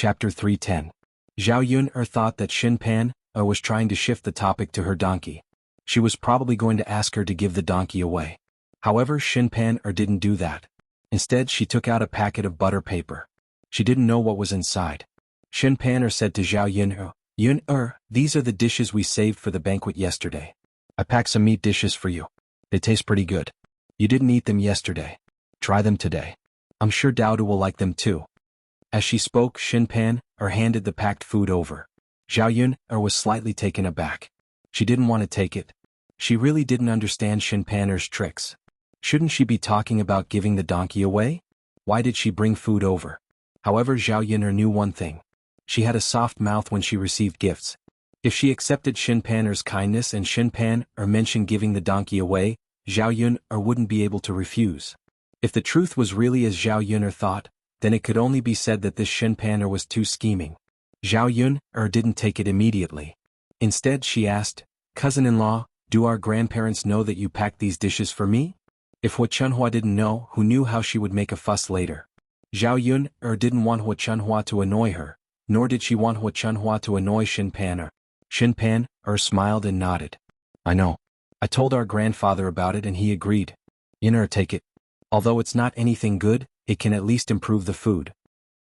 Chapter 310. Zhao Yun thought that Xin Pan was trying to shift the topic to her donkey. She was probably going to ask her to give the donkey away. However, Xin Pan didn't do that. Instead, she took out a packet of butter paper. She didn't know what was inside. Xin Pan said to Zhao Yun, Yun, these are the dishes we saved for the banquet yesterday. I packed some meat dishes for you. They taste pretty good. You didn't eat them yesterday. Try them today. I'm sure Daodu will like them too. As she spoke, Xin Pan handed the packed food over. Zhao Yun was slightly taken aback. She didn't want to take it. She really didn't understand Xin Pan's tricks. Shouldn't she be talking about giving the donkey away? Why did she bring food over? However, Zhao Yun knew one thing. She had a soft mouth when she received gifts. If she accepted Xin Pan's kindness and Xin Pan mentioned giving the donkey away, Zhao Yun wouldn't be able to refuse. If the truth was really as Zhao Yun thought, then it could only be said that this Xin Pan was too scheming. Zhao Yun didn't take it immediately. Instead, she asked, Cousin-in-law, do our grandparents know that you packed these dishes for me? If Hua Chunhua didn't know, who knew how she would make a fuss later? Zhao Yun didn't want Hua Chunhua to annoy her, nor did she want Hua Chunhua to annoy Xin Pan. Xin Pan smiled and nodded. I know. I told our grandfather about it and he agreed. Yun, take it. Although it's not anything good, it can at least improve the food.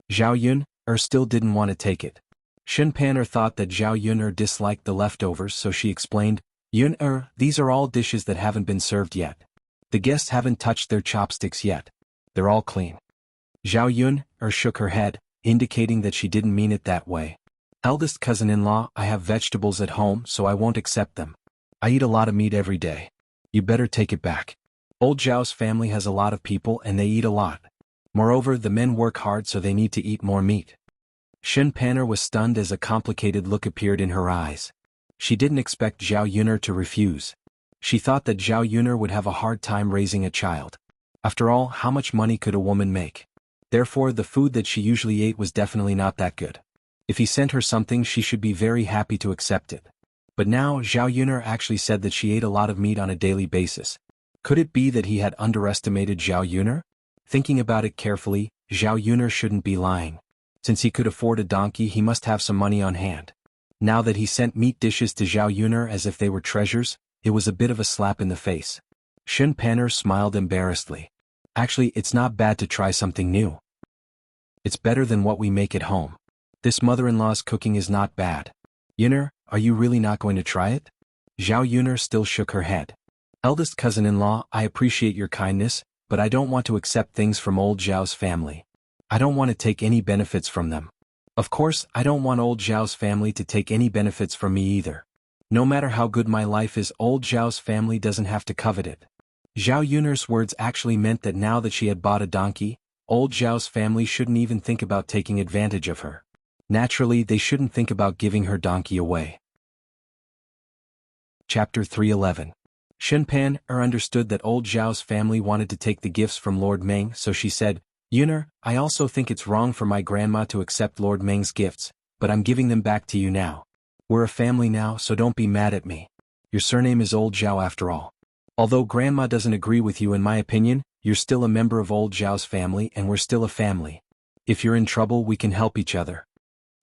Zhao Yun still didn't want to take it. Xin Pan thought that Zhao Yun disliked the leftovers, so she explained, Yun, these are all dishes that haven't been served yet. The guests haven't touched their chopsticks yet. They're all clean. Zhao Yun shook her head, indicating that she didn't mean it that way. Eldest cousin-in-law, I have vegetables at home, so I won't accept them. I eat a lot of meat every day. You better take it back. Old Zhao's family has a lot of people and they eat a lot. Moreover, the men work hard, so they need to eat more meat. Xin Pan was stunned as a complicated look appeared in her eyes. She didn't expect Zhao Yun to refuse. She thought that Zhao Yun would have a hard time raising a child. After all, how much money could a woman make? Therefore, the food that she usually ate was definitely not that good. If he sent her something, she should be very happy to accept it. But now, Zhao Yun actually said that she ate a lot of meat on a daily basis. Could it be that he had underestimated Zhao Yun? Thinking about it carefully, Zhao Yun shouldn't be lying. Since he could afford a donkey, he must have some money on hand. Now that he sent meat dishes to Zhao Yun as if they were treasures, it was a bit of a slap in the face. Xin Pan smiled embarrassedly. Actually, it's not bad to try something new. It's better than what we make at home. This mother-in-law's cooking is not bad. Yun, are you really not going to try it? Zhao Yun still shook her head. Eldest cousin-in-law, I appreciate your kindness, but I don't want to accept things from old Zhao's family. I don't want to take any benefits from them. Of course, I don't want old Zhao's family to take any benefits from me either. No matter how good my life is, old Zhao's family doesn't have to covet it. Zhao Yun's words actually meant that now that she had bought a donkey, old Zhao's family shouldn't even think about taking advantage of her. Naturally, they shouldn't think about giving her donkey away. Chapter 311. Xin Pan understood that old Zhao's family wanted to take the gifts from Lord Meng, so she said, Yun, I also think it's wrong for my grandma to accept Lord Meng's gifts, but I'm giving them back to you now. We're a family now, so don't be mad at me. Your surname is Old Zhao after all. Although grandma doesn't agree with you in my opinion, you're still a member of old Zhao's family and we're still a family. If you're in trouble, we can help each other.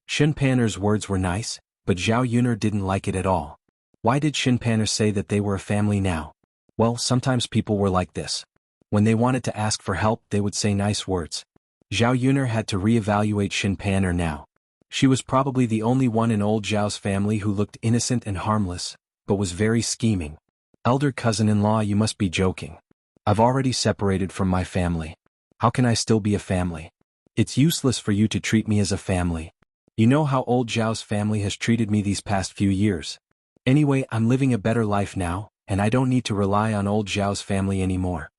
Xin Pan's words were nice, but Zhao Yun didn't like it at all. Why did Xin Pan say that they were a family now? Well, sometimes people were like this. When they wanted to ask for help, they would say nice words. Zhao Yun had to re-evaluate Xin Pan now. She was probably the only one in old Zhao's family who looked innocent and harmless, but was very scheming. Elder cousin-in-law, you must be joking. I've already separated from my family. How can I still be a family? It's useless for you to treat me as a family. You know how old Zhao's family has treated me these past few years. Anyway, I'm living a better life now, and I don't need to rely on old Zhao's family anymore.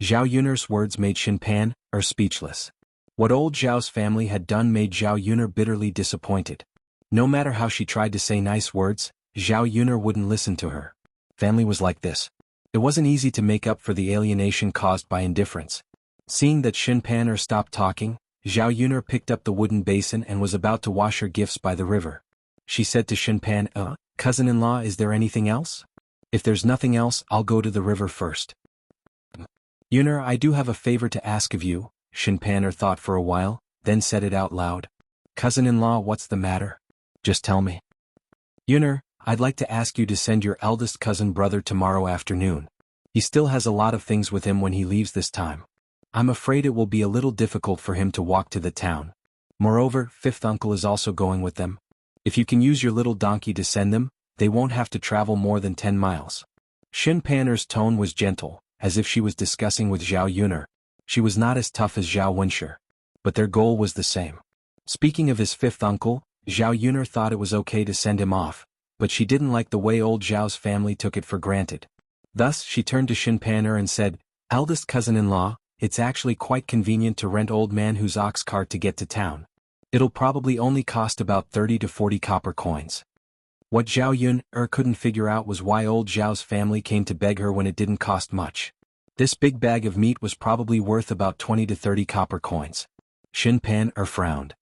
Zhao Yun's words made Xin Pan speechless. What old Zhao's family had done made Zhao Yun bitterly disappointed. No matter how she tried to say nice words, Zhao Yun wouldn't listen to her. Family was like this. It wasn't easy to make up for the alienation caused by indifference. Seeing that Xin Pan stopped talking, Zhao Yun picked up the wooden basin and was about to wash her gifts by the river. She said to Xin Pan, Cousin-in-law, is there anything else? If there's nothing else, I'll go to the river first. Yun, I do have a favor to ask of you, Xin Pan thought for a while, then said it out loud. Cousin-in-law, what's the matter? Just tell me. Yuner, I'd like to ask you to send your eldest cousin brother tomorrow afternoon. He still has a lot of things with him when he leaves this time. I'm afraid it will be a little difficult for him to walk to the town. Moreover, fifth uncle is also going with them. If you can use your little donkey to send them, they won't have to travel more than 10 miles. Xin Pan'er's tone was gentle, as if she was discussing with Zhao Yuner. She was not as tough as Zhao Wenshi. But their goal was the same. Speaking of his fifth uncle, Zhao Yuner thought it was okay to send him off, but she didn't like the way old Zhao's family took it for granted. Thus, she turned to Xin Pan'er and said, "Eldest cousin-in-law, it's actually quite convenient to rent old man whose ox cart to get to town. It'll probably only cost about 30 to 40 copper coins." What Zhao Yuner couldn't figure out was why old Zhao's family came to beg her when it didn't cost much. This big bag of meat was probably worth about 20 to 30 copper coins. Xin Pan'er frowned.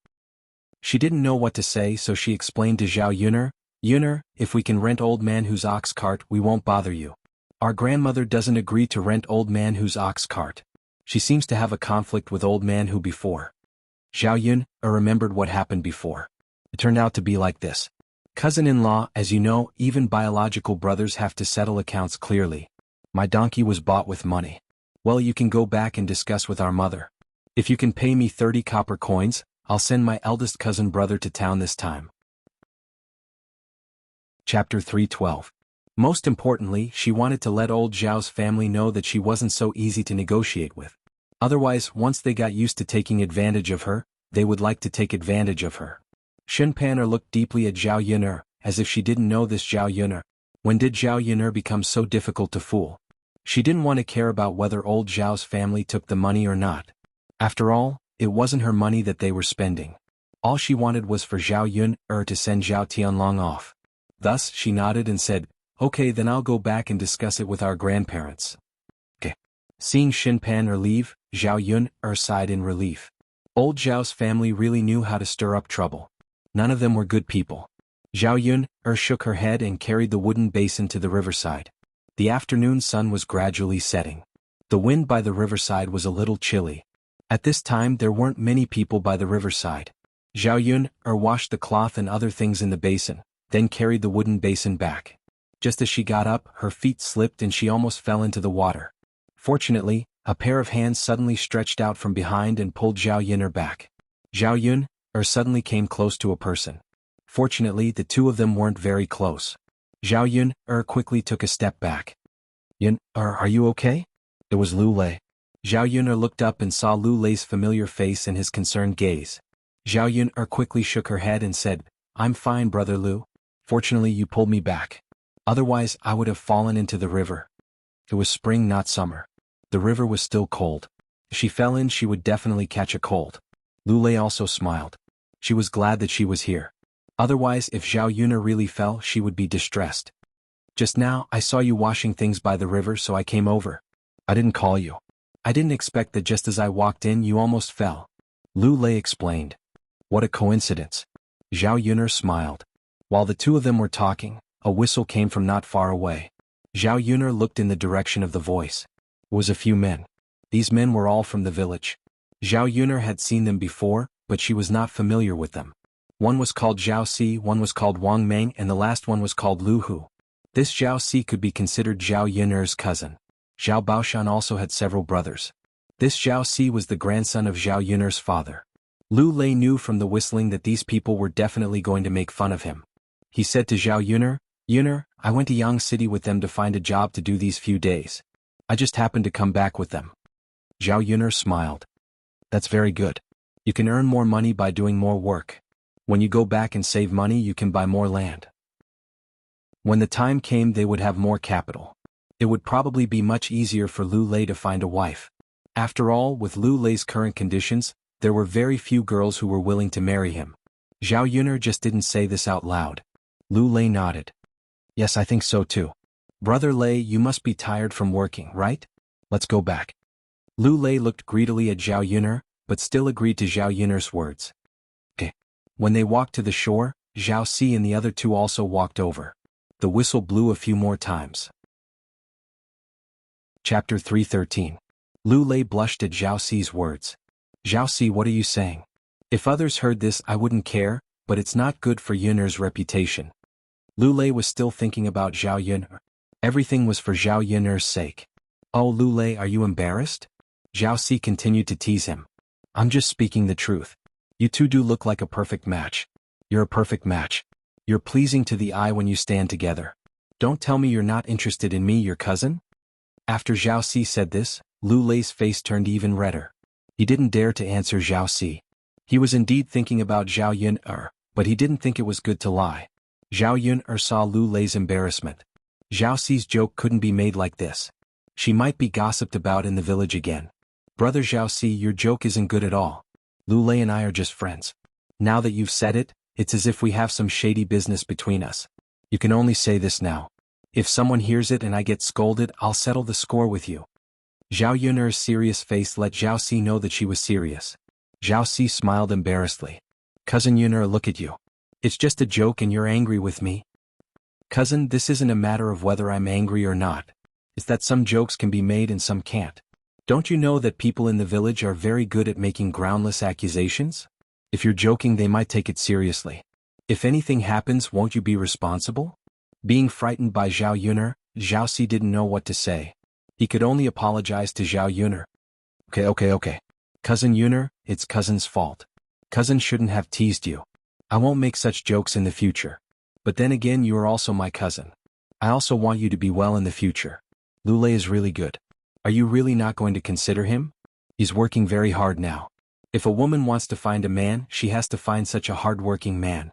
She didn't know what to say, so she explained to Zhao Yuner, "Yuner, if we can rent old man whose ox cart, we won't bother you. Our grandmother doesn't agree to rent old man whose ox cart. She seems to have a conflict with old man who before." Zhao Yuner remembered what happened before. It turned out to be like this. "Cousin-in-law, as you know, even biological brothers have to settle accounts clearly. My donkey was bought with money. Well, you can go back and discuss with our mother. If you can pay me 30 copper coins, I'll send my eldest cousin brother to town this time." Chapter 312. Most importantly, she wanted to let old Zhao's family know that she wasn't so easy to negotiate with. Otherwise, once they got used to taking advantage of her, they would like to take advantage of her. Xin Pan'er looked deeply at Zhao Yuner, as if she didn't know this Zhao Yuner. When did Zhao Yuner become so difficult to fool? She didn't want to care about whether old Zhao's family took the money or not. After all, it wasn't her money that they were spending. All she wanted was for Zhao Yuner to send Zhao Tianlong off. Thus, she nodded and said, "Okay, then I'll go back and discuss it with our grandparents." Okay. Seeing Xin Pan'er leave, Zhao Yuner sighed in relief. Old Zhao's family really knew how to stir up trouble. None of them were good people. Zhao Yuner shook her head and carried the wooden basin to the riverside. The afternoon sun was gradually setting. The wind by the riverside was a little chilly. At this time there weren't many people by the riverside. Zhao Yuner washed the cloth and other things in the basin, then carried the wooden basin back. Just as she got up, her feet slipped and she almost fell into the water. Fortunately, a pair of hands suddenly stretched out from behind and pulled Zhao Yuner back. Zhao Yuner suddenly came close to a person. Fortunately, the two of them weren't very close. Zhao Yuner quickly took a step back. "Yuner, are you okay?" It was Lu Lei. Zhao Yuner looked up and saw Lu Lei's familiar face and his concerned gaze. Zhao Yuner quickly shook her head and said, "I'm fine, brother Lu. Fortunately you pulled me back. Otherwise I would have fallen into the river." It was spring, not summer. The river was still cold. If she fell in, she would definitely catch a cold. Lu Lei also smiled. She was glad that she was here. Otherwise, if Zhao Yuner really fell, she would be distressed. "Just now, I saw you washing things by the river, so I came over. I didn't call you. I didn't expect that just as I walked in you almost fell," Lu Lei explained. "What a coincidence." Zhao Yuner smiled. While the two of them were talking, a whistle came from not far away. Zhao Yuner looked in the direction of the voice. It was a few men. These men were all from the village. Zhao Yuner had seen them before, but she was not familiar with them. One was called Zhao Si, one was called Wang Meng, and the last one was called Lu Hu. This Zhao Si could be considered Zhao Yuner's cousin. Zhao Baoshan also had several brothers. This Zhao Si was the grandson of Zhao Yuner's father. Lu Lei knew from the whistling that these people were definitely going to make fun of him. He said to Zhao Yuner, "Yuner, I went to Yang City with them to find a job to do these few days. I just happened to come back with them." Zhao Yuner smiled. "That's very good. You can earn more money by doing more work. When you go back and save money, you can buy more land. When the time came, they would have more capital. It would probably be much easier for Lu Lei to find a wife. After all, with Lu Lei's current conditions, there were very few girls who were willing to marry him." Zhao Yuner just didn't say this out loud. Lu Lei nodded. "Yes, I think so too. Brother Lei, you must be tired from working, right? Let's go back." Lu Lei looked greedily at Zhao Yuner, but still agreed to Zhao Yuner's words. Okay. When they walked to the shore, Zhao Si and the other two also walked over. The whistle blew a few more times. Chapter 313. Lu Lei blushed at Zhao Si's words. "Zhao Si, what are you saying? If others heard this I wouldn't care, but it's not good for Yun'er's reputation. Lu Lei was still thinking about Zhao Yun'er. Everything was for Zhao Yun'er's sake. Oh Lu Lei, are you embarrassed? Zhao Si continued to tease him. I'm just speaking the truth. You two do look like a perfect match. You're a perfect match. You're pleasing to the eye when you stand together. Don't tell me you're not interested in me, your cousin? After Zhao Si said this, Lu Lei's face turned even redder. He didn't dare to answer Zhao Si. He was indeed thinking about Zhao Yun'er, but he didn't think it was good to lie. Zhao Yun'er saw Lu Lei's embarrassment. Zhao Si's joke couldn't be made like this. She might be gossiped about in the village again. Brother Zhao Si, your joke isn't good at all. Lu Lei and I are just friends. Now that you've said it, it's as if we have some shady business between us. You can only say this now. If someone hears it and I get scolded, I'll settle the score with you. Zhao Yun'er's serious face let Zhao Si know that she was serious. Zhao Si smiled embarrassedly. Cousin Yun'er, look at you. It's just a joke and you're angry with me? Cousin, this isn't a matter of whether I'm angry or not. It's that some jokes can be made and some can't. Don't you know that people in the village are very good at making groundless accusations? If you're joking they might take it seriously. If anything happens, won't you be responsible? Being frightened by Zhao Yun'er, Zhao Si didn't know what to say. He could only apologize to Zhao Yun'er. Okay. Cousin Yun'er, it's cousin's fault. Cousin shouldn't have teased you. I won't make such jokes in the future. But then again, you are also my cousin. I also want you to be well in the future. Lu Lei is really good. Are you really not going to consider him? He's working very hard now. If a woman wants to find a man, she has to find such a hard-working man.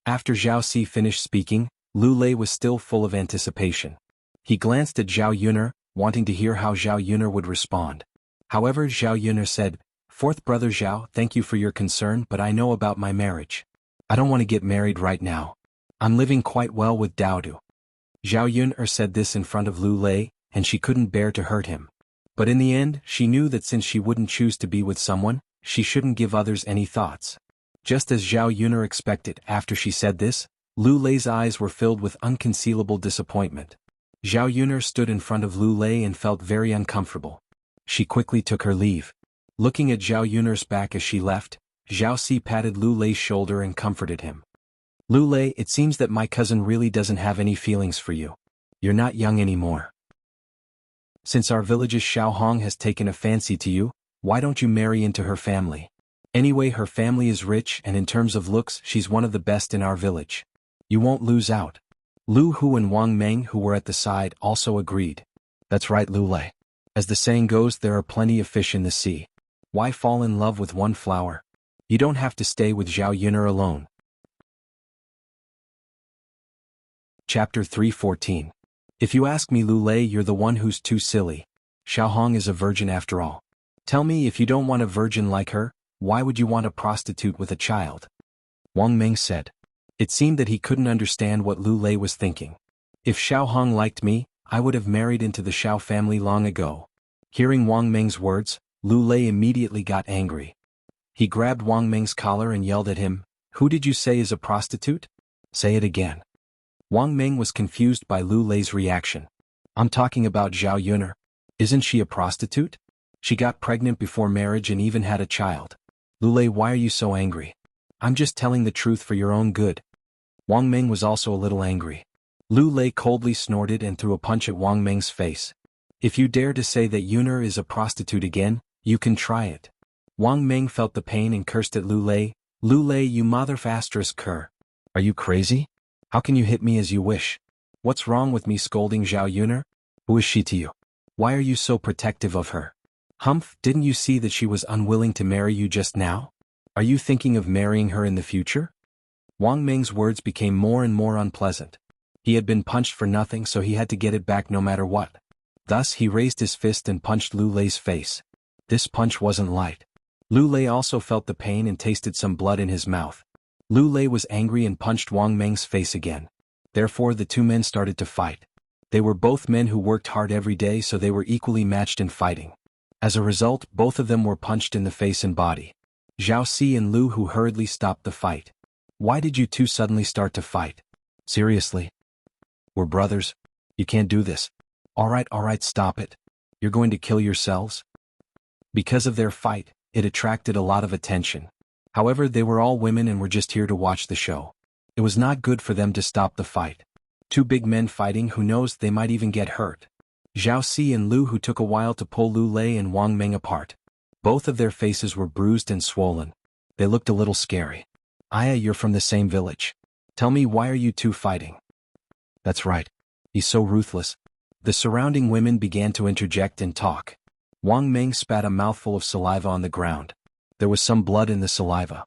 After Zhao Si finished speaking, Lu Lei was still full of anticipation. He glanced at Zhao Yun'er, wanting to hear how Zhao Yun'er would respond. However, Zhao Yun'er said, Fourth brother Zhao, thank you for your concern, but I know about my marriage. I don't want to get married right now. I'm living quite well with Daodu. Zhao Yun'er said this in front of Lu Lei, and she couldn't bear to hurt him. But in the end, she knew that since she wouldn't choose to be with someone, she shouldn't give others any thoughts. Just as Zhao Yun'er expected, after she said this, Lu Lei's eyes were filled with unconcealable disappointment. Zhao Yun'er stood in front of Lu Lei and felt very uncomfortable. She quickly took her leave. Looking at Zhao Yun'er's back as she left, Zhao Si patted Lu Lei's shoulder and comforted him. Lu Lei, it seems that my cousin really doesn't have any feelings for you. You're not young anymore. Since our village's Xiao Hong has taken a fancy to you, why don't you marry into her family? Anyway, her family is rich and in terms of looks she's one of the best in our village. You won't lose out. Lu Hu and Wang Meng, who were at the side, also agreed. That's right, Lu Lei. As the saying goes, there are plenty of fish in the sea. Why fall in love with one flower? You don't have to stay with Zhao Yun'er alone. Chapter 3:14. If you ask me, Lu Lei, you're the one who's too silly. Xiao Hong is a virgin after all. Tell me, if you don't want a virgin like her, why would you want a prostitute with a child? Wang Meng said. It seemed that he couldn't understand what Lu Lei was thinking. If Xiao Hong liked me, I would have married into the Xiao family long ago. Hearing Wang Meng's words, Lu Lei immediately got angry. He grabbed Wang Meng's collar and yelled at him, Who did you say is a prostitute? Say it again. Wang Meng was confused by Lu Lei's reaction. I'm talking about Zhao Yun'er. Isn't she a prostitute? She got pregnant before marriage and even had a child. Lu Lei, why are you so angry? I'm just telling the truth for your own good. Wang Meng was also a little angry. Lu Lei coldly snorted and threw a punch at Wang Meng's face. If you dare to say that Yun'er is a prostitute again, you can try it. Wang Meng felt the pain and cursed at Lu Lei. Lu Lei, you mother-cur. Are you crazy? How can you hit me as you wish? What's wrong with me scolding Zhao Yun'er? Who is she to you? Why are you so protective of her? Humph, didn't you see that she was unwilling to marry you just now? Are you thinking of marrying her in the future? Wang Meng's words became more and more unpleasant. He had been punched for nothing, so he had to get it back no matter what. Thus he raised his fist and punched Lu Lei's face. This punch wasn't light. Lu Lei also felt the pain and tasted some blood in his mouth. Lu Lei was angry and punched Wang Meng's face again. Therefore the two men started to fight. They were both men who worked hard every day, so they were equally matched in fighting. As a result, both of them were punched in the face and body. Zhao Si and Lu Hu hurriedly stopped the fight. Why did you two suddenly start to fight? Seriously? We're brothers. You can't do this. Alright, stop it. You're going to kill yourselves? Because of their fight, it attracted a lot of attention. However, they were all women and were just here to watch the show. It was not good for them to stop the fight. Two big men fighting, who knows, they might even get hurt. Zhao Si and Lu Hu took a while to pull Lu Lei and Wang Meng apart. Both of their faces were bruised and swollen. They looked a little scary. Aya, you're from the same village. Tell me, why are you two fighting? That's right. He's so ruthless. The surrounding women began to interject and talk. Wang Meng spat a mouthful of saliva on the ground. There was some blood in the saliva.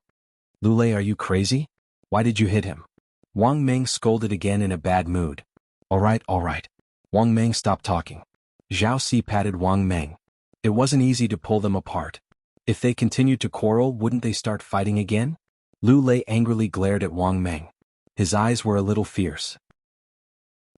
Lu Lei, are you crazy? Why did you hit him? Wang Meng scolded again in a bad mood. All right. Wang Meng stopped talking. Zhao Si patted Wang Meng. It wasn't easy to pull them apart. If they continued to quarrel, wouldn't they start fighting again? Lu Lei angrily glared at Wang Meng. His eyes were a little fierce.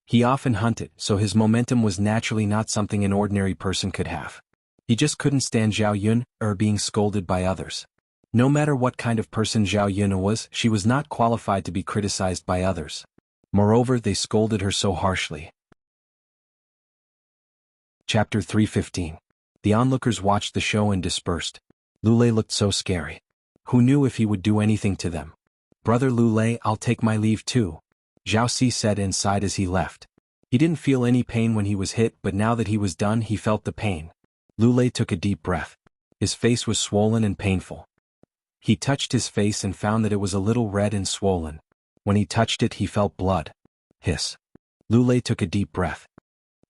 He often hunted, so his momentum was naturally not something an ordinary person could have. He just couldn't stand Zhao Yun, being scolded by others. No matter what kind of person Zhao Yun was, she was not qualified to be criticized by others. Moreover, they scolded her so harshly. Chapter 315. The onlookers watched the show and dispersed. Lu Lei looked so scary. Who knew if he would do anything to them? Brother Lu Lei, I'll take my leave too, Zhao Si said inside as he left. He didn't feel any pain when he was hit, but now that he was done, he felt the pain. Lu Lei took a deep breath. His face was swollen and painful. He touched his face and found that it was a little red and swollen. When he touched it, he felt blood. Hiss. Lu Lei took a deep breath.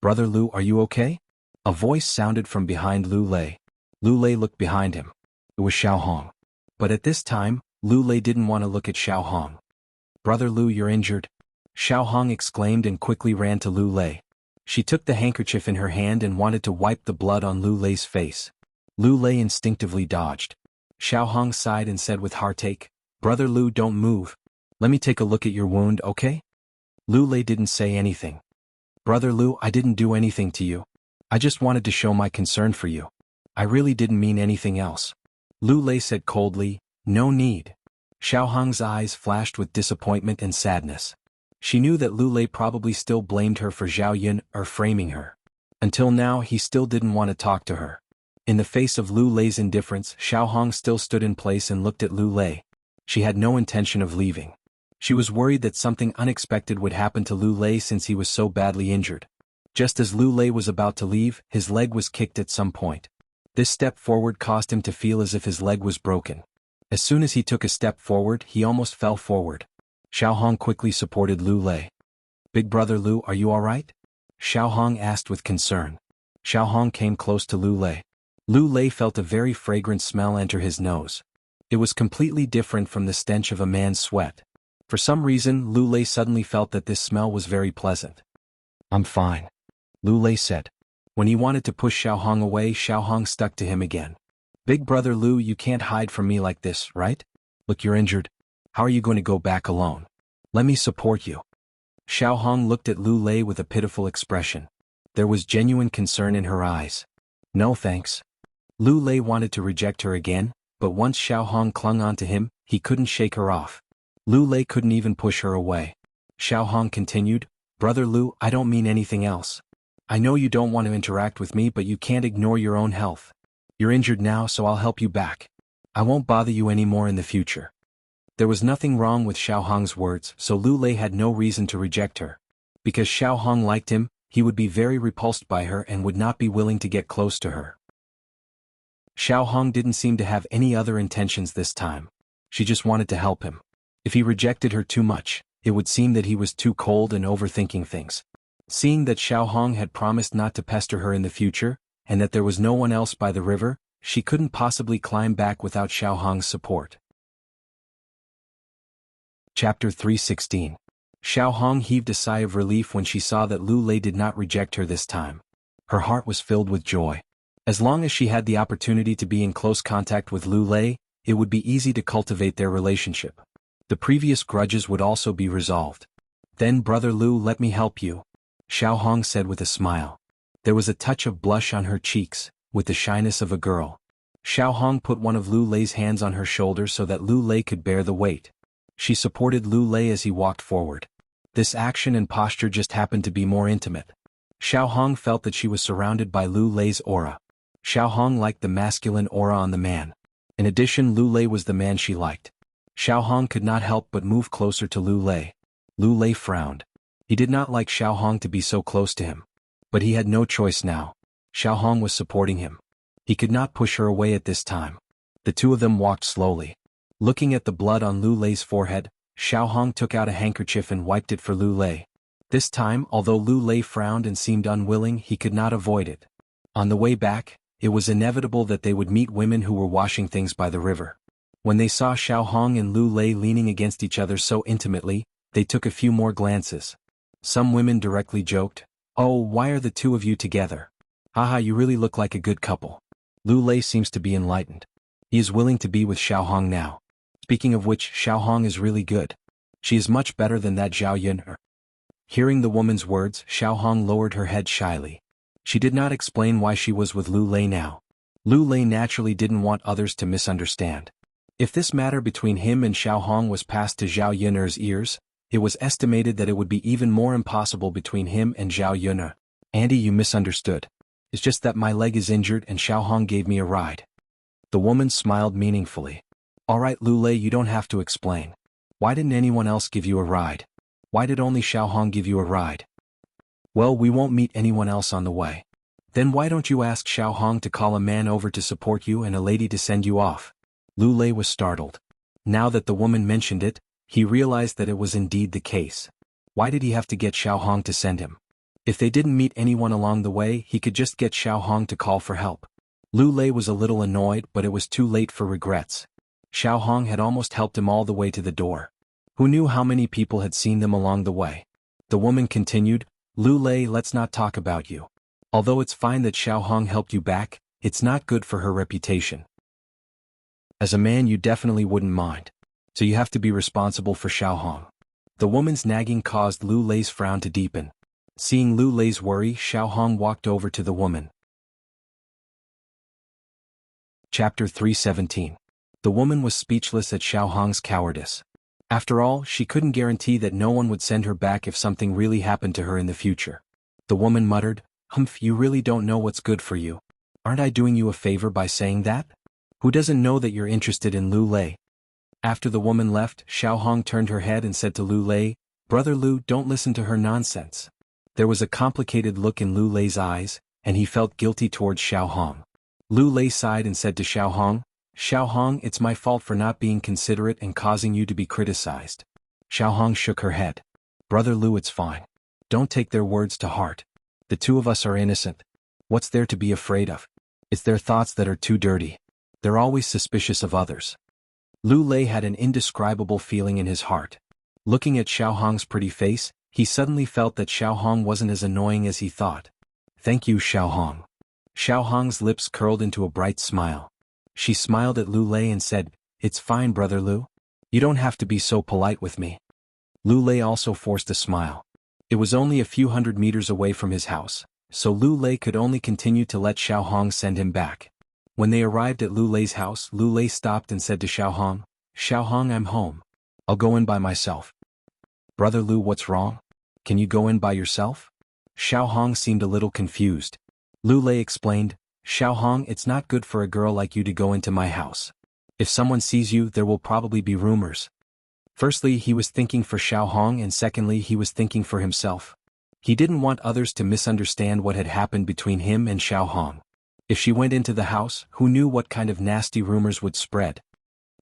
Brother Lu, are you okay? A voice sounded from behind Lu Lei. Lu Lei looked behind him. It was Xiao Hong. But at this time, Lu Lei didn't want to look at Xiao Hong. Brother Lu, you're injured? Xiao Hong exclaimed and quickly ran to Lu Lei. She took the handkerchief in her hand and wanted to wipe the blood on Lu Lei's face. Lu Lei instinctively dodged. Xiao Hong sighed and said with heartache, Brother Lu, don't move. Let me take a look at your wound, okay? Lu Lei didn't say anything. Brother Lu, I didn't do anything to you. I just wanted to show my concern for you. I really didn't mean anything else. Lu Lei said coldly, no need. Xiao Hong's eyes flashed with disappointment and sadness. She knew that Lu Lei probably still blamed her for Zhao Yun framing her. Until now, he still didn't want to talk to her. In the face of Lu Lei's indifference, Xiao Hong still stood in place and looked at Lu Lei. She had no intention of leaving. She was worried that something unexpected would happen to Lu Lei since he was so badly injured. Just as Lu Lei was about to leave, his leg was kicked at some point. This step forward caused him to feel as if his leg was broken. As soon as he took a step forward, he almost fell forward. Xiao Hong quickly supported Lu Lei. Big brother Lu, are you alright? Xiao Hong asked with concern. Xiao Hong came close to Lu Lei. Lu Lei felt a very fragrant smell enter his nose. It was completely different from the stench of a man's sweat. For some reason, Lu Lei suddenly felt that this smell was very pleasant. I'm fine, Lu Lei said. When he wanted to push Xiao Hong away, Xiao Hong stuck to him again. Big brother Lu, you can't hide from me like this, right? Look, you're injured. How are you going to go back alone? Let me support you. Xiao Hong looked at Lu Lei with a pitiful expression. There was genuine concern in her eyes. No thanks. Lu Lei wanted to reject her again, but once Xiao Hong clung onto him, he couldn't shake her off. Lu Lei couldn't even push her away. Xiao Hong continued, Brother Lu, I don't mean anything else. I know you don't want to interact with me, but you can't ignore your own health. You're injured now, so I'll help you back. I won't bother you anymore in the future. There was nothing wrong with Xiao Hong's words, so Lu Lei had no reason to reject her. Because Xiao Hong liked him, he would be very repulsed by her and would not be willing to get close to her. Xiao Hong didn't seem to have any other intentions this time. She just wanted to help him. If he rejected her too much, it would seem that he was too cold and overthinking things. Seeing that Xiao Hong had promised not to pester her in the future, and that there was no one else by the river, she couldn't possibly climb back without Xiao Hong's support. Chapter 316. Xiao Hong heaved a sigh of relief when she saw that Lu Lei did not reject her this time. Her heart was filled with joy. As long as she had the opportunity to be in close contact with Lu Lei, it would be easy to cultivate their relationship. The previous grudges would also be resolved. Then, Brother Lu, let me help you, Xiao Hong said with a smile. There was a touch of blush on her cheeks, with the shyness of a girl. Xiao Hong put one of Lu Lei's hands on her shoulder so that Lu Lei could bear the weight. She supported Lu Lei as he walked forward. This action and posture just happened to be more intimate. Xiao Hong felt that she was surrounded by Lu Lei's aura. Xiao Hong liked the masculine aura on the man. In addition, Lu Lei was the man she liked. Xiao Hong could not help but move closer to Lu Lei. Lu Lei frowned. He did not like Xiao Hong to be so close to him. But he had no choice now. Xiao Hong was supporting him. He could not push her away at this time. The two of them walked slowly. Looking at the blood on Lu Lei's forehead, Xiao Hong took out a handkerchief and wiped it for Lu Lei. This time, although Lu Lei frowned and seemed unwilling, he could not avoid it. On the way back, it was inevitable that they would meet women who were washing things by the river. When they saw Xiao Hong and Lu Lei leaning against each other so intimately, they took a few more glances. Some women directly joked, "Oh, why are the two of you together? Haha, you really look like a good couple." Lu Lei seems to be enlightened. He is willing to be with Xiao Hong now. Speaking of which, Xiao Hong is really good. She is much better than that Zhao Yun. Hearing the woman's words, Xiao Hong lowered her head shyly. She did not explain why she was with Lu Lei now. Lu Lei naturally didn't want others to misunderstand. If this matter between him and Xiao Hong was passed to Zhao Yun'er's ears, it was estimated that it would be even more impossible between him and Zhao Yun'er. "Andy, you misunderstood. It's just that my leg is injured and Xiao Hong gave me a ride." The woman smiled meaningfully. "Alright Lu Lei, you don't have to explain. Why didn't anyone else give you a ride? Why did only Xiao Hong give you a ride?" "Well, we won't meet anyone else on the way." "Then why don't you ask Xiao Hong to call a man over to support you and a lady to send you off?" Lu Lei was startled. Now that the woman mentioned it, he realized that it was indeed the case. Why did he have to get Xiao Hong to send him? If they didn't meet anyone along the way, he could just get Xiao Hong to call for help. Lu Lei was a little annoyed, but it was too late for regrets. Xiao Hong had almost helped him all the way to the door. Who knew how many people had seen them along the way? The woman continued, "Lu Lei, let's not talk about you. Although it's fine that Xiao Hong helped you back, it's not good for her reputation. As a man you definitely wouldn't mind. So you have to be responsible for Xiao Hong." The woman's nagging caused Lu Lei's frown to deepen. Seeing Lu Lei's worry, Xiao Hong walked over to the woman. Chapter 317. The woman was speechless at Xiao Hong's cowardice. After all, she couldn't guarantee that no one would send her back if something really happened to her in the future. The woman muttered, "Humph, you really don't know what's good for you. Aren't I doing you a favor by saying that? Who doesn't know that you're interested in Lu Lei?" After the woman left, Xiao Hong turned her head and said to Lu Lei, "Brother Lu, don't listen to her nonsense." There was a complicated look in Lu Lei's eyes, and he felt guilty towards Xiao Hong. Lu Lei sighed and said to Xiao Hong, "It's my fault for not being considerate and causing you to be criticized." Xiao Hong shook her head. "Brother Lu, it's fine. Don't take their words to heart. The two of us are innocent. What's there to be afraid of? It's their thoughts that are too dirty. They're always suspicious of others." Lu Lei had an indescribable feeling in his heart. Looking at Xiao Hong's pretty face, he suddenly felt that Xiao Hong wasn't as annoying as he thought. "Thank you, Xiao Hong." Xiao Hong's lips curled into a bright smile. She smiled at Lu Lei and said, "It's fine, Brother Lu. You don't have to be so polite with me." Lu Lei also forced a smile. It was only a few hundred meters away from his house, so Lu Lei could only continue to let Xiao Hong send him back. When they arrived at Lu Lei's house, Lu Lei stopped and said to Xiao Hong, "I'm home. I'll go in by myself." "Brother Lu, what's wrong? Can you go in by yourself?" Xiao Hong seemed a little confused. Lu Lei explained, "Xiao Hong, it's not good for a girl like you to go into my house. If someone sees you, there will probably be rumors." Firstly, he was thinking for Xiao Hong, and secondly, he was thinking for himself. He didn't want others to misunderstand what had happened between him and Xiao Hong. If she went into the house, who knew what kind of nasty rumors would spread?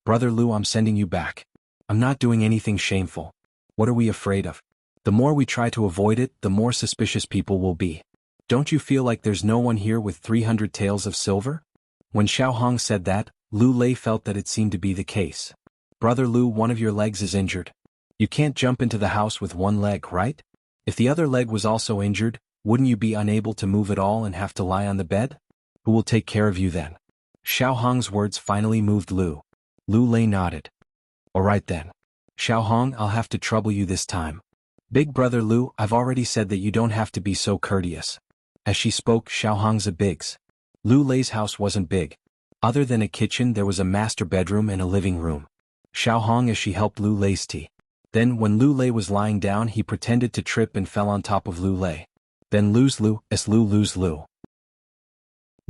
"Brother Lu, I'm sending you back. I'm not doing anything shameful. What are we afraid of? The more we try to avoid it, the more suspicious people will be. Don't you feel like there's no one here with 300 taels of silver?" When Xiao Hong said that, Lu Lei felt that it seemed to be the case. "Brother Lu, one of your legs is injured. You can't jump into the house with one leg, right? If the other leg was also injured, wouldn't you be unable to move at all and have to lie on the bed? Who will take care of you then?" Xiao Hong's words finally moved Lu. Lu Lei nodded. "Alright then. Xiao Hong, I'll have to trouble you this time. Big Brother Lu, I've already said that you don't have to be so courteous." As she spoke, Xiao Hong's a bigs. Lu Lei's house wasn't big. Other than a kitchen, there was a master bedroom and a living room. Xiao Hong as she helped Lu Lei's tea. Then when Lu Lei was lying down, he pretended to trip and fell on top of Lu Lei. Then lose Lu.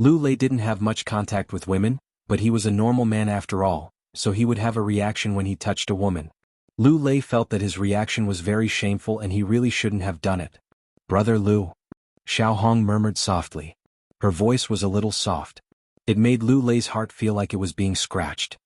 Lu Lei didn't have much contact with women, but he was a normal man after all, so he would have a reaction when he touched a woman. Lu Lei felt that his reaction was very shameful and he really shouldn't have done it. "Brother Lu," Xiao Hong murmured softly. Her voice was a little soft. It made Lu Lei's heart feel like it was being scratched.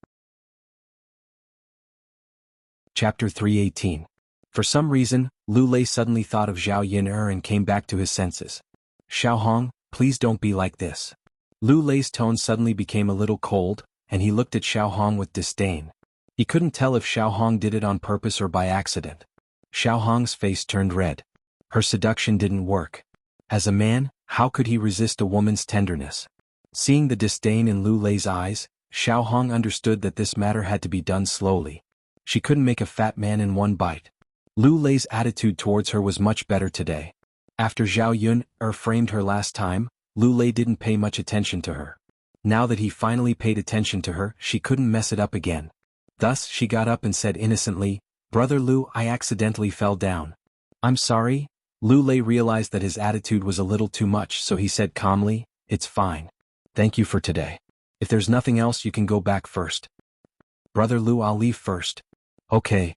Chapter 318. For some reason, Lu Lei suddenly thought of Zhao Yin and came back to his senses. "Xiao Hong, please don't be like this." Lu Lei's tone suddenly became a little cold, and he looked at Xiao Hong with disdain. He couldn't tell if Xiao Hong did it on purpose or by accident. Xiao Hong's face turned red. Her seduction didn't work. As a man, how could he resist a woman's tenderness? Seeing the disdain in Lu Lei's eyes, Xiao Hong understood that this matter had to be done slowly. She couldn't make a fat man in one bite. Lu Lei's attitude towards her was much better today. After Zhao Yun framed her last time, Lu Lei didn't pay much attention to her. Now that he finally paid attention to her, she couldn't mess it up again. Thus, she got up and said innocently, "Brother Lu, I accidentally fell down." "I'm sorry." Lu Lei realized that his attitude was a little too much, so he said calmly, "It's fine. Thank you for today. If there's nothing else, you can go back first." "Brother Lu, I'll leave first." "Okay."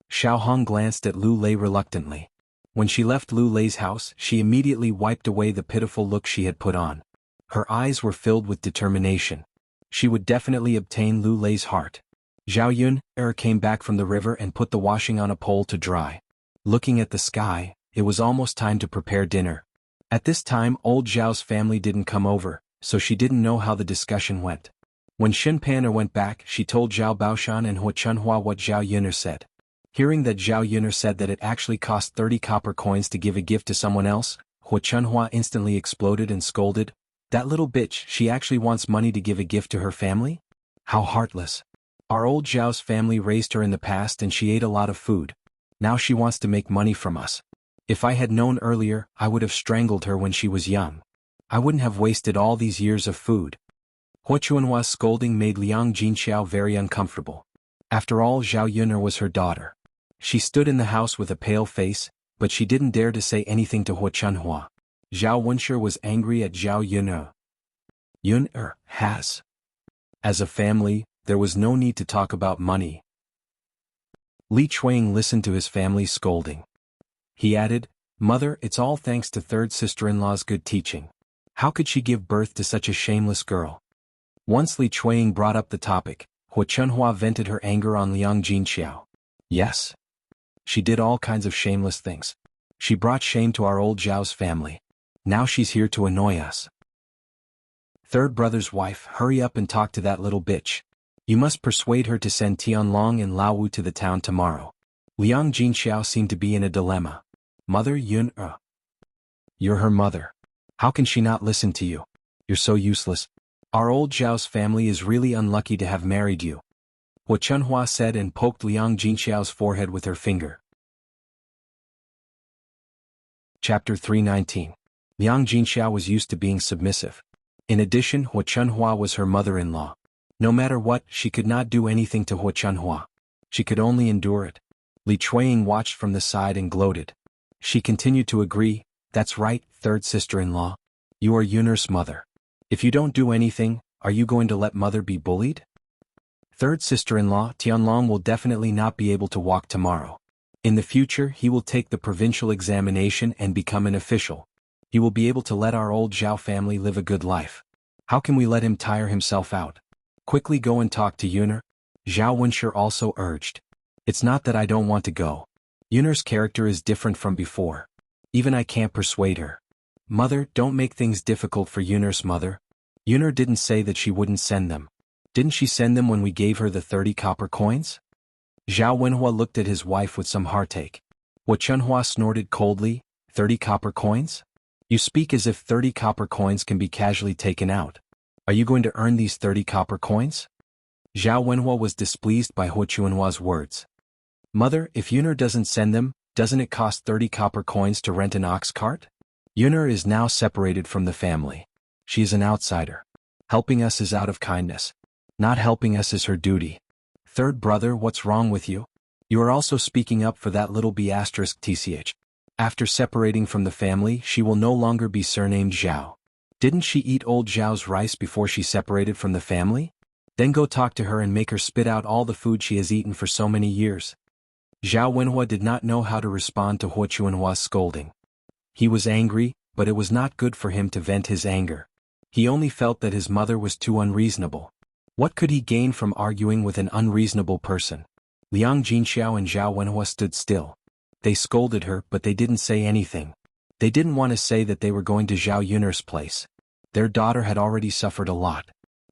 Xiao Hong glanced at Lu Lei reluctantly. When she left Lu Lei's house, she immediately wiped away the pitiful look she had put on. Her eyes were filled with determination. She would definitely obtain Lu Lei's heart. Zhao Yun came back from the river and put the washing on a pole to dry. Looking at the sky, it was almost time to prepare dinner. At this time, old Zhao's family didn't come over, so she didn't know how the discussion went. When Xin Pan went back, she told Zhao Baoshan and Hua Chunhua what Zhao Yun said. Hearing that Zhao Yun said that it actually cost 30 copper coins to give a gift to someone else, Hua Chunhua instantly exploded and scolded, "That little bitch, she actually wants money to give a gift to her family? How heartless. Our old Zhao's family raised her in the past and she ate a lot of food. Now she wants to make money from us. If I had known earlier, I would have strangled her when she was young. I wouldn't have wasted all these years of food." Hua Chunhua's scolding made Liang Jinxiao very uncomfortable. After all, Zhao Yun was her daughter. She stood in the house with a pale face, but she didn't dare to say anything to Hua Chunhua. Zhao Wenshi was angry at Zhao Yun. Yun has. As a family, there was no need to talk about money. Li Chuang listened to his family's scolding. He added, "Mother, it's all thanks to third sister-in-law's good teaching. How could she give birth to such a shameless girl?" Once Li Chuang brought up the topic, Hua Chunhua vented her anger on Liang Jinxiao. "Yes. She did all kinds of shameless things. She brought shame to our old Zhao's family. Now she's here to annoy us." Third brother's wife, "Hurry up and talk to that little bitch. You must persuade her to send Tianlong and Lao Wu to the town tomorrow." Liang Jinxiao seemed to be in a dilemma. "Mother Yun, you're her mother. How can she not listen to you? You're so useless. Our old Zhao's family is really unlucky to have married you," Hua Chunhua said and poked Liang Jinxiao's forehead with her finger. Chapter 319. Liang Jinxiao was used to being submissive. In addition, Hua Chunhua was her mother-in-law. No matter what, she could not do anything to Hua Chunhua. She could only endure it. Li Chuang watched from the side and gloated. She continued to agree, "That's right, third sister-in-law. You are Yun's mother. If you don't do anything, are you going to let mother be bullied? Third sister-in-law, Tianlong will definitely not be able to walk tomorrow. In the future, he will take the provincial examination and become an official. He will be able to let our old Zhao family live a good life. How can we let him tire himself out? Quickly go and talk to Yun." Zhao Wenshi also urged. "It's not that I don't want to go. Yun's character is different from before. Even I can't persuade her." "Mother, don't make things difficult for Yun's mother. Yun didn't say that she wouldn't send them. Didn't she send them when we gave her the 30 copper coins?" Zhao Wenhua looked at his wife with some heartache. Hua Chunhua snorted coldly, 30 copper coins? You speak as if 30 copper coins can be casually taken out. Are you going to earn these 30 copper coins?" Zhao Wenhua was displeased by Hua Chunhua's words. "Mother, if Yun doesn't send them, doesn't it cost 30 copper coins to rent an ox cart? Yun is now separated from the family. She is an outsider. Helping us is out of kindness. Not helping us is her duty. Third brother, what's wrong with you? You are also speaking up for that little b*tch. After separating from the family, she will no longer be surnamed Zhao. Didn't she eat old Zhao's rice before she separated from the family? Then go talk to her and make her spit out all the food she has eaten for so many years. Zhao Wenhua did not know how to respond to Hua Chuanhua's scolding. He was angry, but it was not good for him to vent his anger. He only felt that his mother was too unreasonable. What could he gain from arguing with an unreasonable person? Liang Jinxiao and Zhao Wenhua stood still. They scolded her, but they didn't say anything. They didn't want to say that they were going to Zhao Yun'er's place. Their daughter had already suffered a lot.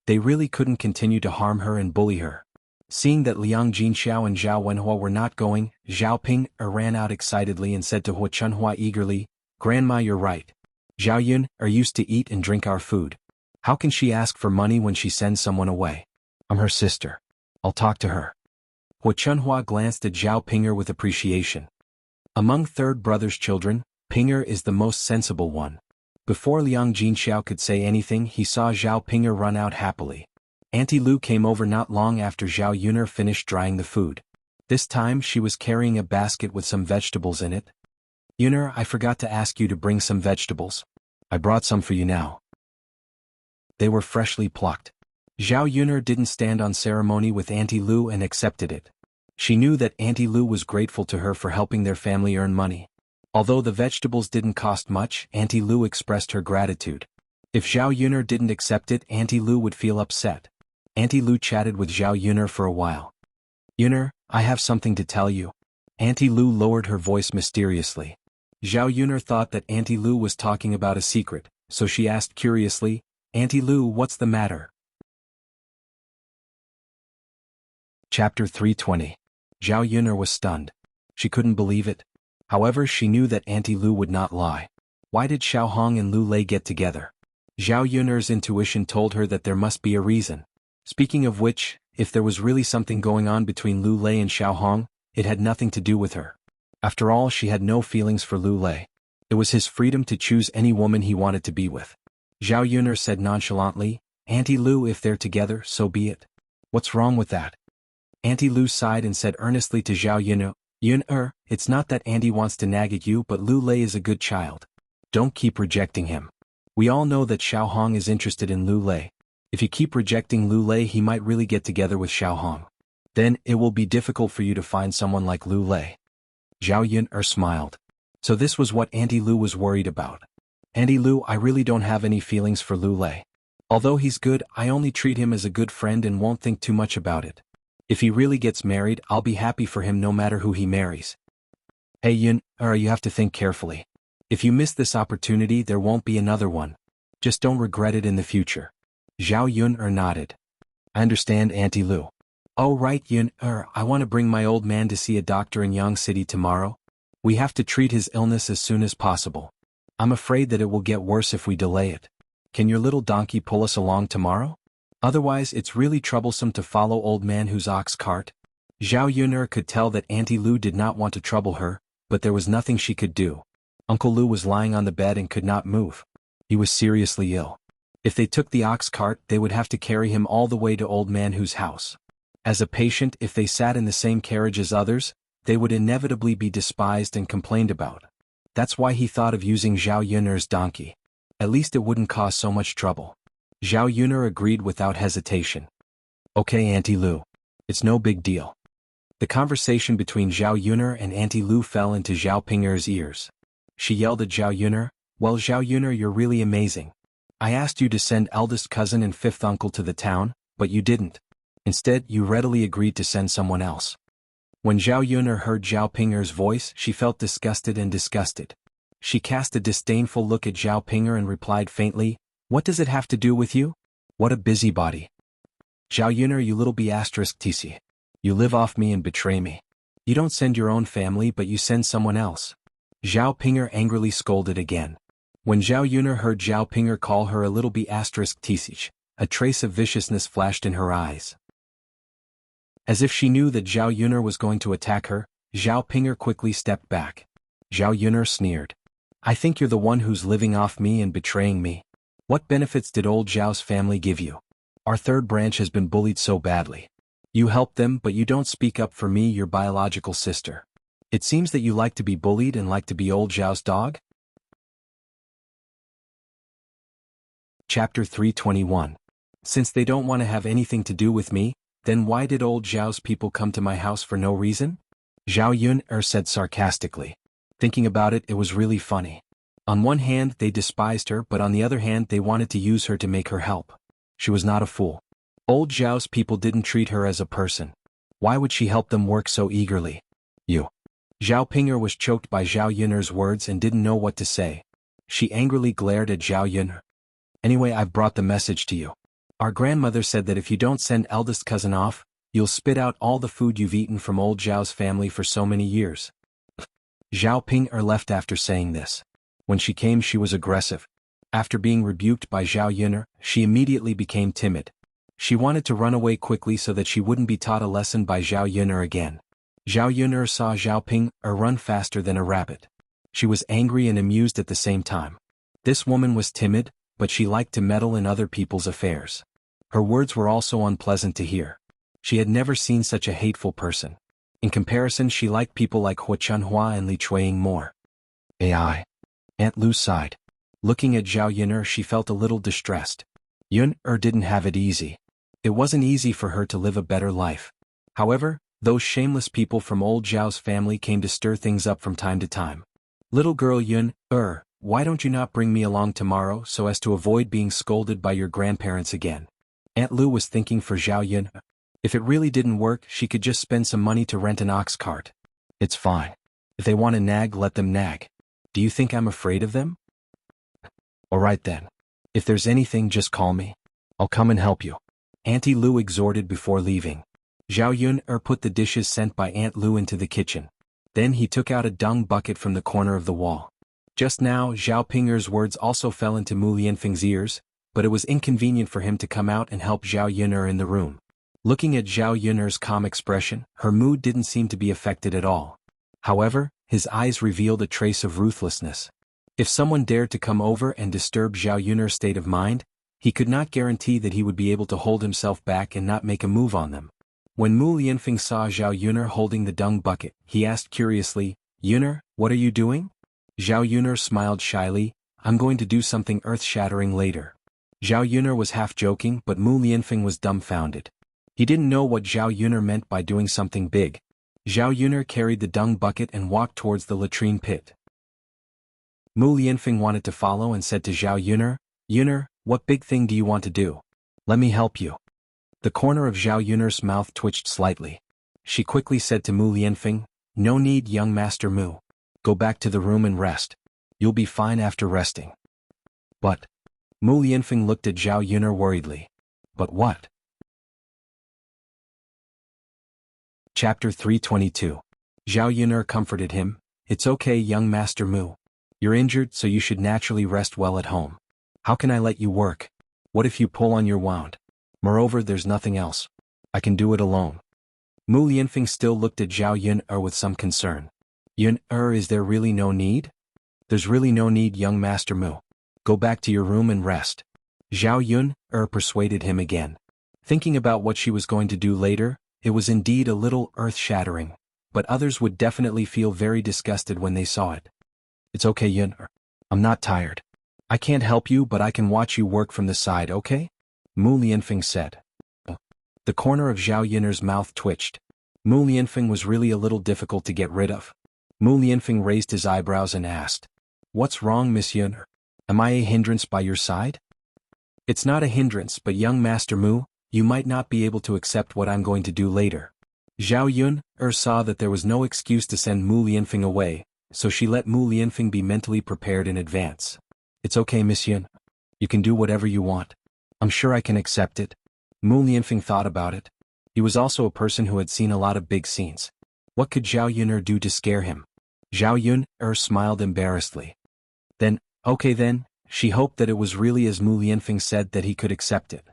They really couldn't continue to harm her and bully her. Seeing that Liang Jinxiao and Zhao Wenhua were not going, Zhao Ping ran out excitedly and said to Hua Chunhua eagerly, "Grandma, you're right. Zhao Yun used to eat and drink our food. How can she ask for money when she sends someone away? I'm her sister. I'll talk to her." Hua Chunhua glanced at Zhao Pinger with appreciation. Among third brother's children, Pinger is the most sensible one. Before Liang Jinxiao could say anything, he saw Zhao Pinger run out happily. Auntie Lu came over not long after Zhao Yun'er finished drying the food. This time she was carrying a basket with some vegetables in it. "Yun'er, I forgot to ask you to bring some vegetables. I brought some for you now." They were freshly plucked. Zhao Yun'er didn't stand on ceremony with Auntie Lu and accepted it. She knew that Auntie Lu was grateful to her for helping their family earn money. Although the vegetables didn't cost much, Auntie Lu expressed her gratitude. If Zhao Yun'er didn't accept it, Auntie Lu would feel upset. Auntie Lu chatted with Zhao Yun'er for a while. "Yun'er, I have something to tell you." Auntie Lu lowered her voice mysteriously. Zhao Yun'er thought that Auntie Lu was talking about a secret, so she asked curiously, "Auntie Lu, what's the matter?" Chapter 320. Zhao Yun'er was stunned. She couldn't believe it. However, she knew that Auntie Lu would not lie. Why did Xiao Hong and Lu Lei get together? Zhao Yun'er's intuition told her that there must be a reason. Speaking of which, if there was really something going on between Lu Lei and Xiao Hong, it had nothing to do with her. After all, she had no feelings for Lu Lei. It was his freedom to choose any woman he wanted to be with. Zhao Yun'er said nonchalantly, "Auntie Lu, if they're together, so be it. What's wrong with that?" Auntie Lu sighed and said earnestly to Zhao Yun'er, "Yun'er, it's not that Auntie wants to nag at you, but Lu Lei is a good child. Don't keep rejecting him. We all know that Xiao Hong is interested in Lu Lei. If you keep rejecting Lu Lei, he might really get together with Xiao Hong. Then, it will be difficult for you to find someone like Lu Lei." Zhao Yun'er smiled. So this was what Auntie Lu was worried about. "Auntie Lu, I really don't have any feelings for Lu Lei. Although he's good, I only treat him as a good friend and won't think too much about it. If he really gets married, I'll be happy for him no matter who he marries." "Hey Yun'er, you have to think carefully. If you miss this opportunity, there won't be another one. Just don't regret it in the future." Zhao Yun'er nodded. "I understand, Auntie Lu." "Oh right, Yun'er, I want to bring my old man to see a doctor in Yang City tomorrow. We have to treat his illness as soon as possible. I'm afraid that it will get worse if we delay it. Can your little donkey pull us along tomorrow? Otherwise it's really troublesome to follow old man whose ox cart." Zhao Yun'er could tell that Auntie Lu did not want to trouble her, but there was nothing she could do. Uncle Lu was lying on the bed and could not move. He was seriously ill. If they took the ox cart, they would have to carry him all the way to old man whose house. As a patient, if they sat in the same carriage as others, they would inevitably be despised and complained about. That's why he thought of using Zhao Yun'er's donkey. At least it wouldn't cause so much trouble. Zhao Yun'er agreed without hesitation. "Okay, Auntie Lu. It's no big deal." The conversation between Zhao Yun'er and Auntie Lu fell into Zhao Pinger's ears. She yelled at Zhao Yun'er, "Well, Zhao Yun'er, you're really amazing. I asked you to send eldest cousin and fifth uncle to the town, but you didn't. Instead, you readily agreed to send someone else." When Zhao Yun'er heard Zhao Pinger's voice, she felt disgusted and disgusted. She cast a disdainful look at Zhao Pinger and replied faintly, "What does it have to do with you? What a busybody. Zhao Yun'er, you little b*tc. You live off me and betray me. You don't send your own family, but you send someone else." Zhao Pinger angrily scolded again. When Zhao Yun'er heard Zhao Pinger call her a little b*tc, a trace of viciousness flashed in her eyes. As if she knew that Zhao Yun'er was going to attack her, Zhao Pinger quickly stepped back. Zhao Yun'er sneered. "I think you're the one who's living off me and betraying me. What benefits did old Zhao's family give you? Our third branch has been bullied so badly. You help them, but you don't speak up for me, your biological sister. It seems that you like to be bullied and like to be old Zhao's dog?" Chapter 321. Since they don't want to have anything to do with me, then why did old Zhao's people come to my house for no reason? Zhao Yun said sarcastically. Thinking about it, it was really funny. On one hand, they despised her, but on the other hand, they wanted to use her to make her help. She was not a fool. Old Zhao's people didn't treat her as a person. Why would she help them work so eagerly? You. Zhao Ping'er was choked by Zhao Yun'er's words and didn't know what to say. She angrily glared at Zhao Yun. Anyway, I've brought the message to you. Our grandmother said that if you don't send eldest cousin off, you'll spit out all the food you've eaten from old Zhao's family for so many years. Zhao Ping'er left after saying this. When she came, she was aggressive. After being rebuked by Zhao Yun'er, she immediately became timid. She wanted to run away quickly so that she wouldn't be taught a lesson by Zhao Yun'er again. Zhao Yun'er saw Zhao Ping'er run faster than a rabbit. She was angry and amused at the same time. This woman was timid, but she liked to meddle in other people's affairs. Her words were also unpleasant to hear. She had never seen such a hateful person. In comparison, she liked people like Hua Chunhua and Li Chuiying more. AI. Aunt Lu sighed. Looking at Zhao Yun'er, she felt a little distressed. Yun'er didn't have it easy. It wasn't easy for her to live a better life. However, those shameless people from old Zhao's family came to stir things up from time to time. Little girl Yun'er, why don't you not bring me along tomorrow so as to avoid being scolded by your grandparents again? Aunt Lu was thinking for Zhao Yun'er. If it really didn't work, she could just spend some money to rent an ox cart. It's fine. If they want to nag, let them nag. Do you think I'm afraid of them? Alright then. If there's anything, just call me. I'll come and help you. Auntie Lu exhorted before leaving. Zhao Yun'er put the dishes sent by Aunt Lu into the kitchen. Then he took out a dung bucket from the corner of the wall. Just now, Zhao Ping'er's words also fell into Mu Lianfeng's ears, but it was inconvenient for him to come out and help Zhao Yun'er in the room. Looking at Zhao Yun'er's calm expression, her mood didn't seem to be affected at all. However, his eyes revealed a trace of ruthlessness. If someone dared to come over and disturb Zhao Yun'er's state of mind, he could not guarantee that he would be able to hold himself back and not make a move on them. When Mu Lianfeng saw Zhao Yun'er holding the dung bucket, he asked curiously, "Yun'er, what are you doing?" Zhao Yun'er smiled shyly, "I'm going to do something earth-shattering later." Zhao Yun'er was half joking, but Mu Lianfeng was dumbfounded. He didn't know what Zhao Yun'er meant by doing something big. Zhao Yun'er carried the dung bucket and walked towards the latrine pit. Mu Lianfeng wanted to follow and said to Zhao Yun'er, "Yun'er, what big thing do you want to do? Let me help you." The corner of Zhao Yun'er's mouth twitched slightly. She quickly said to Mu Lianfeng, "No need, young Master Mu. Go back to the room and rest. You'll be fine after resting." "But..." Mu Lianfeng looked at Zhao Yun'er worriedly. "But what?" Chapter 322. Zhao Yun'er comforted him, "It's okay, young Master Mu. You're injured, so you should naturally rest well at home. How can I let you work? What if you pull on your wound? Moreover, there's nothing else. I can do it alone." Mu Lianfeng still looked at Zhao Yun'er with some concern. "Yun'er, is there really no need?" "There's really no need, young Master Mu. Go back to your room and rest." Zhao Yun'er persuaded him again. Thinking about what she was going to do later, it was indeed a little earth-shattering, but others would definitely feel very disgusted when they saw it. "It's okay, Yun'er. I'm not tired. I can't help you, but I can watch you work from the side, okay?" Mu Lianfeng said. The corner of Zhao Yun'er's mouth twitched. Mu Lianfeng was really a little difficult to get rid of. Mu Lianfeng raised his eyebrows and asked, "What's wrong, Miss Yun'er? Am I a hindrance by your side?" "It's not a hindrance, but young Master Mu, you might not be able to accept what I'm going to do later." Zhao Yun'er saw that there was no excuse to send Mu Lianfeng away, so she let Mu Lianfeng be mentally prepared in advance. "It's okay, Miss Yun. You can do whatever you want. I'm sure I can accept it." Mu Lianfeng thought about it. He was also a person who had seen a lot of big scenes. What could Zhao Yun'er do to scare him? Zhao Yun'er smiled embarrassedly. Then, okay then, she hoped that it was really as Mu Lianfeng said, that he could accept it.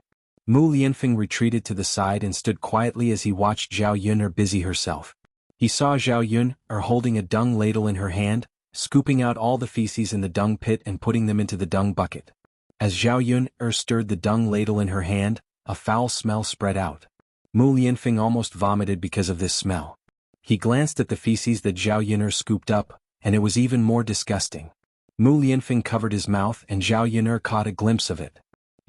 Mu Lianfeng retreated to the side and stood quietly as he watched Zhao Yun'er busy herself. He saw Zhao Yun'er holding a dung ladle in her hand, scooping out all the feces in the dung pit and putting them into the dung bucket. As Zhao Yun'er stirred the dung ladle in her hand, a foul smell spread out. Mu Lianfeng almost vomited because of this smell. He glanced at the feces that Zhao Yun'er scooped up, and it was even more disgusting. Mu Lianfeng covered his mouth and Zhao Yun'er caught a glimpse of it.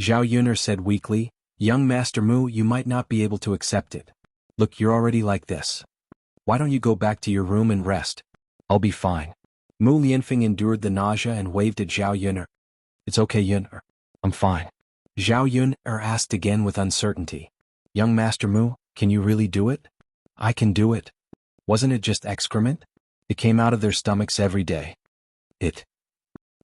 Zhao Yun'er said weakly, Young Master Mu, you might not be able to accept it. Look, you're already like this. Why don't you go back to your room and rest? I'll be fine. Mu Lianfeng endured the nausea and waved at Zhao Yun'er. It's okay, Yun'er. I'm fine. Zhao Yun'er asked again with uncertainty. Young Master Mu, can you really do it? I can do it. Wasn't it just excrement? It came out of their stomachs every day.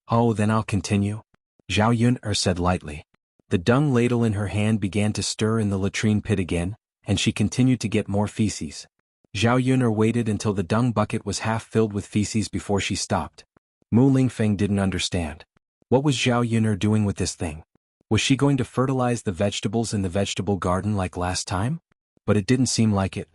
Oh, then I'll continue. Zhao Yun'er said lightly. The dung ladle in her hand began to stir in the latrine pit again, and she continued to get more feces. Zhao Yun'er waited until the dung bucket was half filled with feces before she stopped. Mu Lingfeng didn't understand. What was Zhao Yun'er doing with this thing? Was she going to fertilize the vegetables in the vegetable garden like last time? But it didn't seem like it.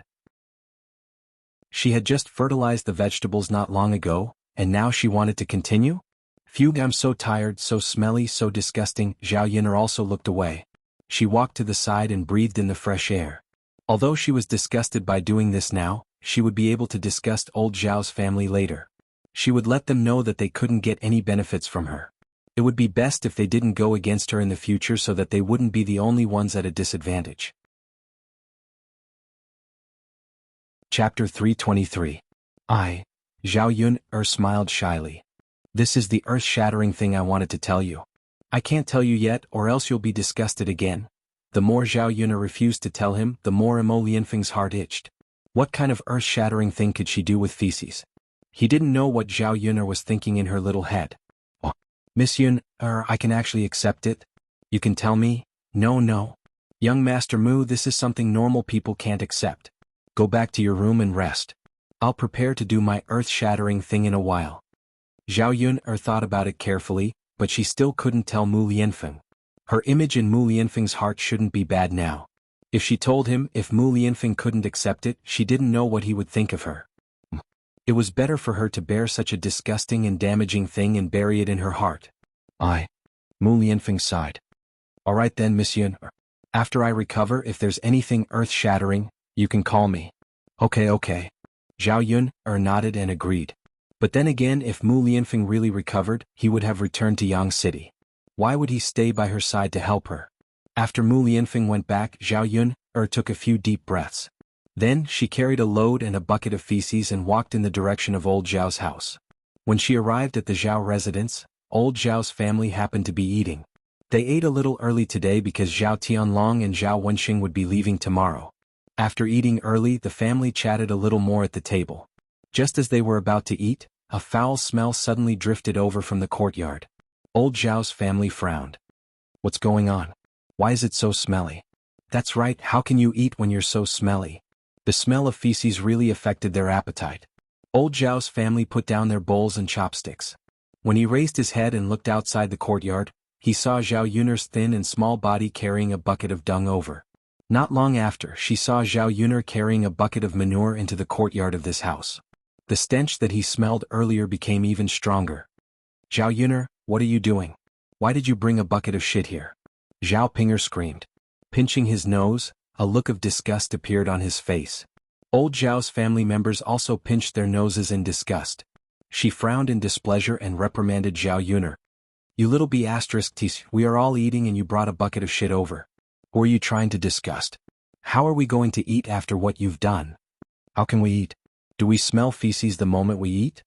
She had just fertilized the vegetables not long ago, and now she wanted to continue? Phew, I'm so tired, so smelly, so disgusting. Zhao Yun'er also looked away. She walked to the side and breathed in the fresh air. Although she was disgusted by doing this now, she would be able to disgust old Zhao's family later. She would let them know that they couldn't get any benefits from her. It would be best if they didn't go against her in the future so that they wouldn't be the only ones at a disadvantage. Chapter 323. Zhao Yun'er smiled shyly. This is the earth-shattering thing I wanted to tell you. I can't tell you yet, or else you'll be disgusted again. The more Zhao Yun'er refused to tell him, the more Mo Lianfeng's heart itched. What kind of earth-shattering thing could she do with feces? He didn't know what Zhao Yun'er was thinking in her little head. Oh, Miss Yun'er, I can actually accept it? You can tell me? No. Young Master Mu, this is something normal people can't accept. Go back to your room and rest. I'll prepare to do my earth-shattering thing in a while. Zhao Yun'er thought about it carefully, but she still couldn't tell Mu Lianfeng. Her image in Mu Lianfeng's heart shouldn't be bad now. If she told him if Mu Lianfeng couldn't accept it, she didn't know what he would think of her. It was better for her to bear such a disgusting and damaging thing and bury it in her heart. Mu Lianfeng sighed. All right then, Miss Yun'er. After I recover, if there's anything earth-shattering, you can call me. Okay. Zhao Yun'er nodded and agreed. But then again, if Mu Lianfeng really recovered, he would have returned to Yang City. Why would he stay by her side to help her? After Mu Lianfeng went back, Zhao Yun'er took a few deep breaths. Then she carried a load and a bucket of feces and walked in the direction of old Zhao's house. When she arrived at the Zhao residence, old Zhao's family happened to be eating. They ate a little early today because Zhao Tianlong and Zhao Wenxing would be leaving tomorrow. After eating early, the family chatted a little more at the table. Just as they were about to eat, a foul smell suddenly drifted over from the courtyard. Old Zhao's family frowned. What's going on? Why is it so smelly? That's right, how can you eat when you're so smelly? The smell of feces really affected their appetite. Old Zhao's family put down their bowls and chopsticks. When he raised his head and looked outside the courtyard, he saw Zhao Yun'er's thin and small body carrying a bucket of dung over. Not long after, she saw Zhao Yun'er carrying a bucket of manure into the courtyard of this house. The stench that he smelled earlier became even stronger. Zhao Yun'er, what are you doing? Why did you bring a bucket of shit here? Zhao Pinger screamed. Pinching his nose, a look of disgust appeared on his face. Old Zhao's family members also pinched their noses in disgust. She frowned in displeasure and reprimanded Zhao Yun'er. You little b****, we are all eating and you brought a bucket of shit over. Who are you trying to disgust? How are we going to eat after what you've done? How can we eat? Do we smell feces the moment we eat?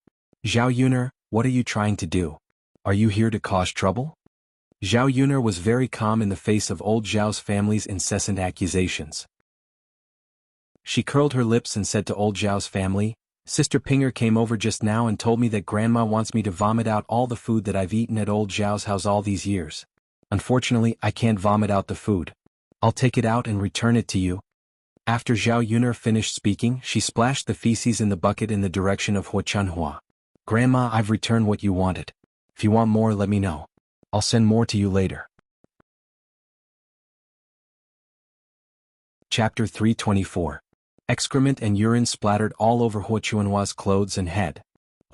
Zhao Yun'er, what are you trying to do? Are you here to cause trouble? Zhao Yun'er was very calm in the face of old Zhao's family's incessant accusations. She curled her lips and said to old Zhao's family, Sister Pinger came over just now and told me that Grandma wants me to vomit out all the food that I've eaten at old Zhao's house all these years. Unfortunately, I can't vomit out the food. I'll take it out and return it to you. After Zhao Yun'er finished speaking, she splashed the feces in the bucket in the direction of Huachanhua. Grandma, I've returned what you wanted. If you want more, let me know. I'll send more to you later. Chapter 324. Excrement and urine splattered all over Huachanhua's clothes and head.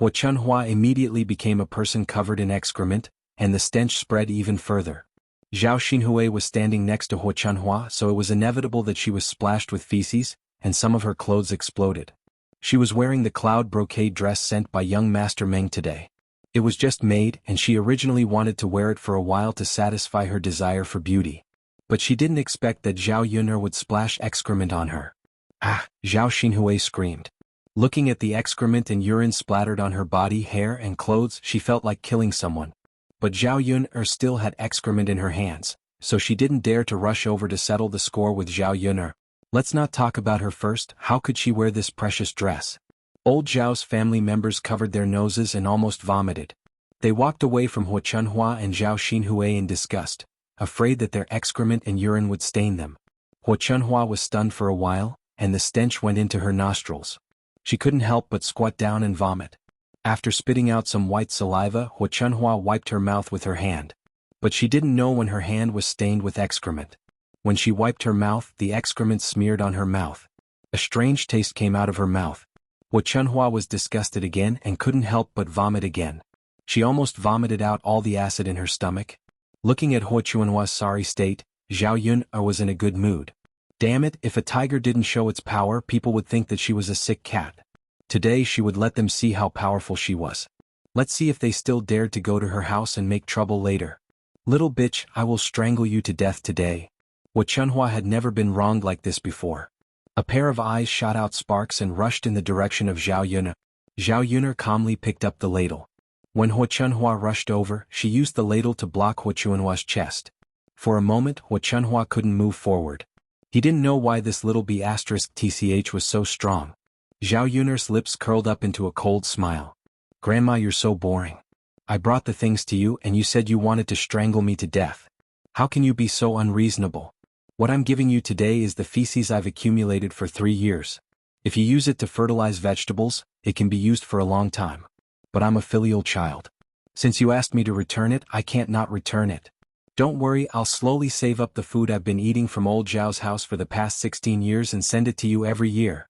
Huachanhua immediately became a person covered in excrement, and the stench spread even further. Zhao Xinhui was standing next to Huachanhua, so it was inevitable that she was splashed with feces, and some of her clothes exploded. She was wearing the cloud brocade dress sent by young Master Meng today. It was just made, and she originally wanted to wear it for a while to satisfy her desire for beauty. But she didn't expect that Zhao Yun'er would splash excrement on her. Ah! Zhao Xinhui screamed. Looking at the excrement and urine splattered on her body, hair, and clothes, she felt like killing someone. But Zhao Yun'er still had excrement in her hands, so she didn't dare to rush over to settle the score with Zhao Yun'er. Let's not talk about her first. How could she wear this precious dress? Old Zhao's family members covered their noses and almost vomited. They walked away from Hua Chunhua and Zhao Xinhui in disgust, afraid that their excrement and urine would stain them. Hua Chunhua was stunned for a while, and the stench went into her nostrils. She couldn't help but squat down and vomit. After spitting out some white saliva, Hua Chunhua wiped her mouth with her hand. But she didn't know when her hand was stained with excrement. When she wiped her mouth, the excrement smeared on her mouth. A strange taste came out of her mouth. Hua Chunhua was disgusted again and couldn't help but vomit again. She almost vomited out all the acid in her stomach. Looking at Hua Chunhua's sorry state, Zhao Yun'er was in a good mood. Damn it, if a tiger didn't show its power, people would think that she was a sick cat. Today she would let them see how powerful she was. Let's see if they still dared to go to her house and make trouble later. Little bitch, I will strangle you to death today. Hua Chunhua had never been wronged like this before. A pair of eyes shot out sparks and rushed in the direction of Zhao Yun'er. Zhao Yun'er calmly picked up the ladle. When Hua Chunhua rushed over, she used the ladle to block Hua Chunhua's chest. For a moment, Hua Chunhua couldn't move forward. He didn't know why this little B***TCH was so strong. Zhao Yun'er's lips curled up into a cold smile. Grandma, you're so boring. I brought the things to you and you said you wanted to strangle me to death. How can you be so unreasonable? What I'm giving you today is the feces I've accumulated for 3 years. If you use it to fertilize vegetables, it can be used for a long time. But I'm a filial child. Since you asked me to return it, I can't not return it. Don't worry, I'll slowly save up the food I've been eating from old Zhao's house for the past 16 years and send it to you every year.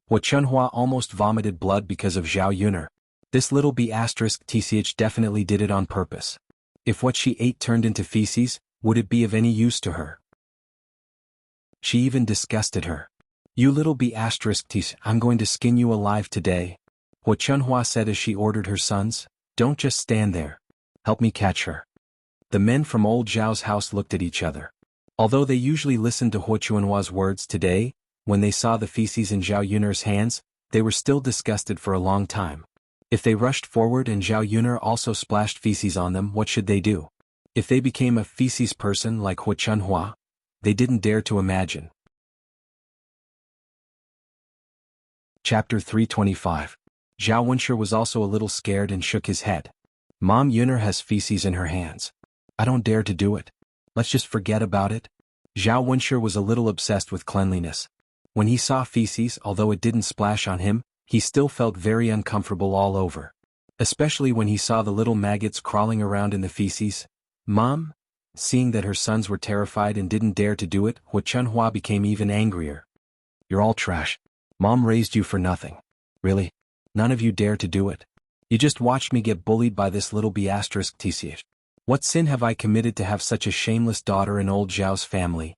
Hua Chunhua almost vomited blood because of Zhao Yun'er. This little B***TCH definitely did it on purpose. If what she ate turned into feces, would it be of any use to her? She even disgusted her. You little B***TCH, I'm going to skin you alive today. Hua Chunhua said as she ordered her sons, don't just stand there. Help me catch her. The men from old Zhao's house looked at each other. Although they usually listened to Hua Chunhua's words today, when they saw the feces in Zhao Yun'er's hands, they were still disgusted for a long time. If they rushed forward and Zhao Yun'er also splashed feces on them, what should they do? If they became a feces person like Hua Chunhua, they didn't dare to imagine. Chapter 325. Zhao Yun'er was also a little scared and shook his head. Mom, Yun'er has feces in her hands. I don't dare to do it. Let's just forget about it. Zhao Yun'er was a little obsessed with cleanliness. When he saw feces, although it didn't splash on him, he still felt very uncomfortable all over. Especially when he saw the little maggots crawling around in the feces. Mom? Seeing that her sons were terrified and didn't dare to do it, Hua Chunhua became even angrier. You're all trash. Mom raised you for nothing. Really? None of you dare to do it. You just watched me get bullied by this little B***TCH. What sin have I committed to have such a shameless daughter in old Zhao's family?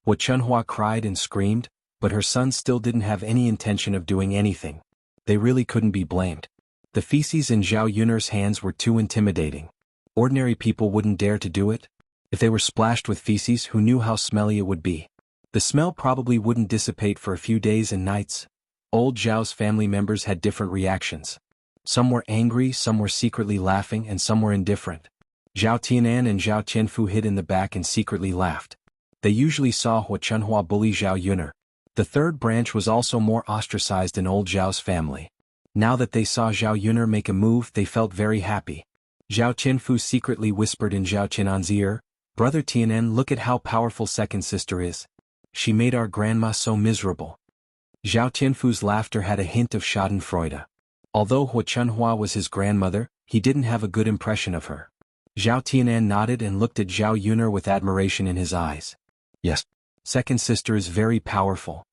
Hua Chunhua cried and screamed, but her sons still didn't have any intention of doing anything. They really couldn't be blamed. The feces in Zhao Yun'er's hands were too intimidating. Ordinary people wouldn't dare to do it. If they were splashed with feces, who knew how smelly it would be? The smell probably wouldn't dissipate for a few days and nights. Old Zhao's family members had different reactions. Some were angry, some were secretly laughing, and some were indifferent. Zhao Tianan and Zhao Tianfu hid in the back and secretly laughed. They usually saw Hua Chunhua bully Zhao Yun'er. The third branch was also more ostracized in old Zhao's family. Now that they saw Zhao Yun'er make a move, they felt very happy. Zhao Tianfu secretly whispered in Zhao Tianan's ear, Brother Tianan, look at how powerful second sister is. She made our grandma so miserable. Zhao Tianfu's laughter had a hint of schadenfreude. Although Hua Chunhua was his grandmother, he didn't have a good impression of her. Zhao Tianan nodded and looked at Zhao Yun'er with admiration in his eyes. Yes, second sister is very powerful.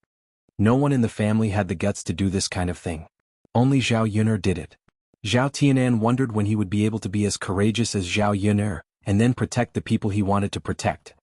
No one in the family had the guts to do this kind of thing. Only Zhao Yun'er did it. Zhao Tianan wondered when he would be able to be as courageous as Zhao Yun'er, and then protect the people he wanted to protect.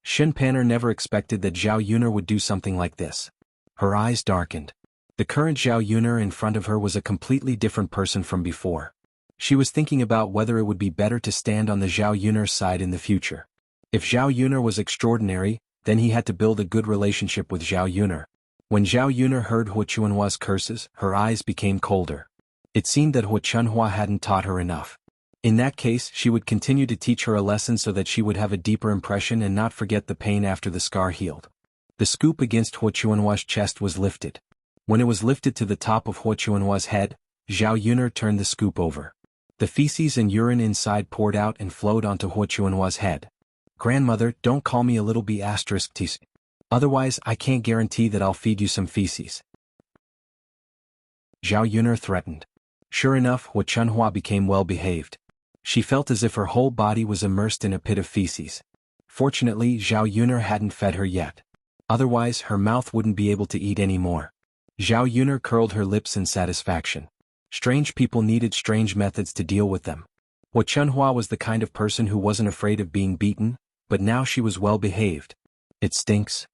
Shin Panner never expected that Zhao Yun'er would do something like this. Her eyes darkened. The current Zhao Yun'er in front of her was a completely different person from before. She was thinking about whether it would be better to stand on the Zhao Yun'er's side in the future. If Zhao Yuner was extraordinary, then he had to build a good relationship with Zhao Yuner. When Zhao Yuner heard Hu Chuanhua's curses, her eyes became colder. It seemed that Hu Chunhua hadn't taught her enough. In that case, she would continue to teach her a lesson so that she would have a deeper impression and not forget the pain after the scar healed. The scoop against Hu Chuanhua's chest was lifted. When it was lifted to the top of Hu Chuanhua's head, Zhao Yuner turned the scoop over. The feces and urine inside poured out and flowed onto Hu Chuanhua's head. "Grandmother, don't call me a little b****. Otherwise, I can't guarantee that I'll feed you some feces," Zhao Yuner threatened. Sure enough, Hu Chunhua became well-behaved. She felt as if her whole body was immersed in a pit of feces. Fortunately, Zhao Yuner hadn't fed her yet. Otherwise, her mouth wouldn't be able to eat anymore. Zhao Yuner curled her lips in satisfaction. Strange people needed strange methods to deal with them. Hu Chunhua was the kind of person who wasn't afraid of being beaten, but now she was well-behaved. "It stinks."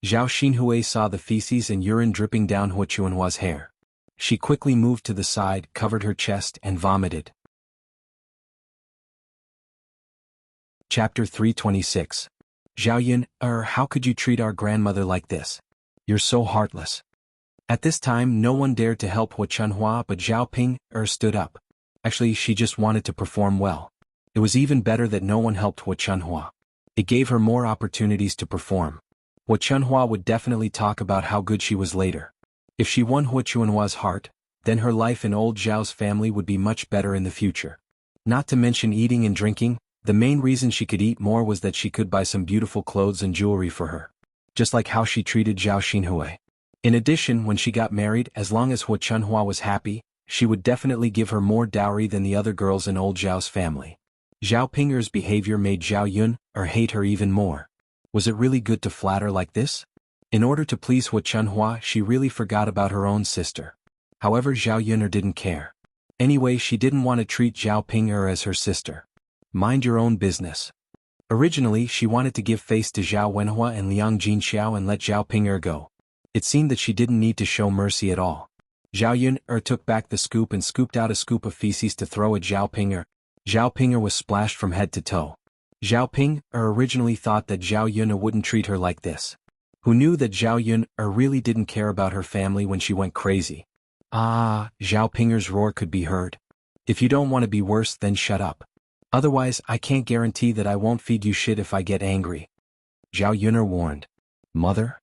Zhao Xinhui saw the feces and urine dripping down Hu Chuanhua's hair. She quickly moved to the side, covered her chest, and vomited. Chapter 326. Zhao Yun, how could you treat our grandmother like this? You're so heartless. At this time, no one dared to help Hu Chunhua, but Zhao Ping stood up. Actually, she just wanted to perform well. It was even better that no one helped Hu Chunhua. It gave her more opportunities to perform. Hu Chunhua would definitely talk about how good she was later. If she won Hu Chuanhua's heart, then her life in old Zhao's family would be much better in the future. Not to mention eating and drinking, the main reason she could eat more was that she could buy some beautiful clothes and jewelry for her. Just like how she treated Zhao Xinhui. In addition, when she got married, as long as Hu Chunhua was happy, she would definitely give her more dowry than the other girls in old Zhao's family. Zhao Pinger's behavior made Zhao Yun hate her even more. Was it really good to flatter like this? In order to please Hu Chunhua, she really forgot about her own sister. However, Zhao Yun didn't care. Anyway, she didn't want to treat Zhao Pinger as her sister. Mind your own business. Originally, she wanted to give face to Zhao Wenhua and Liang Jinxiao and let Zhao Pinger go. It seemed that she didn't need to show mercy at all. Zhao Yun took back the scoop and scooped out a scoop of feces to throw at Zhao Pinger. Zhao Pinger was splashed from head to toe. Zhao Ping originally thought that Zhao Yun wouldn't treat her like this. Who knew that Zhao Yun really didn't care about her family when she went crazy? Ah, Zhao Pinger's roar could be heard. "If you don't want to be worse, then shut up. Otherwise, I can't guarantee that I won't feed you shit if I get angry," Zhao Yun warned. "Mother?"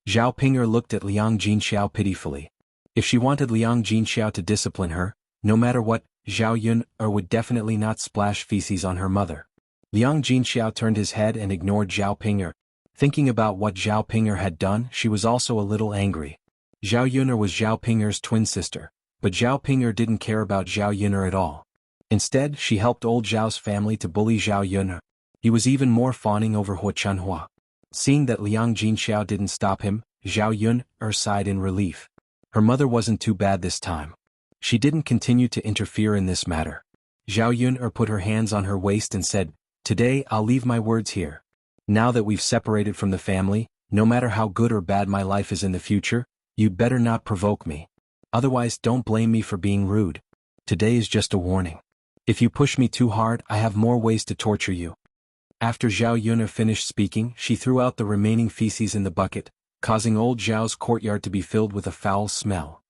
Zhao Pinger looked at Liang Jinxiao pitifully. If she wanted Liang Jinxiao to discipline her, no matter what, Zhao Yun would definitely not splash feces on her mother. Liang Jinxiao turned his head and ignored Zhao Pinger. Thinking about what Zhao Pinger had done, she was also a little angry. Zhao Yun was Zhao Pinger's twin sister, but Zhao Pinger didn't care about Zhao Yun at all. Instead, she helped old Zhao's family to bully Zhao Yun. He was even more fawning over Hu Chunhua. Seeing that Liang Jinxiao didn't stop him, Zhao Yun sighed in relief. Her mother wasn't too bad this time. She didn't continue to interfere in this matter. Zhao Yun put her hands on her waist and said, "Today I'll leave my words here. Now that we've separated from the family, no matter how good or bad my life is in the future, you'd better not provoke me. Otherwise, don't blame me for being rude. Today is just a warning. If you push me too hard, I have more ways to torture you." After Zhao Yun finished speaking, she threw out the remaining feces in the bucket, causing old Zhao's courtyard to be filled with a foul smell.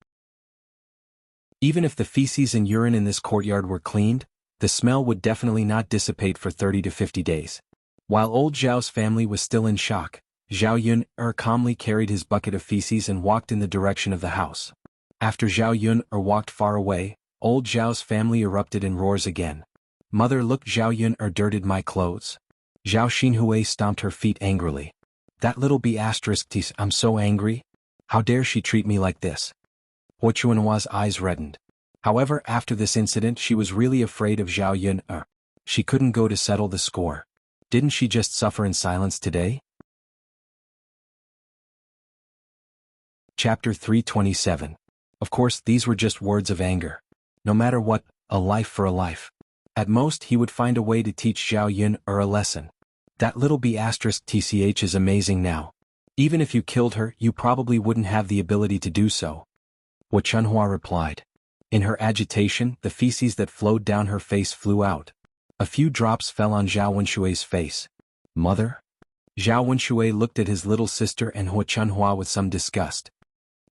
Even if the feces and urine in this courtyard were cleaned, the smell would definitely not dissipate for 30 to 50 days. While old Zhao's family was still in shock, Zhao Yun calmly carried his bucket of feces and walked in the direction of the house. After Zhao Yun walked far away, old Zhao's family erupted in roars again. "Mother, look, Zhao Yun dirted my clothes." Zhao Xinhui stomped her feet angrily. "That little b****, I'm so angry. How dare she treat me like this?" Hu Chuanhua's eyes reddened. However, after this incident, she was really afraid of Zhao Yun. She couldn't go to settle the score. Didn't she just suffer in silence today? Chapter 327. Of course, these were just words of anger. No matter what, a life for a life. At most, he would find a way to teach Zhao Yun a lesson. That little b**** is amazing now. Even if you killed her, you probably wouldn't have the ability to do so. Hu Chunhua replied. In her agitation, the feces that flowed down her face flew out. A few drops fell on Zhao Wenshui's face. Mother? Zhao Wenshui looked at his little sister and Hua Chunhua with some disgust.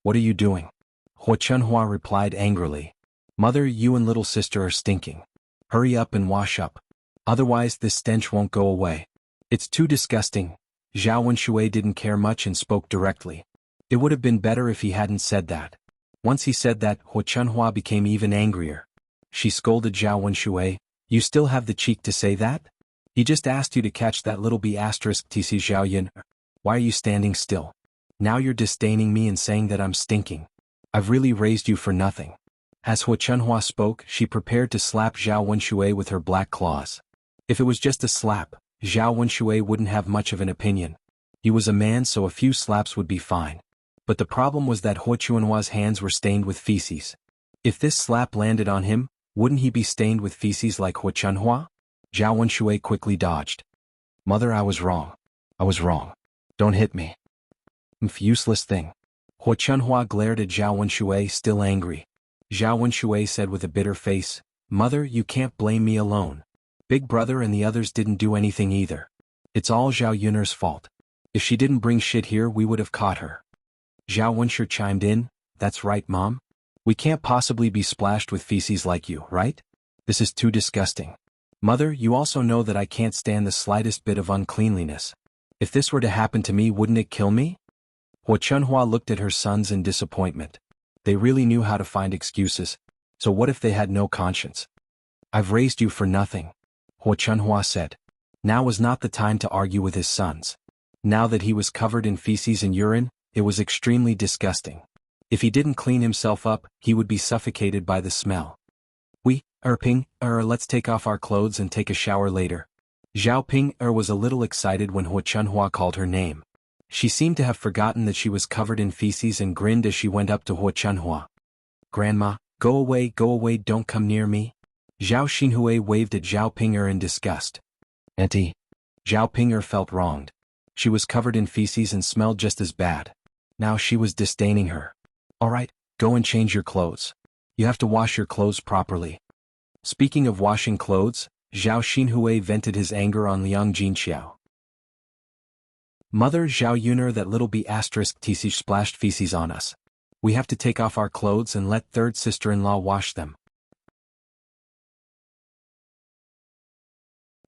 What are you doing? Hua Chunhua replied angrily. Mother, you and little sister are stinking. Hurry up and wash up. Otherwise this stench won't go away. It's too disgusting. Zhao Wenshui didn't care much and spoke directly. It would have been better if he hadn't said that. Once he said that, Hua Chunhua became even angrier. She scolded Zhao Wenshui, you still have the cheek to say that? He just asked you to catch that little b****, tc Zhao Yun. Why are you standing still? Now you're disdaining me and saying that I'm stinking. I've really raised you for nothing. As Hua Chunhua spoke, she prepared to slap Zhao Wenshui with her black claws. If it was just a slap, Zhao Wenshui wouldn't have much of an opinion. He was a man, so a few slaps would be fine. But the problem was that Hua Chunhua's hands were stained with feces. If this slap landed on him, wouldn't he be stained with feces like Hua Chunhua? Zhao Wenshui quickly dodged. Mother, I was wrong. I was wrong. Don't hit me. Useless thing. Hua Chunhua glared at Zhao Wenshui, still angry. Zhao Wenshui said with a bitter face, Mother, you can't blame me alone. Big brother and the others didn't do anything either. It's all Zhao Yun'er's fault. If she didn't bring shit here, we would have caught her. Zhao Wenshui chimed in, That's right, Mom. We can't possibly be splashed with feces like you, right? This is too disgusting. Mother, you also know that I can't stand the slightest bit of uncleanliness. If this were to happen to me, wouldn't it kill me? Hua Chunhua looked at her sons in disappointment. They really knew how to find excuses. So what if they had no conscience? I've raised you for nothing, Hua Chunhua said. Now was not the time to argue with his sons. Now that he was covered in feces and urine, it was extremely disgusting. If he didn't clean himself up, he would be suffocated by the smell. Let's take off our clothes and take a shower later. Zhao Ping was a little excited when Hua Chunhua called her name. She seemed to have forgotten that she was covered in feces and grinned as she went up to Hua Chunhua. Grandma, go away, don't come near me. Zhao Xinhui waved at Zhao Ping'er in disgust. Auntie. Zhao Ping'er felt wronged. She was covered in feces and smelled just as bad. Now she was disdaining her. Alright, go and change your clothes. You have to wash your clothes properly. Speaking of washing clothes, Zhao Xinhui vented his anger on Liang Jinxiao. Mother, Zhao Yun'er, that little b**** tc splashed feces on us. We have to take off our clothes and let third sister-in-law wash them.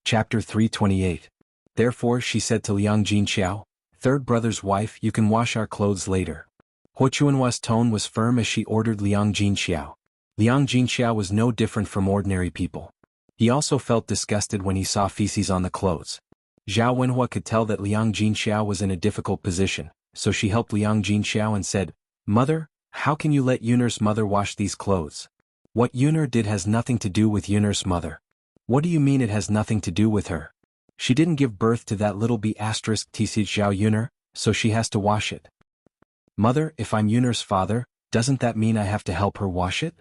Chapter 328. Therefore she said to Liang Jinxiao, Third brother's wife, you can wash our clothes later. Hua Chunhua's tone was firm as she ordered Liang Jinxiao. Liang Jinxiao was no different from ordinary people. He also felt disgusted when he saw feces on the clothes. Zhao Wenhua could tell that Liang Jinxiao was in a difficult position, so she helped Liang Jinxiao and said, Mother, how can you let Yun'er's mother wash these clothes? What Yun'er did has nothing to do with Yun'er's mother. What do you mean it has nothing to do with her? She didn't give birth to that little b*** tc Zhao Yun'er, so she has to wash it. Mother, if I'm Yun'er's father, doesn't that mean I have to help her wash it?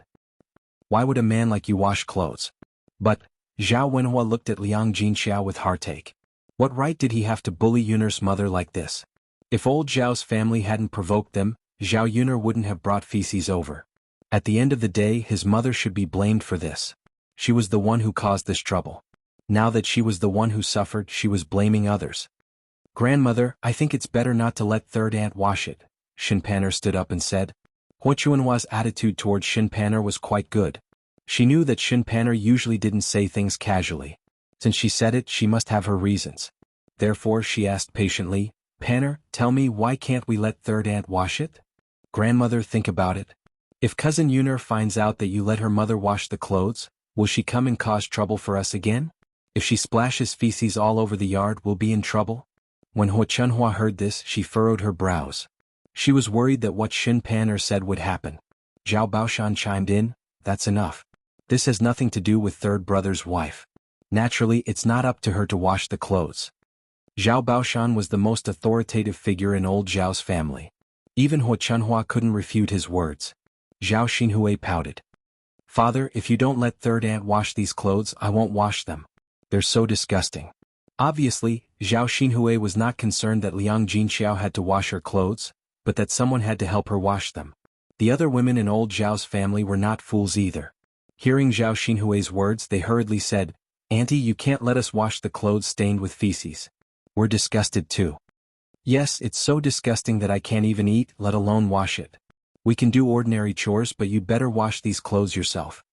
Why would a man like you wash clothes? But, Zhao Wenhua looked at Liang Jinxiao with heartache. What right did he have to bully Yun'er's mother like this? If old Zhao's family hadn't provoked them, Zhao Yun'er wouldn't have brought feces over. At the end of the day, his mother should be blamed for this. She was the one who caused this trouble. Now that she was the one who suffered, she was blaming others. Grandmother, I think it's better not to let third aunt wash it. Shinpaner stood up and said. Hua Chunhua's attitude towards Shinpaner was quite good. She knew that Shinpaner usually didn't say things casually. Since she said it, she must have her reasons. Therefore she asked patiently, Panner, tell me, why can't we let third aunt wash it? Grandmother, think about it. If cousin Yun'er finds out that you let her mother wash the clothes, will she come and cause trouble for us again? If she splashes feces all over the yard, we'll be in trouble? When Hua Chunhua heard this, she furrowed her brows. She was worried that what Shinpaner said would happen. Zhao Baoshan chimed in, That's enough. This has nothing to do with third brother's wife. Naturally, it's not up to her to wash the clothes. Zhao Baoshan was the most authoritative figure in old Zhao's family. Even Hua Chunhua couldn't refute his words. Zhao Xinhui pouted. Father, if you don't let third aunt wash these clothes, I won't wash them. They're so disgusting. Obviously, Zhao Xinhui was not concerned that Liang Jinxiao had to wash her clothes, but that someone had to help her wash them. The other women in old Zhao's family were not fools either. Hearing Zhao Xinhui's words, they hurriedly said, Auntie, you can't let us wash the clothes stained with feces. We're disgusted too. Yes, it's so disgusting that I can't even eat, let alone wash it. We can do ordinary chores, but you better wash these clothes yourself.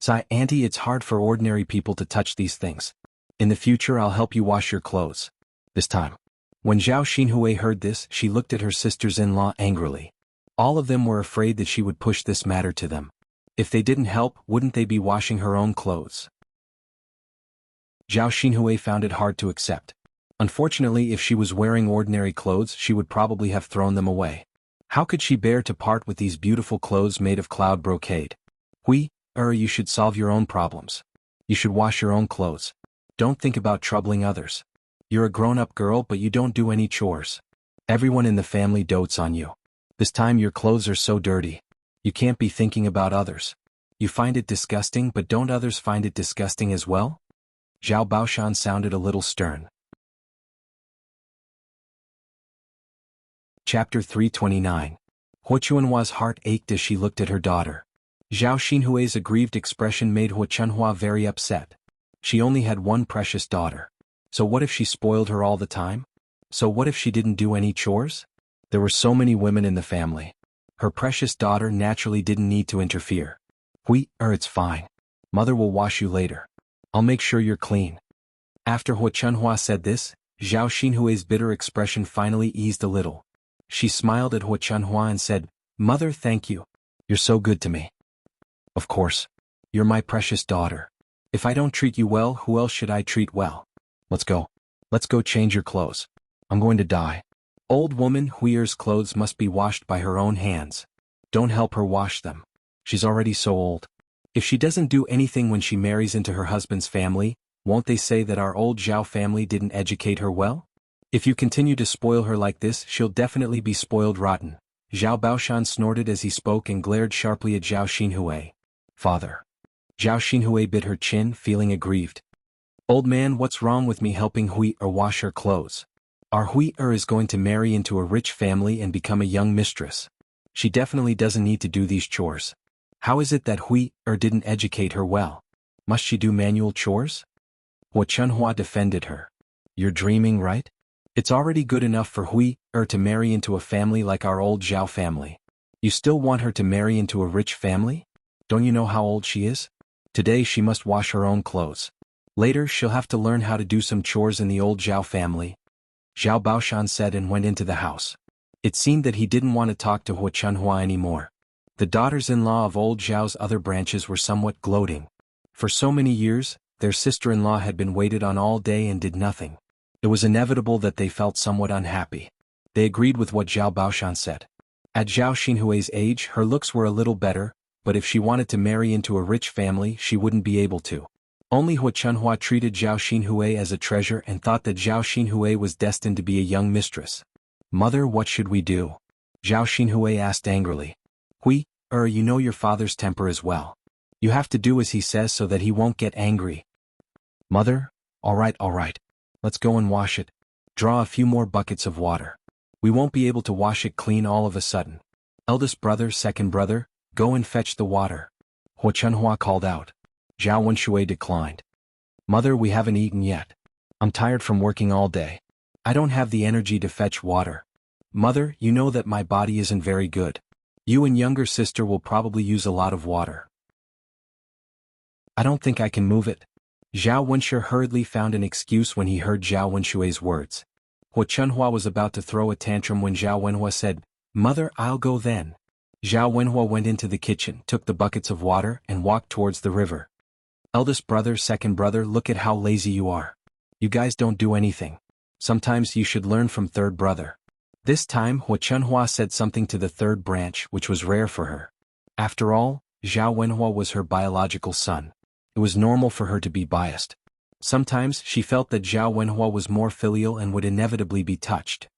Sigh, Auntie, it's hard for ordinary people to touch these things. In the future I'll help you wash your clothes. This time. When Zhao Xinhui heard this, she looked at her sisters-in-law angrily. All of them were afraid that she would push this matter to them. If they didn't help, wouldn't they be washing her own clothes? Zhao Xinhui found it hard to accept. Unfortunately, if she was wearing ordinary clothes, she would probably have thrown them away. How could she bear to part with these beautiful clothes made of cloud brocade? You should solve your own problems. You should wash your own clothes. Don't think about troubling others. You're a grown-up girl, but you don't do any chores. Everyone in the family dotes on you. This time your clothes are so dirty. You can't be thinking about others. You find it disgusting, but don't others find it disgusting as well? Zhao Baoshan sounded a little stern. Chapter 329. Huo Chuanhua's heart ached as she looked at her daughter. Zhao Xinhui's aggrieved expression made Huo Chuanhua very upset. She only had one precious daughter. So what if she spoiled her all the time? So what if she didn't do any chores? There were so many women in the family. Her precious daughter naturally didn't need to interfere. It's fine. Mother will wash you later. I'll make sure you're clean. After Huo Chuanhua said this, Zhao Xinhui's bitter expression finally eased a little. She smiled at Huo Chuanhua and said, Mother, thank you. You're so good to me. Of course. You're my precious daughter. If I don't treat you well, who else should I treat well? Let's go. Let's go change your clothes. I'm going to die. Old woman Hui's clothes must be washed by her own hands. Don't help her wash them. She's already so old. If she doesn't do anything when she marries into her husband's family, won't they say that our old Zhao family didn't educate her well? If you continue to spoil her like this, she'll definitely be spoiled rotten. Zhao Baoshan snorted as he spoke and glared sharply at Zhao Xinhui. Father. Zhao Xinhui bit her chin, feeling aggrieved. Old man, what's wrong with me helping Hui wash her clothes? Our Hui is going to marry into a rich family and become a young mistress. She definitely doesn't need to do these chores. How is it that Hui didn't educate her well? Must she do manual chores? Huo Chuanhua defended her. You're dreaming, right? It's already good enough for Hui to marry into a family like our old Zhao family. You still want her to marry into a rich family? Don't you know how old she is? Today she must wash her own clothes. Later she'll have to learn how to do some chores in the old Zhao family. Zhao Baoshan said and went into the house. It seemed that he didn't want to talk to Huo Chuanhua anymore. The daughters-in-law of old Zhao's other branches were somewhat gloating. For so many years, their sister-in-law had been waited on all day and did nothing. It was inevitable that they felt somewhat unhappy. They agreed with what Zhao Baoshan said. At Zhao Xinhui's age, her looks were a little better, but if she wanted to marry into a rich family, she wouldn't be able to. Only Huo Chuanhua treated Zhao Xinhui as a treasure and thought that Zhao Xinhui was destined to be a young mistress. Mother, what should we do? Zhao Xinhui asked angrily. You know your father's temper as well. You have to do as he says so that he won't get angry. Mother, all right. Let's go and wash it. Draw a few more buckets of water. We won't be able to wash it clean all of a sudden. Eldest brother, second brother, go and fetch the water. Huo Chuanhua called out. Zhao Wenshui declined. Mother, we haven't eaten yet. I'm tired from working all day. I don't have the energy to fetch water. Mother, you know that my body isn't very good. You and younger sister will probably use a lot of water. I don't think I can move it. Zhao Wenshui hurriedly found an excuse when he heard Zhao Wenshui's words. Huo Chuanhua was about to throw a tantrum when Zhao Wenhua said, Mother, I'll go then. Zhao Wenhua went into the kitchen, took the buckets of water, and walked towards the river. Eldest brother, second brother, look at how lazy you are. You guys don't do anything. Sometimes you should learn from third brother. This time Huo Chuanhua said something to the third branch which was rare for her. After all, Zhao Wenhua was her biological son. It was normal for her to be biased. Sometimes she felt that Zhao Wenhua was more filial and would inevitably be touched.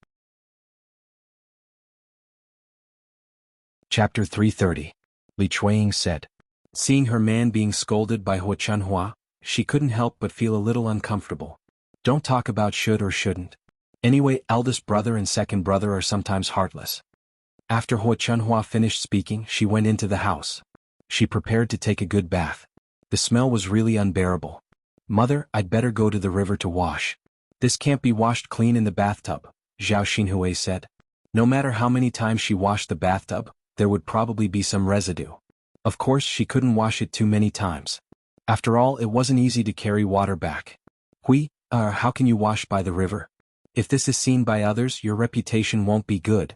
Chapter 330. Li Chuiying said. Seeing her man being scolded by Huo Chuanhua, she couldn't help but feel a little uncomfortable. Don't talk about should or shouldn't. Anyway, eldest brother and second brother are sometimes heartless. After Huo Chuanhua finished speaking, she went into the house. She prepared to take a good bath. The smell was really unbearable. Mother, I'd better go to the river to wash. This can't be washed clean in the bathtub, Zhao Xinhui said. No matter how many times she washed the bathtub, there would probably be some residue. Of course she couldn't wash it too many times. After all, it wasn't easy to carry water back. How can you wash by the river? If this is seen by others, your reputation won't be good.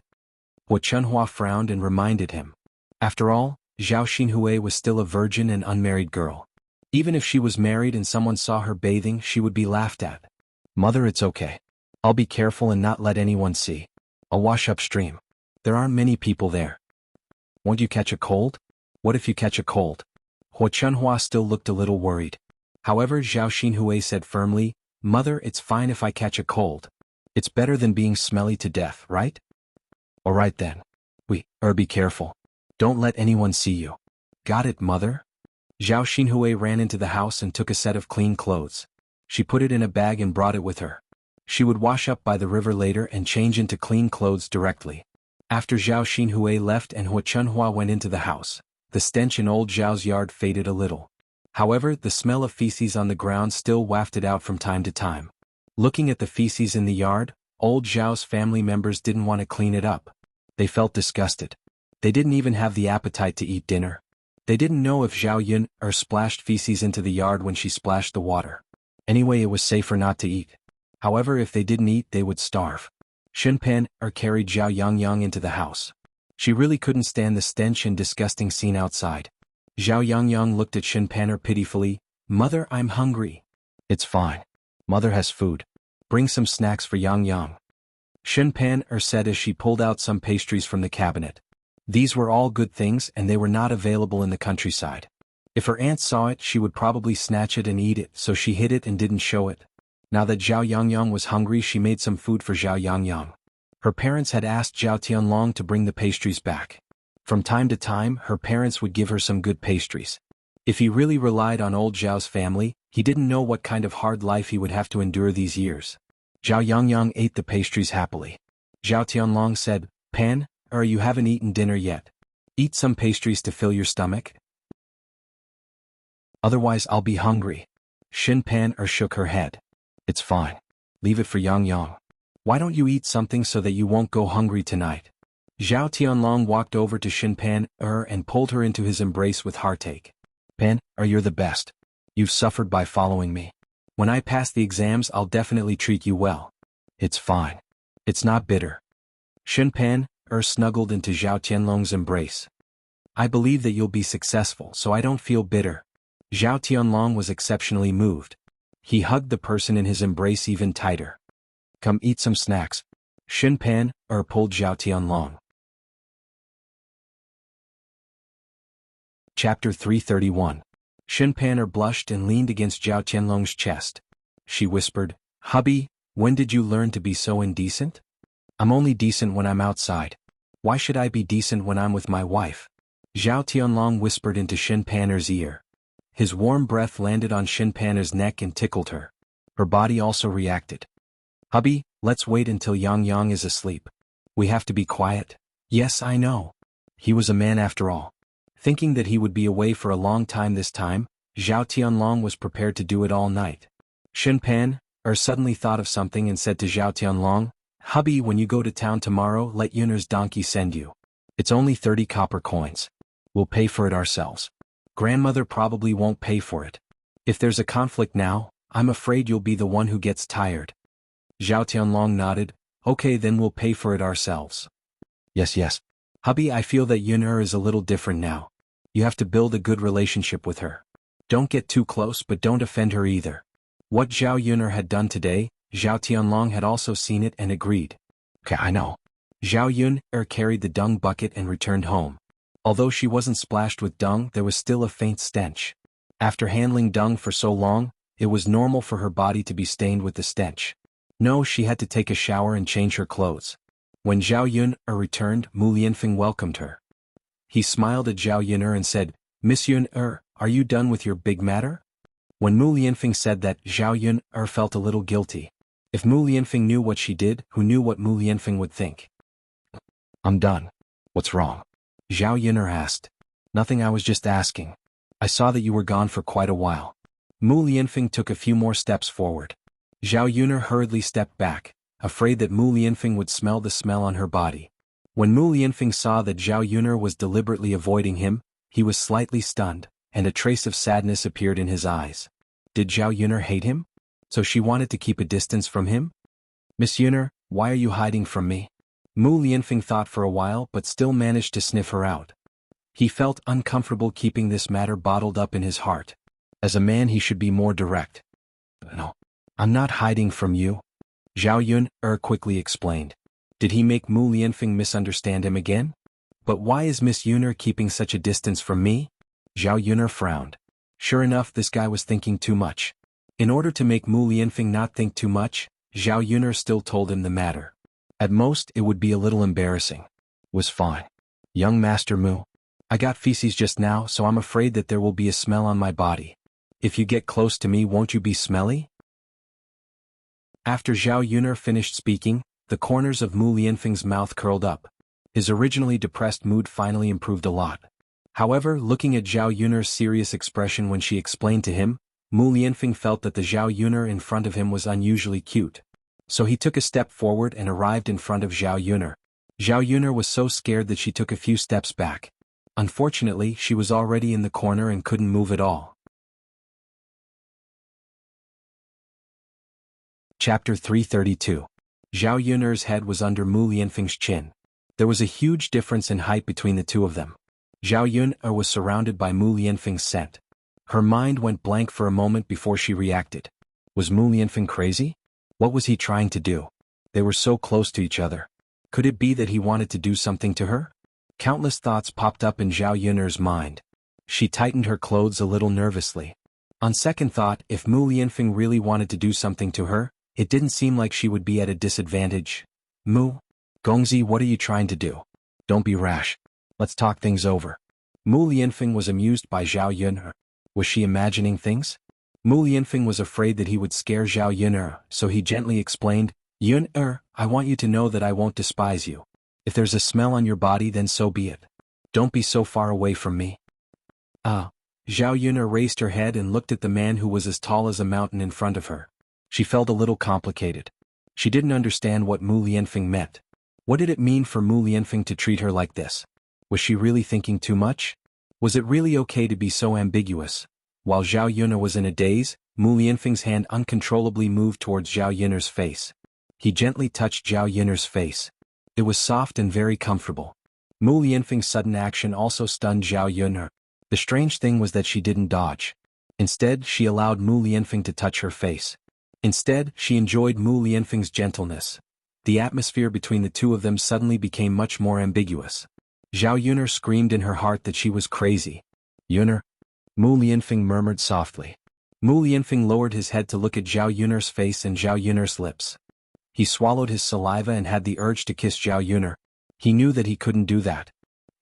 Hua Chunhua frowned and reminded him. After all, Zhao Xinhui was still a virgin and unmarried girl. Even if she was married and someone saw her bathing, she would be laughed at. Mother, it's okay. I'll be careful and not let anyone see. I'll wash upstream. There aren't many people there. Won't you catch a cold? What if you catch a cold? Hua Chunhua still looked a little worried. However, Zhao Xinhui said firmly, Mother, it's fine if I catch a cold. It's better than being smelly to death, right? Alright then. Be careful. Don't let anyone see you. Got it, Mother? Zhao Xinhui ran into the house and took a set of clean clothes. She put it in a bag and brought it with her. She would wash up by the river later and change into clean clothes directly. After Zhao Xinhui left and Hua Chunhua went into the house, the stench in old Zhao's yard faded a little. However, the smell of feces on the ground still wafted out from time to time. Looking at the feces in the yard, old Zhao's family members didn't want to clean it up. They felt disgusted. They didn't even have the appetite to eat dinner. They didn't know if Zhao Yun splashed feces into the yard when she splashed the water. Anyway, it was safer not to eat. However, if they didn't eat, they would starve. Xinpan carried Zhao Yangyang into the house. She really couldn't stand the stench and disgusting scene outside. Zhao Yangyang looked at Xinpan pitifully. Mother, I'm hungry. It's fine. Mother has food. Bring some snacks for Yangyang. Xinpan said as she pulled out some pastries from the cabinet. These were all good things and they were not available in the countryside. If her aunt saw it, she would probably snatch it and eat it, so she hid it and didn't show it. Now that Zhao Yangyang was hungry, she made some food for Zhao Yangyang. Her parents had asked Zhao Tianlong to bring the pastries back. From time to time, her parents would give her some good pastries. If he really relied on old Zhao's family, he didn't know what kind of hard life he would have to endure these years. Zhao Yangyang ate the pastries happily. Zhao Tianlong said, Pan, you haven't eaten dinner yet. Eat some pastries to fill your stomach. Otherwise I'll be hungry. Xinpan shook her head. It's fine. Leave it for Yangyang. Why don't you eat something so that you won't go hungry tonight? Zhao Tianlong walked over to Xinpan and pulled her into his embrace with heartache. Pan, you're the best. You've suffered by following me. When I pass the exams, I'll definitely treat you well. It's fine. It's not bitter. Xinpan snuggled into Zhao Tianlong's embrace. I believe that you'll be successful, so I don't feel bitter. Zhao Tianlong was exceptionally moved. He hugged the person in his embrace even tighter. Come eat some snacks. Xinpan pulled Zhao Tianlong. Chapter 331. Xinpan blushed and leaned against Zhao Tianlong's chest. She whispered, Hubby, when did you learn to be so indecent? I'm only decent when I'm outside. Why should I be decent when I'm with my wife? Zhao Tianlong whispered into Xinpan's ear. His warm breath landed on Xinpan's neck and tickled her. Her body also reacted. Hubby, let's wait until Yangyang is asleep. We have to be quiet. Yes, I know. He was a man after all. Thinking that he would be away for a long time this time, Zhao Tianlong was prepared to do it all night. Xinpan suddenly thought of something and said to Zhao Tianlong, Hubby, when you go to town tomorrow, let Yun'er's donkey send you. It's only 30 copper coins. We'll pay for it ourselves. Grandmother probably won't pay for it. If there's a conflict now, I'm afraid you'll be the one who gets tired. Zhao Tianlong nodded. Okay, then we'll pay for it ourselves. Yes. Hubby, I feel that Yun'er is a little different now. You have to build a good relationship with her. Don't get too close, but don't offend her either. What Zhao Yun'er had done today, Zhao Tianlong had also seen it and agreed. Okay, I know. Zhao Yun'er carried the dung bucket and returned home. Although she wasn't splashed with dung, there was still a faint stench. After handling dung for so long, it was normal for her body to be stained with the stench. No, she had to take a shower and change her clothes. When Zhao Yun'er returned, Mu Lianfeng welcomed her. He smiled at Zhao Yun'er and said, Miss Yun'er, are you done with your big matter? When Mu Lianfeng said that, Zhao Yun'er felt a little guilty. If Mu Lianfeng knew what she did, who knew what Mu Lianfeng would think? I'm done. What's wrong? Zhao Yun'er asked. Nothing, I was just asking. I saw that you were gone for quite a while. Mu Lianfeng took a few more steps forward. Zhao Yuner hurriedly stepped back, afraid that Mu Lianfeng would smell the smell on her body. When Mu Lianfeng saw that Zhao Yuner was deliberately avoiding him, he was slightly stunned, and a trace of sadness appeared in his eyes. Did Zhao Yuner hate him? So she wanted to keep a distance from him? Miss Yuner, why are you hiding from me? Mu Lianfeng thought for a while but still managed to sniff her out. He felt uncomfortable keeping this matter bottled up in his heart. As a man he should be more direct. No, I'm not hiding from you. Zhao Yuner quickly explained. Did he make Mu Lianfeng misunderstand him again? But why is Miss Yuner keeping such a distance from me? Zhao Yuner frowned. Sure enough, this guy was thinking too much. In order to make Mu Lianfeng not think too much, Zhao Yuner still told him the matter. At most, it would be a little embarrassing. Was fine. Young Master Mu. I got feces just now, so I'm afraid that there will be a smell on my body. If you get close to me, won't you be smelly? After Zhao Yuner finished speaking, the corners of Mu Lianfeng's mouth curled up. His originally depressed mood finally improved a lot. However, looking at Zhao Yuner's serious expression when she explained to him, Mu Lianfeng felt that the Zhao Yuner in front of him was unusually cute. So he took a step forward and arrived in front of Zhao Yuner. Zhao Yuner was so scared that she took a few steps back. Unfortunately, she was already in the corner and couldn't move at all. Chapter 332. Zhao Yuner's head was under Mu Lianfeng's chin. There was a huge difference in height between the two of them. Zhao Yuner was surrounded by Mu Lianfeng's scent. Her mind went blank for a moment before she reacted. Was Mu Lianfeng crazy? What was he trying to do? They were so close to each other. Could it be that he wanted to do something to her? Countless thoughts popped up in Zhao Yuner's mind. She tightened her clothes a little nervously. On second thought, if Mu Lianfeng really wanted to do something to her, it didn't seem like she would be at a disadvantage. Mu? Gongzi, what are you trying to do? Don't be rash. Let's talk things over. Mu Lianfeng was amused by Zhao Yuner. Was she imagining things? Mu Lianfeng was afraid that he would scare Zhao Yuner, so he gently explained, Yuner, I want you to know that I won't despise you. If there's a smell on your body, then so be it. Don't be so far away from me. Zhao Yuner raised her head and looked at the man who was as tall as a mountain in front of her. She felt a little complicated. She didn't understand what Mu Lianfeng meant. What did it mean for Mu Lianfeng to treat her like this? Was she really thinking too much? Was it really okay to be so ambiguous? While Zhao Yuner was in a daze, Mu Lianfeng's hand uncontrollably moved towards Zhao Yuner's face. He gently touched Zhao Yuner's face. It was soft and very comfortable. Mu Lianfeng's sudden action also stunned Zhao Yuner. The strange thing was that she didn't dodge. Instead, she allowed Mu Lianfeng to touch her face. Instead, she enjoyed Mu Lianfeng's gentleness. The atmosphere between the two of them suddenly became much more ambiguous. Zhao Yuner screamed in her heart that she was crazy. Yuner? Mu Lianfeng murmured softly. Mu Lianfeng lowered his head to look at Zhao Yuner's face and Zhao Yuner's lips. He swallowed his saliva and had the urge to kiss Zhao Yuner. He knew that he couldn't do that.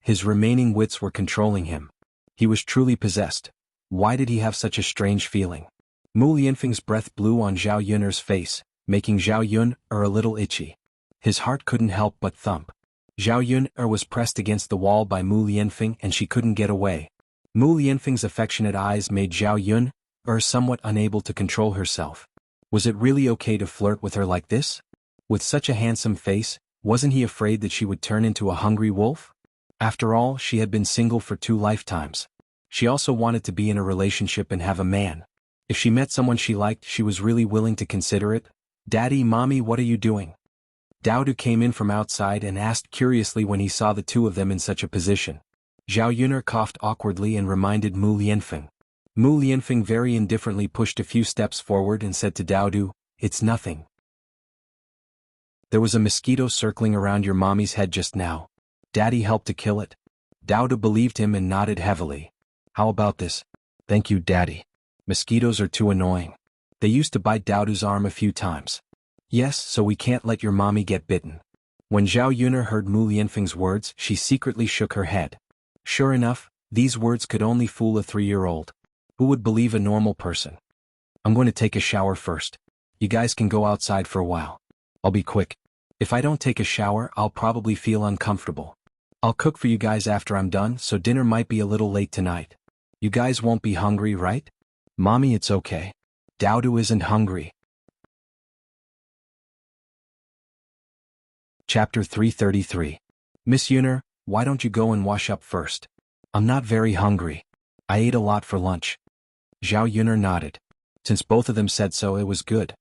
His remaining wits were controlling him. He was truly possessed. Why did he have such a strange feeling? Mu Lianfeng's breath blew on Zhao Yuner's face, making Zhao Yuner a little itchy. His heart couldn't help but thump. Zhao Yuner was pressed against the wall by Mu Lianfeng and she couldn't get away. Mu Lianfeng's affectionate eyes made Zhao Yuner somewhat unable to control herself. Was it really okay to flirt with her like this? With such a handsome face, wasn't he afraid that she would turn into a hungry wolf? After all, she had been single for 2 lifetimes. She also wanted to be in a relationship and have a man. If she met someone she liked, she was really willing to consider it. Daddy, Mommy, what are you doing? Daodu came in from outside and asked curiously when he saw the two of them in such a position. Zhao Yuner coughed awkwardly and reminded Mu Lianfeng. Mu Lianfeng very indifferently pushed a few steps forward and said to Daodu, It's nothing. There was a mosquito circling around your mommy's head just now. Daddy helped to kill it. Daodu believed him and nodded heavily. How about this? Thank you, Daddy. Mosquitoes are too annoying. They used to bite Daodu's arm a few times. Yes, so we can't let your mommy get bitten. When Zhao Yuner heard Mu Lianfeng's words, she secretly shook her head. Sure enough, these words could only fool a 3-year-old. Who would believe a normal person? I'm going to take a shower first. You guys can go outside for a while. I'll be quick. If I don't take a shower, I'll probably feel uncomfortable. I'll cook for you guys after I'm done, so dinner might be a little late tonight. You guys won't be hungry, right? Mommy, it's okay. Daodu isn't hungry. Chapter 333. Miss Yuner, why don't you go and wash up first? I'm not very hungry. I ate a lot for lunch. Zhao Yuner nodded. Since both of them said so, it was good.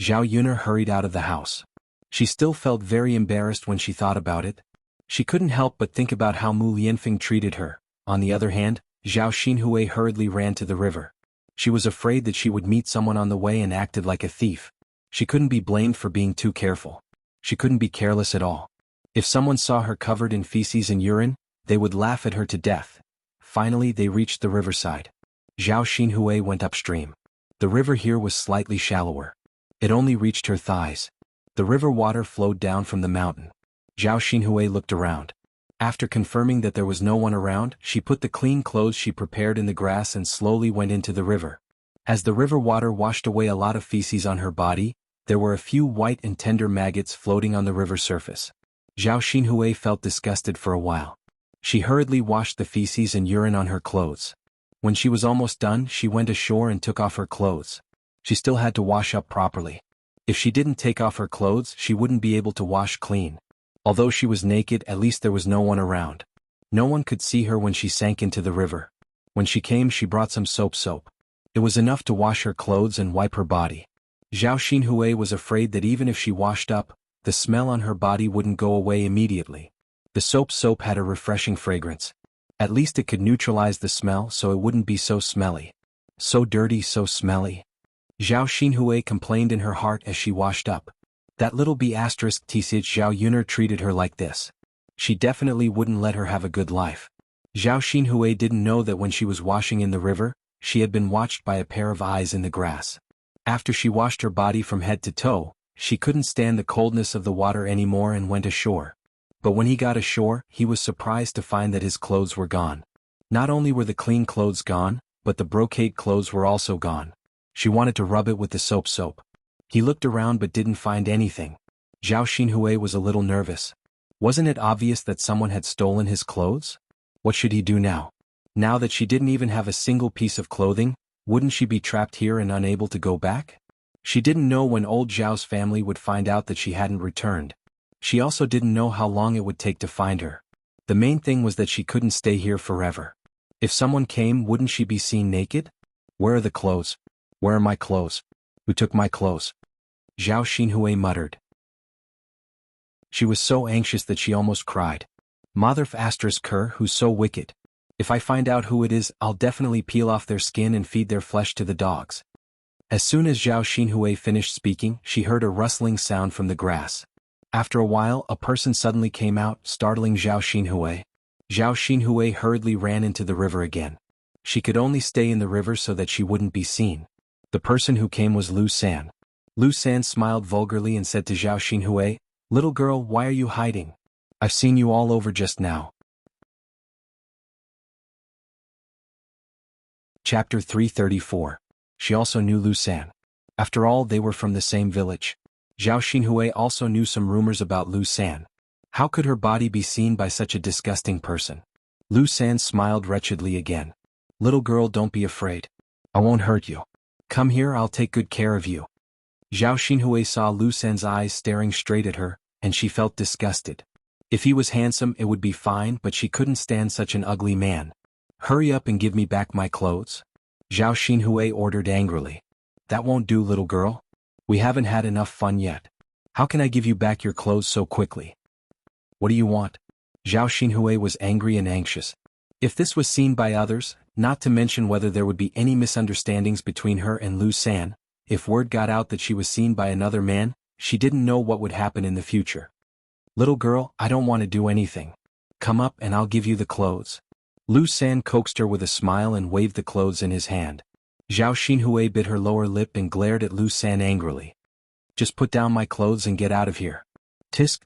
Zhao Yuner hurried out of the house. She still felt very embarrassed when she thought about it. She couldn't help but think about how Mu Lianfeng treated her. On the other hand, Zhao Xinhui hurriedly ran to the river. She was afraid that she would meet someone on the way and acted like a thief. She couldn't be blamed for being too careful. She couldn't be careless at all. If someone saw her covered in feces and urine, they would laugh at her to death. Finally, they reached the riverside. Zhao Xinhui went upstream. The river here was slightly shallower. It only reached her thighs. The river water flowed down from the mountain. Zhao Xinhui looked around. After confirming that there was no one around, she put the clean clothes she prepared in the grass and slowly went into the river. As the river water washed away a lot of feces on her body, there were a few white and tender maggots floating on the river surface. Zhao Xinhui felt disgusted for a while. She hurriedly washed the feces and urine on her clothes. When she was almost done, she went ashore and took off her clothes. She still had to wash up properly. If she didn't take off her clothes, she wouldn't be able to wash clean. Although she was naked, at least there was no one around. No one could see her when she sank into the river. When she came, she brought some soap. It was enough to wash her clothes and wipe her body. Zhao Xinhui was afraid that even if she washed up, the smell on her body wouldn't go away immediately. The soap had a refreshing fragrance. At least it could neutralize the smell so it wouldn't be so smelly. So dirty, so smelly. Zhao Xinhui complained in her heart as she washed up. That little b****tch Zhao Yuner treated her like this. She definitely wouldn't let her have a good life. Zhao Xinhui didn't know that when she was washing in the river, she had been watched by a pair of eyes in the grass. After she washed her body from head to toe, she couldn't stand the coldness of the water anymore and went ashore. But when he got ashore, he was surprised to find that his clothes were gone. Not only were the clean clothes gone, but the brocade clothes were also gone. She wanted to rub it with the soap. He looked around but didn't find anything. Zhao Xinhui was a little nervous. Wasn't it obvious that someone had stolen his clothes? What should he do now? Now that she didn't even have a single piece of clothing, wouldn't she be trapped here and unable to go back? She didn't know when old Zhao's family would find out that she hadn't returned. She also didn't know how long it would take to find her. The main thing was that she couldn't stay here forever. If someone came, wouldn't she be seen naked? Where are the clothes? Where are my clothes? Who took my clothes? Zhao Xinhui muttered. She was so anxious that she almost cried. Motherf asterisk her, who's so wicked. If I find out who it is, I'll definitely peel off their skin and feed their flesh to the dogs. As soon as Zhao Xinhui finished speaking, she heard a rustling sound from the grass. After a while, a person suddenly came out, startling Zhao Xinhui. Zhao Xinhui hurriedly ran into the river again. She could only stay in the river so that she wouldn't be seen. The person who came was Lu San. Lu San smiled vulgarly and said to Zhao Xinhui, "Little girl, why are you hiding? I've seen you all over just now." Chapter 334. She also knew Lu San. After all, they were from the same village. Zhao Xinhui also knew some rumors about Lu San. How could her body be seen by such a disgusting person? Lu San smiled wretchedly again. "Little girl, don't be afraid. I won't hurt you. Come here, I'll take good care of you." Zhao Xinhui saw Lu San's eyes staring straight at her, and she felt disgusted. If he was handsome, it would be fine, but she couldn't stand such an ugly man. "Hurry up and give me back my clothes," Zhao Xinhui ordered angrily. "That won't do, little girl. We haven't had enough fun yet. How can I give you back your clothes so quickly? What do you want?" Zhao Xinhui was angry and anxious. If this was seen by others, not to mention whether there would be any misunderstandings between her and Lu San, if word got out that she was seen by another man, she didn't know what would happen in the future. "Little girl, I don't want to do anything. Come up and I'll give you the clothes." Lu San coaxed her with a smile and waved the clothes in his hand. Zhao Xinhui bit her lower lip and glared at Lu San angrily. "Just put down my clothes and get out of here." Tsk.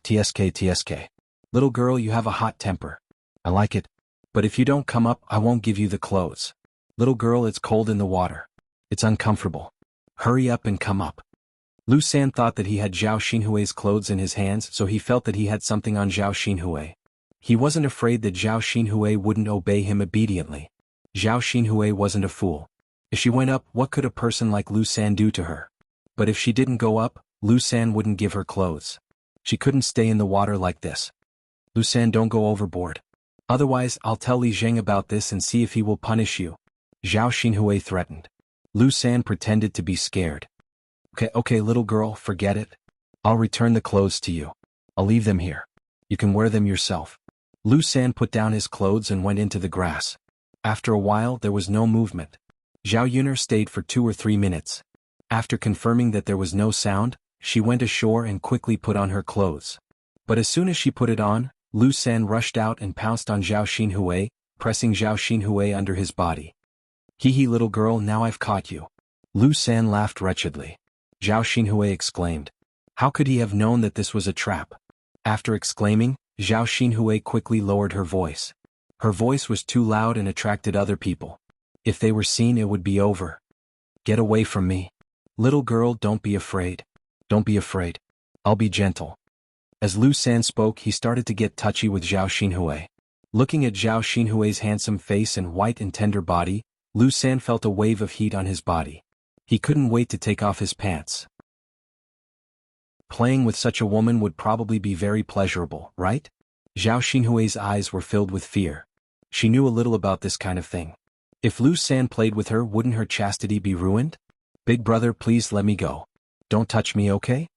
"Little girl, you have a hot temper. I like it. But if you don't come up, I won't give you the clothes. Little girl, it's cold in the water. It's uncomfortable. Hurry up and come up." Lu San thought that he had Zhao Xinhui's clothes in his hands, so he felt that he had something on Zhao Xinhui. He wasn't afraid that Zhao Xinhui wouldn't obey him obediently. Zhao Xinhui wasn't a fool. If she went up, what could a person like Lu San do to her? But if she didn't go up, Lu San wouldn't give her clothes. She couldn't stay in the water like this. Lu San, don't go overboard. Otherwise, I'll tell Li Zheng about this and see if he will punish you. Zhao Xinhui threatened. Lu San pretended to be scared. Okay, little girl, forget it. I'll return the clothes to you. I'll leave them here. You can wear them yourself. Lu San put down his clothes and went into the grass. After a while, there was no movement. Zhao Yuner stayed for 2 or 3 minutes. After confirming that there was no sound, she went ashore and quickly put on her clothes. But as soon as she put it on, Lu San rushed out and pounced on Zhao Xinhui, pressing Zhao Xinhui under his body. Hee, little girl, now I've caught you. Lu San laughed wretchedly. Zhao Xinhui exclaimed. How could he have known that this was a trap? After exclaiming, Zhao Xinhui quickly lowered her voice. Her voice was too loud and attracted other people. If they were seen, it would be over. Get away from me. Little girl, don't be afraid. Don't be afraid. I'll be gentle. As Lu San spoke, he started to get touchy with Zhao Xinhui. Looking at Zhao Xinhui's handsome face and white and tender body, Lu San felt a wave of heat on his body. He couldn't wait to take off his pants. Playing with such a woman would probably be very pleasurable, right? Zhao Xinhui's eyes were filled with fear. She knew a little about this kind of thing. If Lu San played with her, wouldn't her chastity be ruined? Big brother, please let me go. Don't touch me, okay?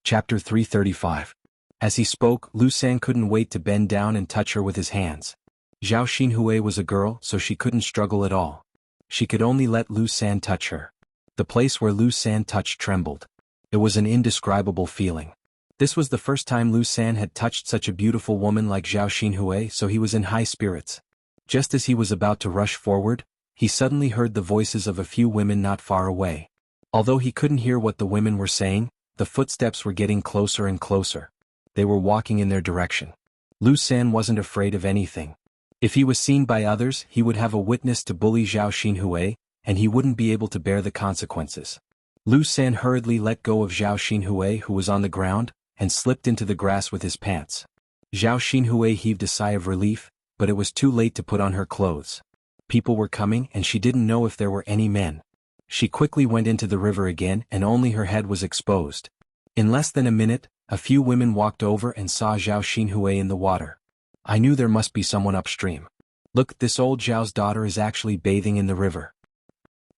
Chapter 335. As he spoke, Lu San couldn't wait to bend down and touch her with his hands. Zhao Xinhui was a girl, so she couldn't struggle at all. She could only let Lu San touch her. The place where Lu San touched trembled. It was an indescribable feeling. This was the first time Lu San had touched such a beautiful woman like Zhao Xinhui, so he was in high spirits. Just as he was about to rush forward, he suddenly heard the voices of a few women not far away. Although he couldn't hear what the women were saying, the footsteps were getting closer and closer. They were walking in their direction. Lu San wasn't afraid of anything. If he was seen by others, he would have a witness to bully Zhao Xinhui, and he wouldn't be able to bear the consequences. Lu San hurriedly let go of Zhao Xinhui, who was on the ground, and slipped into the grass with his pants. Zhao Xinhui heaved a sigh of relief, but it was too late to put on her clothes. People were coming and she didn't know if there were any men. She quickly went into the river again and only her head was exposed. In less than a minute, a few women walked over and saw Zhao Xinhui in the water. I knew there must be someone upstream. Look, this old Zhao's daughter is actually bathing in the river.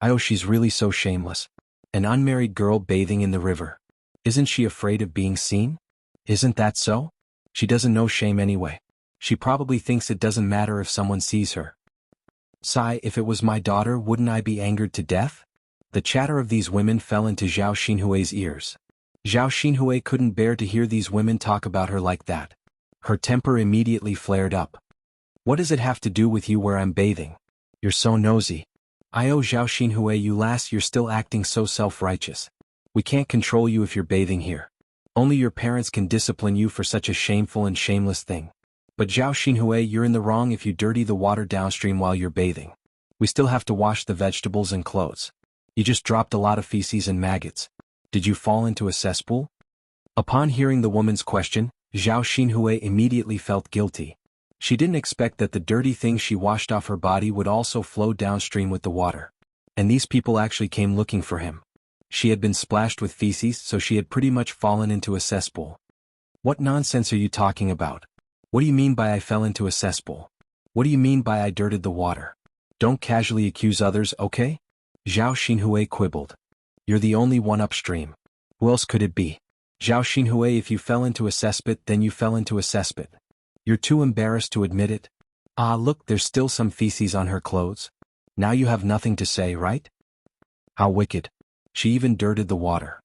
Oh, she's really so shameless. An unmarried girl bathing in the river. Isn't she afraid of being seen? Isn't that so? She doesn't know shame anyway. She probably thinks it doesn't matter if someone sees her. Sigh, if it was my daughter, wouldn't I be angered to death? The chatter of these women fell into Zhao Xinhui's ears. Zhao Xinhui couldn't bear to hear these women talk about her like that. Her temper immediately flared up. What does it have to do with you where I'm bathing? You're so nosy. Oh, Zhao Xinhui, you lass, you're still acting so self-righteous. We can't control you if you're bathing here. Only your parents can discipline you for such a shameful and shameless thing. But Zhao Xinhui, you're in the wrong if you dirty the water downstream while you're bathing. We still have to wash the vegetables and clothes. You just dropped a lot of feces and maggots. Did you fall into a cesspool? Upon hearing the woman's question, Zhao Xinhui immediately felt guilty. She didn't expect that the dirty things she washed off her body would also flow downstream with the water. And these people actually came looking for him. She had been splashed with feces, so she had pretty much fallen into a cesspool. What nonsense are you talking about? What do you mean by I fell into a cesspool? What do you mean by I dirted the water? Don't casually accuse others, okay? Zhao Xinhui quibbled. You're the only one upstream. Who else could it be? Zhao Xinhui, if you fell into a cesspit, then you fell into a cesspit. You're too embarrassed to admit it? Ah, look, there's still some feces on her clothes. Now you have nothing to say, right? How wicked. She even dirted the water.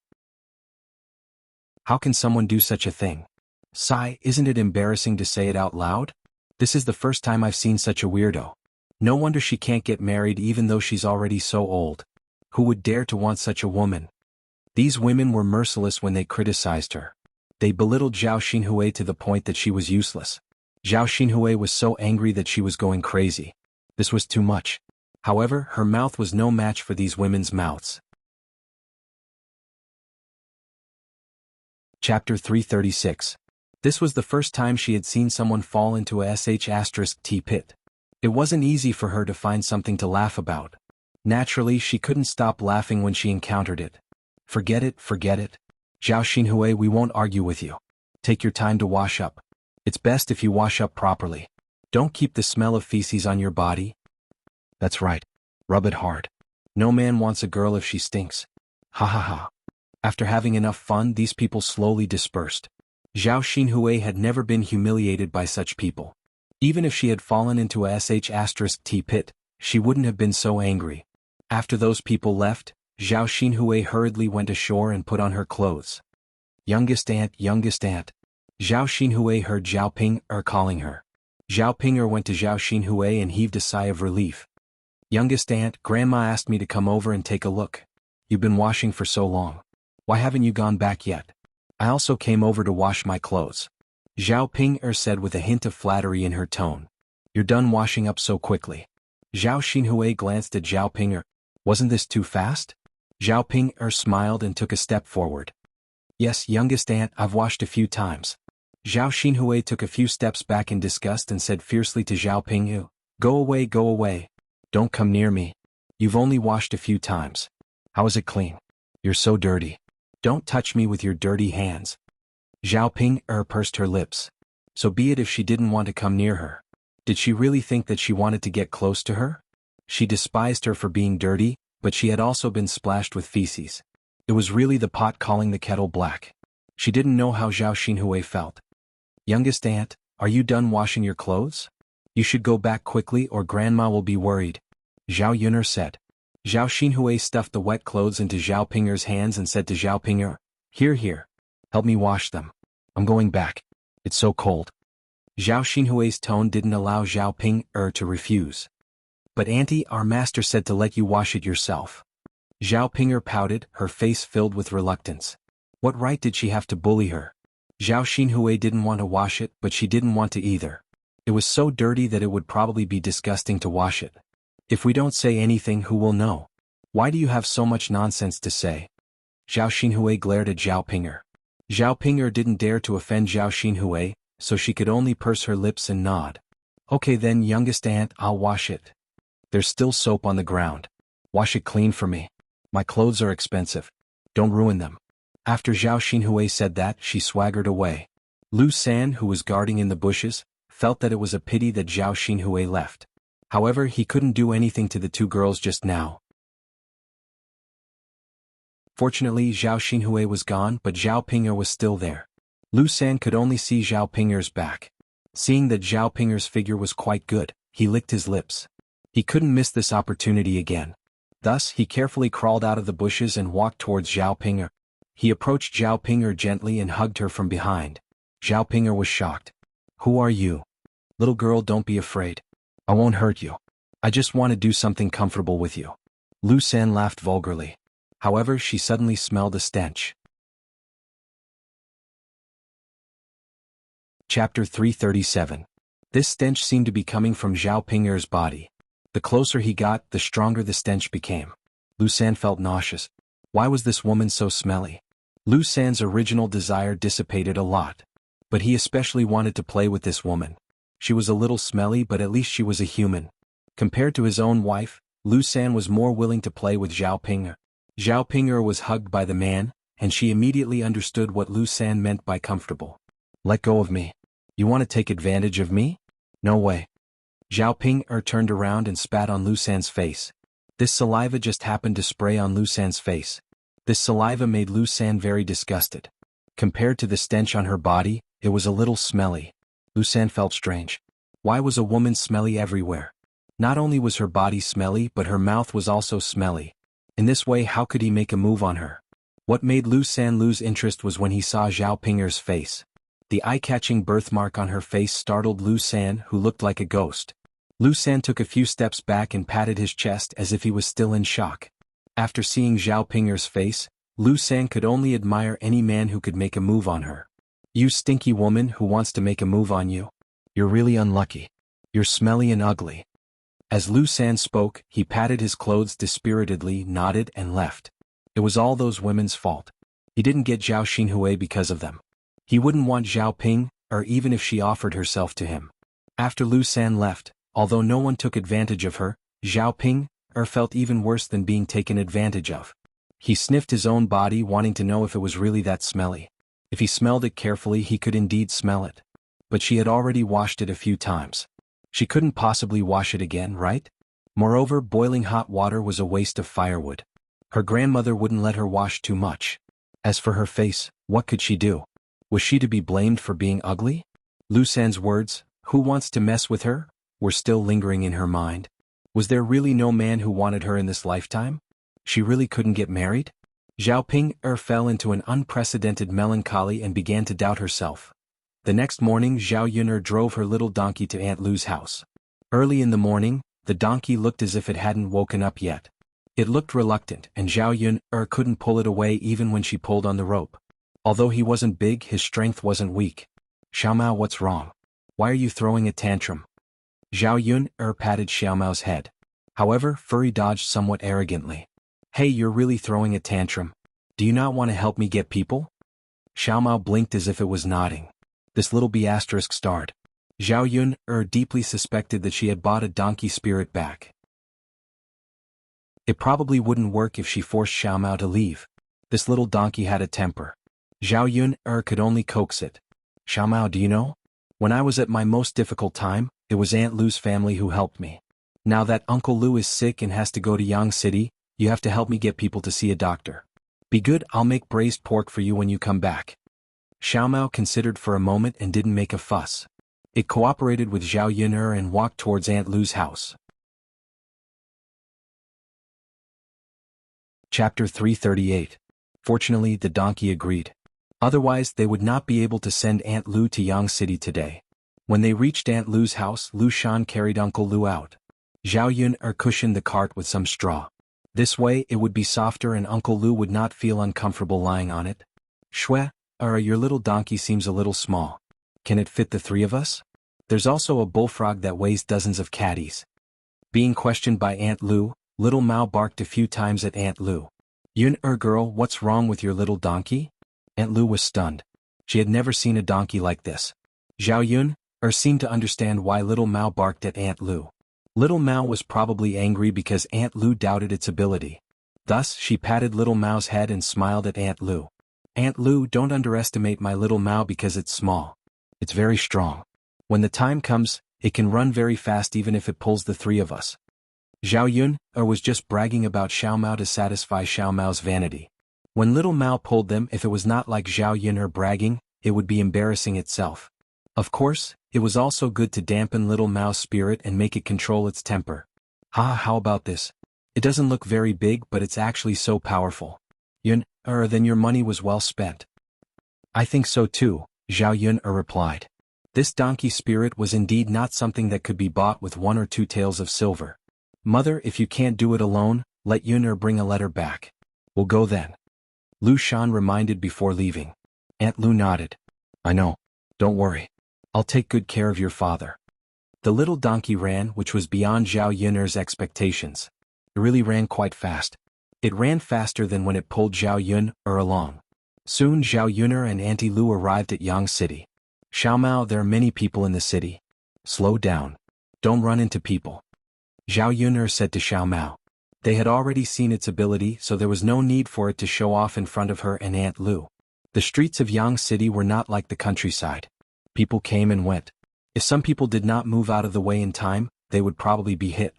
How can someone do such a thing? Sigh, isn't it embarrassing to say it out loud? This is the first time I've seen such a weirdo. No wonder she can't get married even though she's already so old. Who would dare to want such a woman? These women were merciless when they criticized her. They belittled Zhao Xinhui to the point that she was useless. Zhao Xinhui was so angry that she was going crazy. This was too much. However, her mouth was no match for these women's mouths. Chapter 336. This was the first time she had seen someone fall into a *T pit. It wasn't easy for her to find something to laugh about. Naturally, she couldn't stop laughing when she encountered it. Forget it, forget it. Zhao Xinhui, we won't argue with you. Take your time to wash up. It's best if you wash up properly. Don't keep the smell of feces on your body. That's right. Rub it hard. No man wants a girl if she stinks. Ha ha ha. After having enough fun, these people slowly dispersed. Zhao Xinhui had never been humiliated by such people. Even if she had fallen into a *T pit, she wouldn't have been so angry. After those people left, Zhao Xinhui hurriedly went ashore and put on her clothes. Youngest aunt, youngest aunt. Zhao Xinhui heard Zhao Ping-er calling her. Zhao Ping-er went to Zhao Xinhui and heaved a sigh of relief. Youngest aunt, Grandma asked me to come over and take a look. You've been washing for so long. Why haven't you gone back yet? I also came over to wash my clothes. Zhao Ping-er said with a hint of flattery in her tone. You're done washing up so quickly. Zhao Xinhui glanced at Zhao Ping-er. Wasn't this too fast? Zhao Ping-er smiled and took a step forward. Yes, youngest aunt, I've washed a few times. Zhao Xinhui took a few steps back in disgust and said fiercely to Zhao Ping-er, go away, go away. Don't come near me. You've only washed a few times. How is it clean? You're so dirty. Don't touch me with your dirty hands. Zhao Ping-er pursed her lips. So be it if she didn't want to come near her. Did she really think that she wanted to get close to her? She despised her for being dirty, but she had also been splashed with feces. It was really the pot calling the kettle black. She didn't know how Zhao Xinhui felt. Youngest aunt, are you done washing your clothes? You should go back quickly or Grandma will be worried. Zhao Yun'er said. Zhao Xinhui stuffed the wet clothes into Zhao Ping-er's hands and said to Zhao Ping-er, Here. Help me wash them. I'm going back. It's so cold. Zhao Xinhui's tone didn't allow Zhao Ping-er to refuse. But auntie, our master said to let you wash it yourself. Zhao Ping-er pouted, her face filled with reluctance. What right did she have to bully her? Zhao Xinhui didn't want to wash it, but she didn't want to either. It was so dirty that it would probably be disgusting to wash it. If we don't say anything, who will know? Why do you have so much nonsense to say? Zhao Xinhui glared at Zhao Ping-er. Zhao Ping-er didn't dare to offend Zhao Xinhui, so she could only purse her lips and nod. Okay then, youngest aunt, I'll wash it. There's still soap on the ground. Wash it clean for me. My clothes are expensive. Don't ruin them. After Zhao Xinhui said that, she swaggered away. Lu San, who was guarding in the bushes, felt that it was a pity that Zhao Xinhui left. However, he couldn't do anything to the two girls just now. Fortunately, Zhao Xinhui was gone, but Zhao Ping-er was still there. Lu San could only see Zhao Ping-er's back. Seeing that Zhao Ping-er's figure was quite good, he licked his lips. He couldn't miss this opportunity again. Thus, he carefully crawled out of the bushes and walked towards Zhao Ping-er. He approached Zhao Ping-er gently and hugged her from behind. Zhao Ping-er was shocked. Who are you? Little girl, don't be afraid. I won't hurt you. I just want to do something comfortable with you. Lu San laughed vulgarly. However, she suddenly smelled a stench. Chapter 337. This stench seemed to be coming from Zhao Ping-er's body. The closer he got, the stronger the stench became. Lu San felt nauseous. Why was this woman so smelly? Lu San's original desire dissipated a lot. But he especially wanted to play with this woman. She was a little smelly, but at least she was a human. Compared to his own wife, Lu San was more willing to play with Zhao Ping-er. Zhao Ping-er was hugged by the man, and she immediately understood what Lu San meant by comfortable. Let go of me. You want to take advantage of me? No way. Zhao Ping-er turned around and spat on Lu San's face. This saliva just happened to spray on Lu San's face. This saliva made Lu San very disgusted. Compared to the stench on her body, it was a little smelly. Lu San felt strange. Why was a woman smelly everywhere? Not only was her body smelly, but her mouth was also smelly. In this way, how could he make a move on her? What made Lu San lose interest was when he saw Zhao Ping-er's face. The eye-catching birthmark on her face startled Lu San, who looked like a ghost. Lu San took a few steps back and patted his chest as if he was still in shock. After seeing Zhao Ping-er's face, Lu San could only admire any man who could make a move on her. You stinky woman who wants to make a move on you. You're really unlucky. You're smelly and ugly. As Lu San spoke, he patted his clothes dispiritedly, nodded, and left. It was all those women's fault. He didn't get Zhao Xinhui because of them. He wouldn't want Zhao Ping, or even if she offered herself to him. After Lu San left, although no one took advantage of her, Zhao Ping felt even worse than being taken advantage of. He sniffed his own body, wanting to know if it was really that smelly. If he smelled it carefully, he could indeed smell it. But she had already washed it a few times. She couldn't possibly wash it again, right? Moreover, boiling hot water was a waste of firewood. Her grandmother wouldn't let her wash too much. As for her face, what could she do? Was she to be blamed for being ugly? Lu San's words, "Who wants to mess with her?" were still lingering in her mind. Was there really no man who wanted her in this lifetime? She really couldn't get married? Zhao Ping fell into an unprecedented melancholy and began to doubt herself. The next morning, Zhao Yun drove her little donkey to Aunt Lu's house. Early in the morning, the donkey looked as if it hadn't woken up yet. It looked reluctant, and Zhao Yun couldn't pull it away even when she pulled on the rope. Although he wasn't big, his strength wasn't weak. "Xiaomao, what's wrong? Why are you throwing a tantrum?" Zhao Yun patted Xiaomao's head. However, Furry dodged somewhat arrogantly. "Hey, you're really throwing a tantrum. Do you not want to help me get people?" Xiaomao blinked as if it was nodding. This little B** starred. Zhao Yun deeply suspected that she had bought a donkey spirit back. It probably wouldn't work if she forced Xiaomao to leave. This little donkey had a temper. Zhao Yun could only coax it. "Xiaomao, do you know? When I was at my most difficult time, it was Aunt Lu's family who helped me. Now that Uncle Lu is sick and has to go to Yang City, you have to help me get people to see a doctor. Be good, I'll make braised pork for you when you come back." Xiaomao considered for a moment and didn't make a fuss. It cooperated with Zhao Yun and walked towards Aunt Lu's house. Chapter 338. Fortunately, the donkey agreed. Otherwise, they would not be able to send Aunt Lu to Yang City today. When they reached Aunt Lu's house, Lu Shan carried Uncle Lu out. Zhao Yun cushioned the cart with some straw. This way, it would be softer and Uncle Lu would not feel uncomfortable lying on it. "Shwe, your little donkey seems a little small. Can it fit the three of us? There's also a bullfrog that weighs dozens of caddies." Being questioned by Aunt Lu, little Mao barked a few times at Aunt Lu. "Yun girl, what's wrong with your little donkey?" Aunt Lu was stunned. She had never seen a donkey like this. Zhao Yun seemed to understand why little Mao barked at Aunt Lu. Little Mao was probably angry because Aunt Lu doubted its ability. Thus, she patted little Mao's head and smiled at Aunt Lu. "Aunt Lu, don't underestimate my little Mao because it's small. It's very strong. When the time comes, it can run very fast even if it pulls the three of us." Zhao Yun was just bragging about Xiao Mao to satisfy Xiao Mao's vanity. When little Mao pulled them, if it was not like Zhao Yun bragging, it would be embarrassing itself. Of course, it was also good to dampen little Mao's spirit and make it control its temper. How about this? It doesn't look very big, but it's actually so powerful." "Yun, then your money was well spent." "I think so too," Zhao Yun replied. This donkey spirit was indeed not something that could be bought with 1 or 2 taels of silver. "Mother, if you can't do it alone, let Yun bring a letter back. We'll go then." Lu Shan reminded before leaving. Aunt Lu nodded. "I know. Don't worry. I'll take good care of your father." The little donkey ran, which was beyond Zhao Yun's expectations. It really ran quite fast. It ran faster than when it pulled Zhao Yun along. Soon Zhao Yun and Auntie Lu arrived at Yang City. "Xiaomao, there are many people in the city. Slow down. Don't run into people," Zhao Yun said to Xiaomao. They had already seen its ability, so there was no need for it to show off in front of her and Aunt Lu. The streets of Yang City were not like the countryside. People came and went. If some people did not move out of the way in time, they would probably be hit.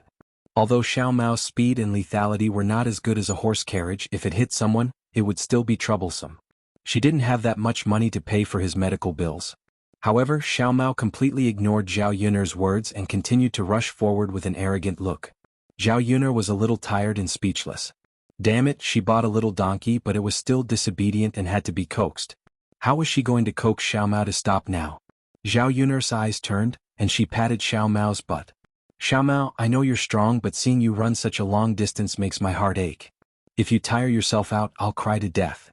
Although Xiao Mao's speed and lethality were not as good as a horse carriage, if it hit someone, it would still be troublesome. She didn't have that much money to pay for his medical bills. However, Xiao Mao completely ignored Zhao Yun's words and continued to rush forward with an arrogant look. Zhao Yun was a little tired and speechless. Damn it, she bought a little donkey, but it was still disobedient and had to be coaxed. How was she going to coax Xiao Mao to stop now? Zhao Yun's eyes turned, and she patted Xiao Mao's butt. "Xiao Mao, I know you're strong, but seeing you run such a long distance makes my heart ache. If you tire yourself out, I'll cry to death.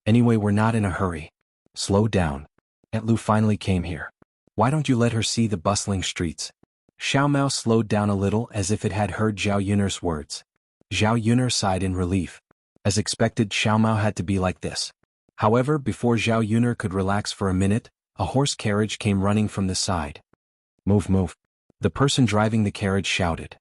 Anyway, we're not in a hurry. Slow down. Aunt Lu finally came here. Why don't you let her see the bustling streets?" Xiao Mao slowed down a little as if it had heard Zhao Yun's words. Zhao Yun sighed in relief. As expected, Xiao Mao had to be like this. However, before Zhao Yun could relax for a minute, a horse carriage came running from the side. "Move, move." The person driving the carriage shouted.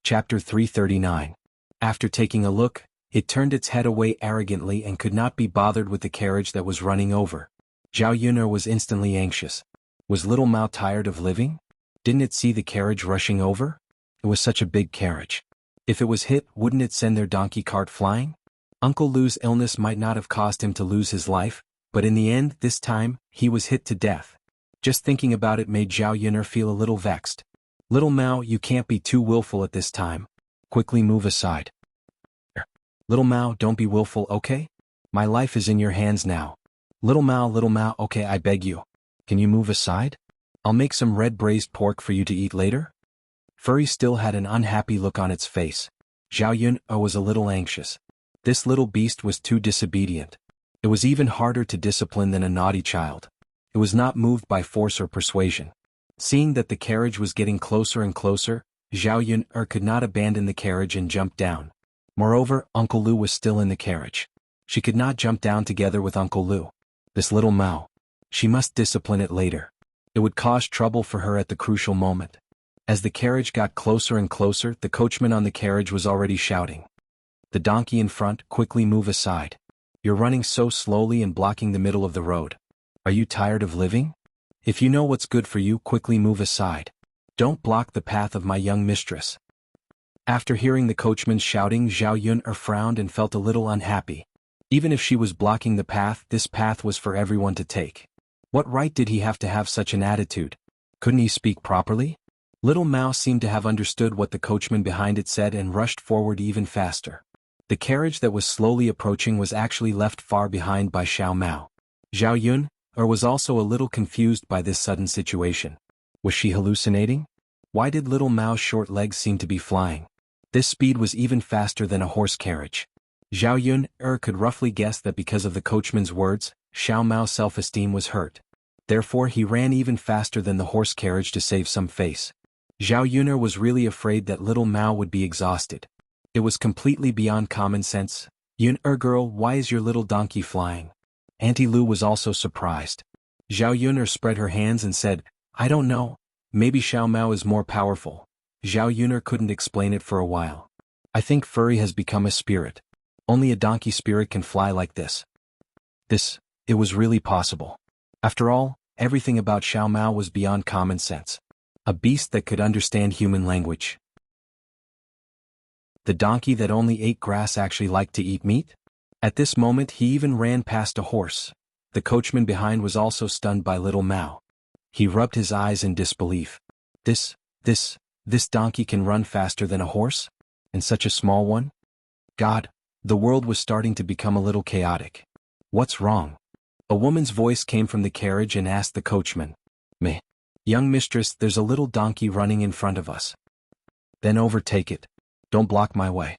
Chapter 339. After taking a look, it turned its head away arrogantly and could not be bothered with the carriage that was running over. Zhao Yun'er was instantly anxious. Was little Mao tired of living? Didn't it see the carriage rushing over? It was such a big carriage. If it was hit, wouldn't it send their donkey cart flying? Uncle Lu's illness might not have caused him to lose his life, but in the end, this time, he was hit to death. Just thinking about it made Zhao Yun'er feel a little vexed. Little Mao, you can't be too willful at this time. Quickly move aside. Little Mao, don't be willful, okay? My life is in your hands now. Little Mao, okay, I beg you. Can you move aside? I'll make some red braised pork for you to eat later. Furry still had an unhappy look on its face. Zhao Yun'er was a little anxious. This little beast was too disobedient. It was even harder to discipline than a naughty child. It was not moved by force or persuasion. Seeing that the carriage was getting closer and closer, Zhao Yun'er could not abandon the carriage and jump down. Moreover, Uncle Lu was still in the carriage. She could not jump down together with Uncle Lu. This little Mao. She must discipline it later. It would cause trouble for her at the crucial moment. As the carriage got closer and closer, the coachman on the carriage was already shouting. The donkey in front, quickly move aside. You're running so slowly and blocking the middle of the road. Are you tired of living? If you know what's good for you, quickly move aside. Don't block the path of my young mistress. After hearing the coachman's shouting, Zhao Yun'er frowned and felt a little unhappy. Even if she was blocking the path, this path was for everyone to take. What right did he have to have such an attitude? Couldn't he speak properly? Little Mao seemed to have understood what the coachman behind it said and rushed forward even faster. The carriage that was slowly approaching was actually left far behind by Xiao Mao. Zhao Yun'er was also a little confused by this sudden situation. Was she hallucinating? Why did little Mao's short legs seem to be flying? This speed was even faster than a horse carriage. Zhao Yun'er could roughly guess that because of the coachman's words, Xiao Mao's self-esteem was hurt. Therefore he ran even faster than the horse carriage to save some face. Zhao Yun'er was really afraid that little Mao would be exhausted. It was completely beyond common sense. Yun'er girl, why is your little donkey flying? Auntie Lu was also surprised. Zhao Yun'er spread her hands and said, I don't know. Maybe Xiao Mao is more powerful. Zhao Yun'er couldn't explain it for a while. I think Furry has become a spirit. Only a donkey spirit can fly like this. It was really possible. After all, everything about Xiao Mao was beyond common sense. A beast that could understand human language. The donkey that only ate grass actually liked to eat meat? At this moment he even ran past a horse. The coachman behind was also stunned by little Mao. He rubbed his eyes in disbelief. This donkey can run faster than a horse? And such a small one? God, the world was starting to become a little chaotic. What's wrong? A woman's voice came from the carriage and asked the coachman. Meh. Young mistress, there's a little donkey running in front of us. Then overtake it. Don't block my way.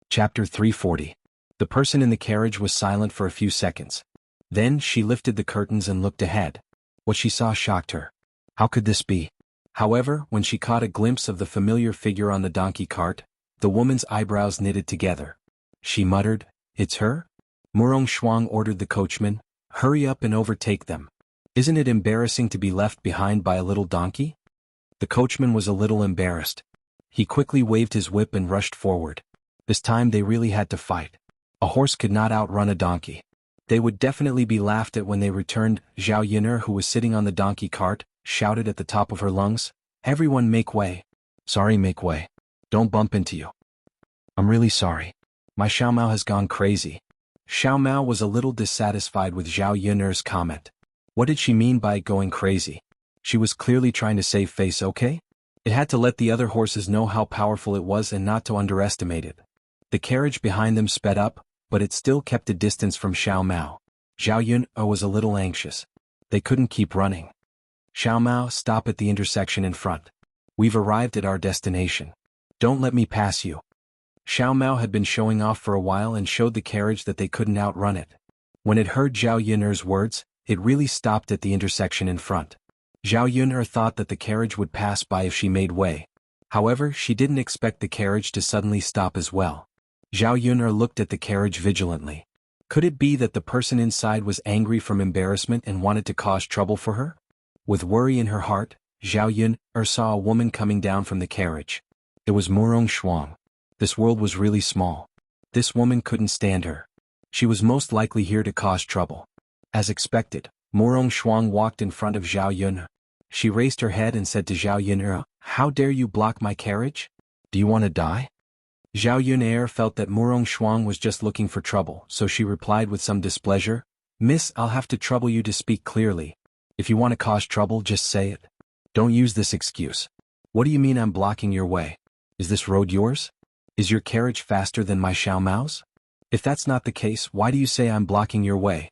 Chapter 340. The person in the carriage was silent for a few seconds. Then she lifted the curtains and looked ahead. What she saw shocked her. How could this be? However, when she caught a glimpse of the familiar figure on the donkey cart, the woman's eyebrows knitted together. She muttered, It's her? Murong Shuang ordered the coachman, Hurry up and overtake them. Isn't it embarrassing to be left behind by a little donkey? The coachman was a little embarrassed. He quickly waved his whip and rushed forward. This time they really had to fight. A horse could not outrun a donkey. They would definitely be laughed at when they returned. Zhao Yun'er, who was sitting on the donkey cart, shouted at the top of her lungs, Everyone make way. Sorry, make way. Don't bump into you. I'm really sorry. My Xiao Mao has gone crazy. Xiao Mao was a little dissatisfied with Zhao Yun'er's comment. What did she mean by going crazy? She was clearly trying to save face, okay? It had to let the other horses know how powerful it was and not to underestimate it. The carriage behind them sped up, but it still kept a distance from Xiao Mao. Zhao Yun'er was a little anxious. They couldn't keep running. Xiao Mao, stop at the intersection in front. We've arrived at our destination. Don't let me pass you. Xiao Mao had been showing off for a while and showed the carriage that they couldn't outrun it. When it heard Zhao Yun'er's words, it really stopped at the intersection in front. Zhao Yun'er thought that the carriage would pass by if she made way. However, she didn't expect the carriage to suddenly stop as well. Zhao Yun'er looked at the carriage vigilantly. Could it be that the person inside was angry from embarrassment and wanted to cause trouble for her? With worry in her heart, Zhao Yun saw a woman coming down from the carriage. It was Murong Shuang. This world was really small. This woman couldn't stand her. She was most likely here to cause trouble. As expected, Murong Shuang walked in front of Zhao Yun. She raised her head and said to Zhao Yun, "How dare you block my carriage? Do you want to die?" Zhao Yun felt that Murong Shuang was just looking for trouble, so she replied with some displeasure, "Miss, I'll have to trouble you to speak clearly. If you want to cause trouble, just say it. Don't use this excuse. What do you mean I'm blocking your way? Is this road yours? Is your carriage faster than my Xiao Mao's? If that's not the case, why do you say I'm blocking your way?"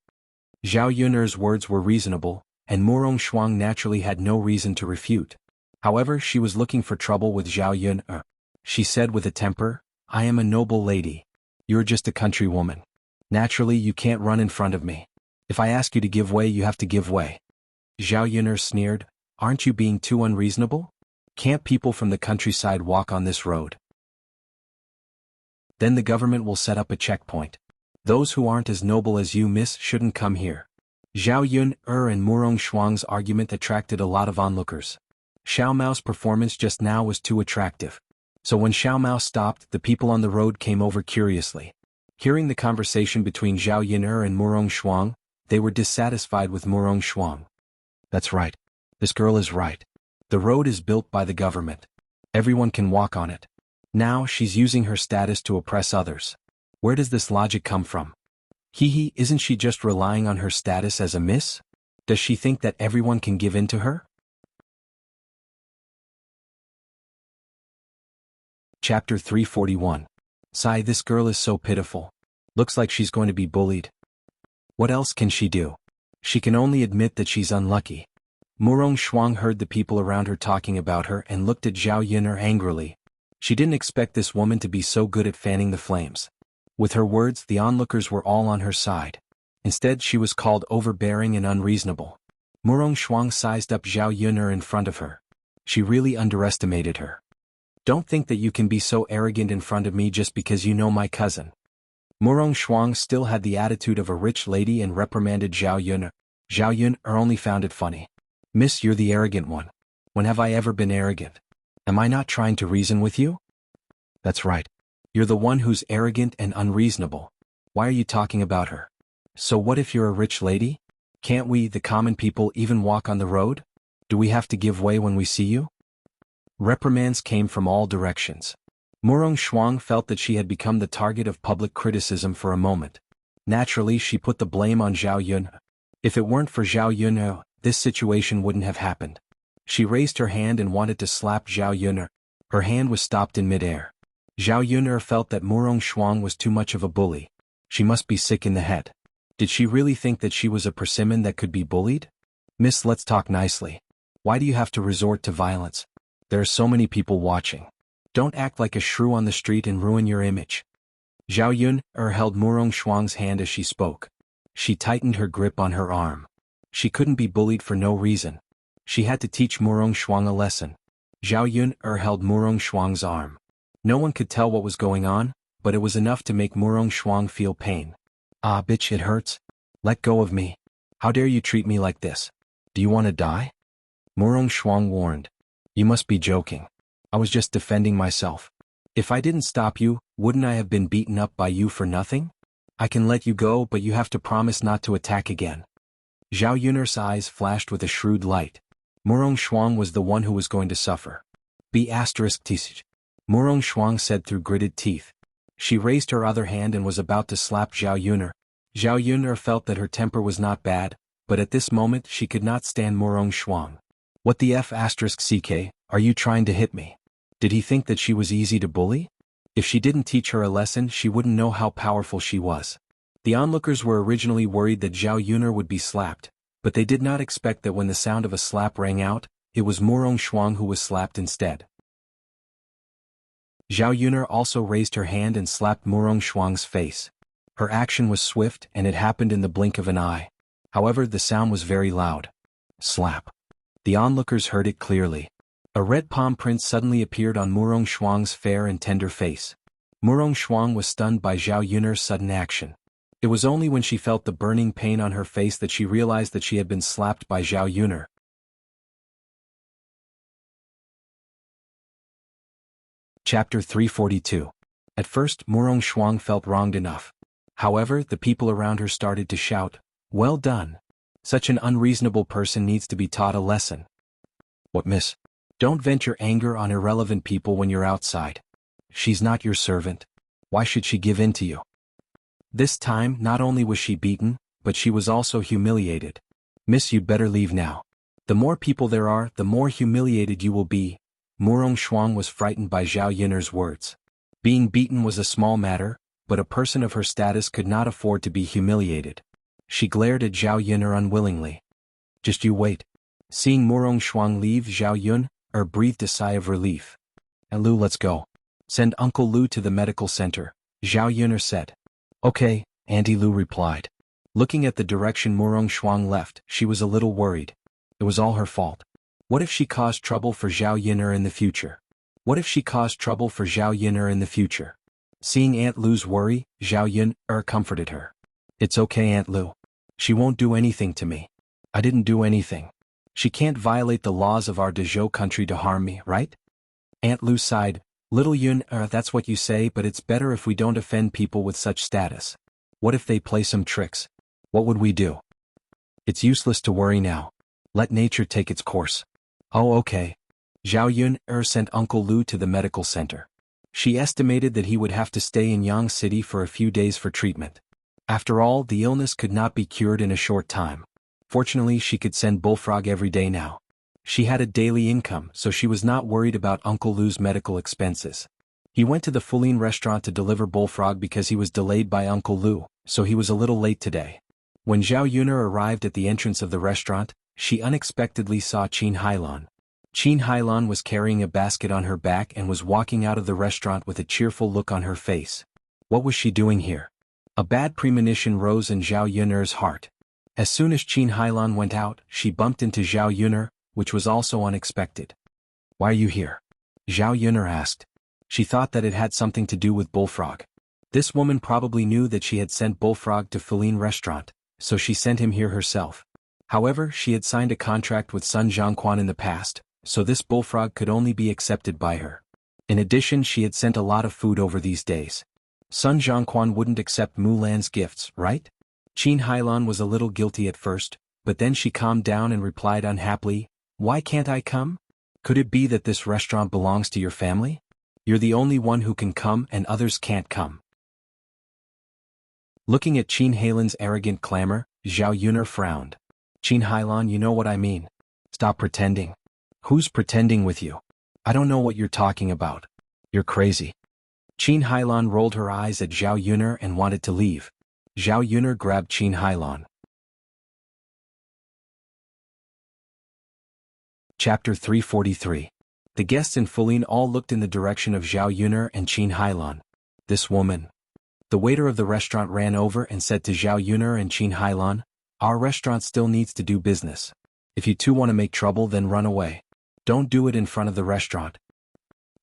Zhao Yun's words were reasonable, and Murong Shuang naturally had no reason to refute. However, she was looking for trouble with Zhao Yun. She said with a temper, "I am a noble lady. You're just a country woman. Naturally, you can't run in front of me. If I ask you to give way, you have to give way." Zhao Yun sneered, "Aren't you being too unreasonable? Can't people from the countryside walk on this road? Then the government will set up a checkpoint. Those who aren't as noble as you, miss, shouldn't come here." Zhao Yun and Murong Shuang's argument attracted a lot of onlookers. Xiao Mao's performance just now was too attractive. So when Xiao Mao stopped, the people on the road came over curiously. Hearing the conversation between Zhao Yun and Murong Shuang, they were dissatisfied with Murong Shuang. "That's right. This girl is right. The road is built by the government. Everyone can walk on it. Now she's using her status to oppress others. Where does this logic come from? Isn't she just relying on her status as a miss? Does she think that everyone can give in to her?" Chapter 341. Sigh, this girl is so pitiful. Looks like she's going to be bullied. What else can she do? She can only admit that she's unlucky. Murong Shuang heard the people around her talking about her and looked at Zhao Yun angrily. She didn't expect this woman to be so good at fanning the flames. With her words, the onlookers were all on her side. Instead, she was called overbearing and unreasonable. Murong Shuang sized up Zhao Yun in front of her. She really underestimated her. "Don't think that you can be so arrogant in front of me just because you know my cousin." Murong Shuang still had the attitude of a rich lady and reprimanded Zhao Yun. Zhao Yun only found it funny. "Miss, you're the arrogant one. When have I ever been arrogant? Am I not trying to reason with you?" "That's right. You're the one who's arrogant and unreasonable. Why are you talking about her? So what if you're a rich lady? Can't we, the common people, even walk on the road? Do we have to give way when we see you?" Reprimands came from all directions. Murong Shuang felt that she had become the target of public criticism for a moment. Naturally, she put the blame on Zhao Yun. If it weren't for Zhao Yun, this situation wouldn't have happened. She raised her hand and wanted to slap Zhao Yun. Her hand was stopped in midair. Zhao Yun felt that Murong Shuang was too much of a bully. She must be sick in the head. Did she really think that she was a persimmon that could be bullied? "Miss, let's talk nicely. Why do you have to resort to violence? There are so many people watching. Don't act like a shrew on the street and ruin your image." Zhao Yun held Murong Shuang's hand as she spoke. She tightened her grip on her arm. She couldn't be bullied for no reason. She had to teach Murong Shuang a lesson. Zhao Yun held Murong Shuang's arm. No one could tell what was going on, but it was enough to make Murong Shuang feel pain. "Ah, bitch, it hurts. Let go of me. How dare you treat me like this? Do you want to die?" Murong Shuang warned. "You must be joking. I was just defending myself. If I didn't stop you, wouldn't I have been beaten up by you for nothing? I can let you go, but you have to promise not to attack again." Zhao Yun's eyes flashed with a shrewd light. Murong Shuang was the one who was going to suffer. "T. Murong Shuang said through gritted teeth. She raised her other hand and was about to slap Zhao Yun. Zhao Yun felt that her temper was not bad, but at this moment she could not stand Murong Shuang. "What the F***, are you trying to hit me? Did he think that she was easy to bully? If she didn't teach her a lesson, she wouldn't know how powerful she was." The onlookers were originally worried that Zhao Yun would be slapped, but they did not expect that when the sound of a slap rang out, it was Murong Shuang who was slapped instead. Zhao Yun also raised her hand and slapped Murong Shuang's face. Her action was swift and it happened in the blink of an eye. However, the sound was very loud. Slap. The onlookers heard it clearly. A red palm print suddenly appeared on Murong Shuang's fair and tender face. Murong Shuang was stunned by Zhao Yun's sudden action. It was only when she felt the burning pain on her face that she realized that she had been slapped by Zhao Yun. Chapter 342. At first, Murong Shuang felt wronged enough. However, the people around her started to shout, "Well done! Such an unreasonable person needs to be taught a lesson." "What, miss? Don't vent your anger on irrelevant people when you're outside. She's not your servant. Why should she give in to you?" This time, not only was she beaten, but she was also humiliated. "Miss, you'd better leave now. The more people there are, the more humiliated you will be." Murong Shuang was frightened by Zhao Yun'er's words. Being beaten was a small matter, but a person of her status could not afford to be humiliated. She glared at Zhao Yun'er unwillingly. "Just you wait." Seeing Murong Shuang leave, Zhao Yun'er breathed a sigh of relief. "And Lu, let's go. Send Uncle Lu to the medical center," Zhao Yun'er said. "Okay," Auntie Lu replied. Looking at the direction Murong Shuang left, she was a little worried. It was all her fault. What if she caused trouble for Zhao Yun'er in the future? What if she caused trouble for Zhao Yun'er in the future? Seeing Aunt Lu's worry, Zhao Yun'er comforted her. "It's okay, Aunt Lu. She won't do anything to me. I didn't do anything. She can't violate the laws of our Dezhou country to harm me, right?" Aunt Lu sighed. "Little Yun'er, that's what you say, but it's better if we don't offend people with such status. What if they play some tricks? What would we do?" "It's useless to worry now. Let nature take its course." "Oh, okay." Zhao Yun'er sent Uncle Lu to the medical center. She estimated that he would have to stay in Yang City for a few days for treatment. After all, the illness could not be cured in a short time. Fortunately, she could send Bullfrog every day now. She had a daily income, so she was not worried about Uncle Lu's medical expenses. He went to the Fulian restaurant to deliver Bullfrog because he was delayed by Uncle Lu, so he was a little late today. When Zhao Yun'er arrived at the entrance of the restaurant, she unexpectedly saw Qin Hailan. Qin Hailan was carrying a basket on her back and was walking out of the restaurant with a cheerful look on her face. What was she doing here? A bad premonition rose in Zhao Yun'er's heart. As soon as Qin Hailan went out, she bumped into Zhao Yun'er, which was also unexpected. "Why are you here?" Zhao Yun'er asked. She thought that it had something to do with Bullfrog. This woman probably knew that she had sent Bullfrog to Fulian restaurant, so she sent him here herself. However, she had signed a contract with Sun Zhangquan in the past, so this Bullfrog could only be accepted by her. In addition, she had sent a lot of food over these days. Sun Zhangquan wouldn't accept Mulan's gifts, right? Qin Hailan was a little guilty at first, but then she calmed down and replied unhappily, "Why can't I come? Could it be that this restaurant belongs to your family? You're the only one who can come and others can't come." Looking at Qin Hailan's arrogant clamor, Zhao Yun'er frowned. "Qin Hailan, you know what I mean. Stop pretending." "Who's pretending with you? I don't know what you're talking about. You're crazy." Qin Hailan rolled her eyes at Zhao Yun'er and wanted to leave. Zhao Yun'er grabbed Qin Hailan. Chapter 343. The guests in Fulian all looked in the direction of Zhao Yun'er and Qin Hailan. "This woman." The waiter of the restaurant ran over and said to Zhao Yun'er and Qin Hailan, "Our restaurant still needs to do business. If you two want to make trouble, then run away. Don't do it in front of the restaurant."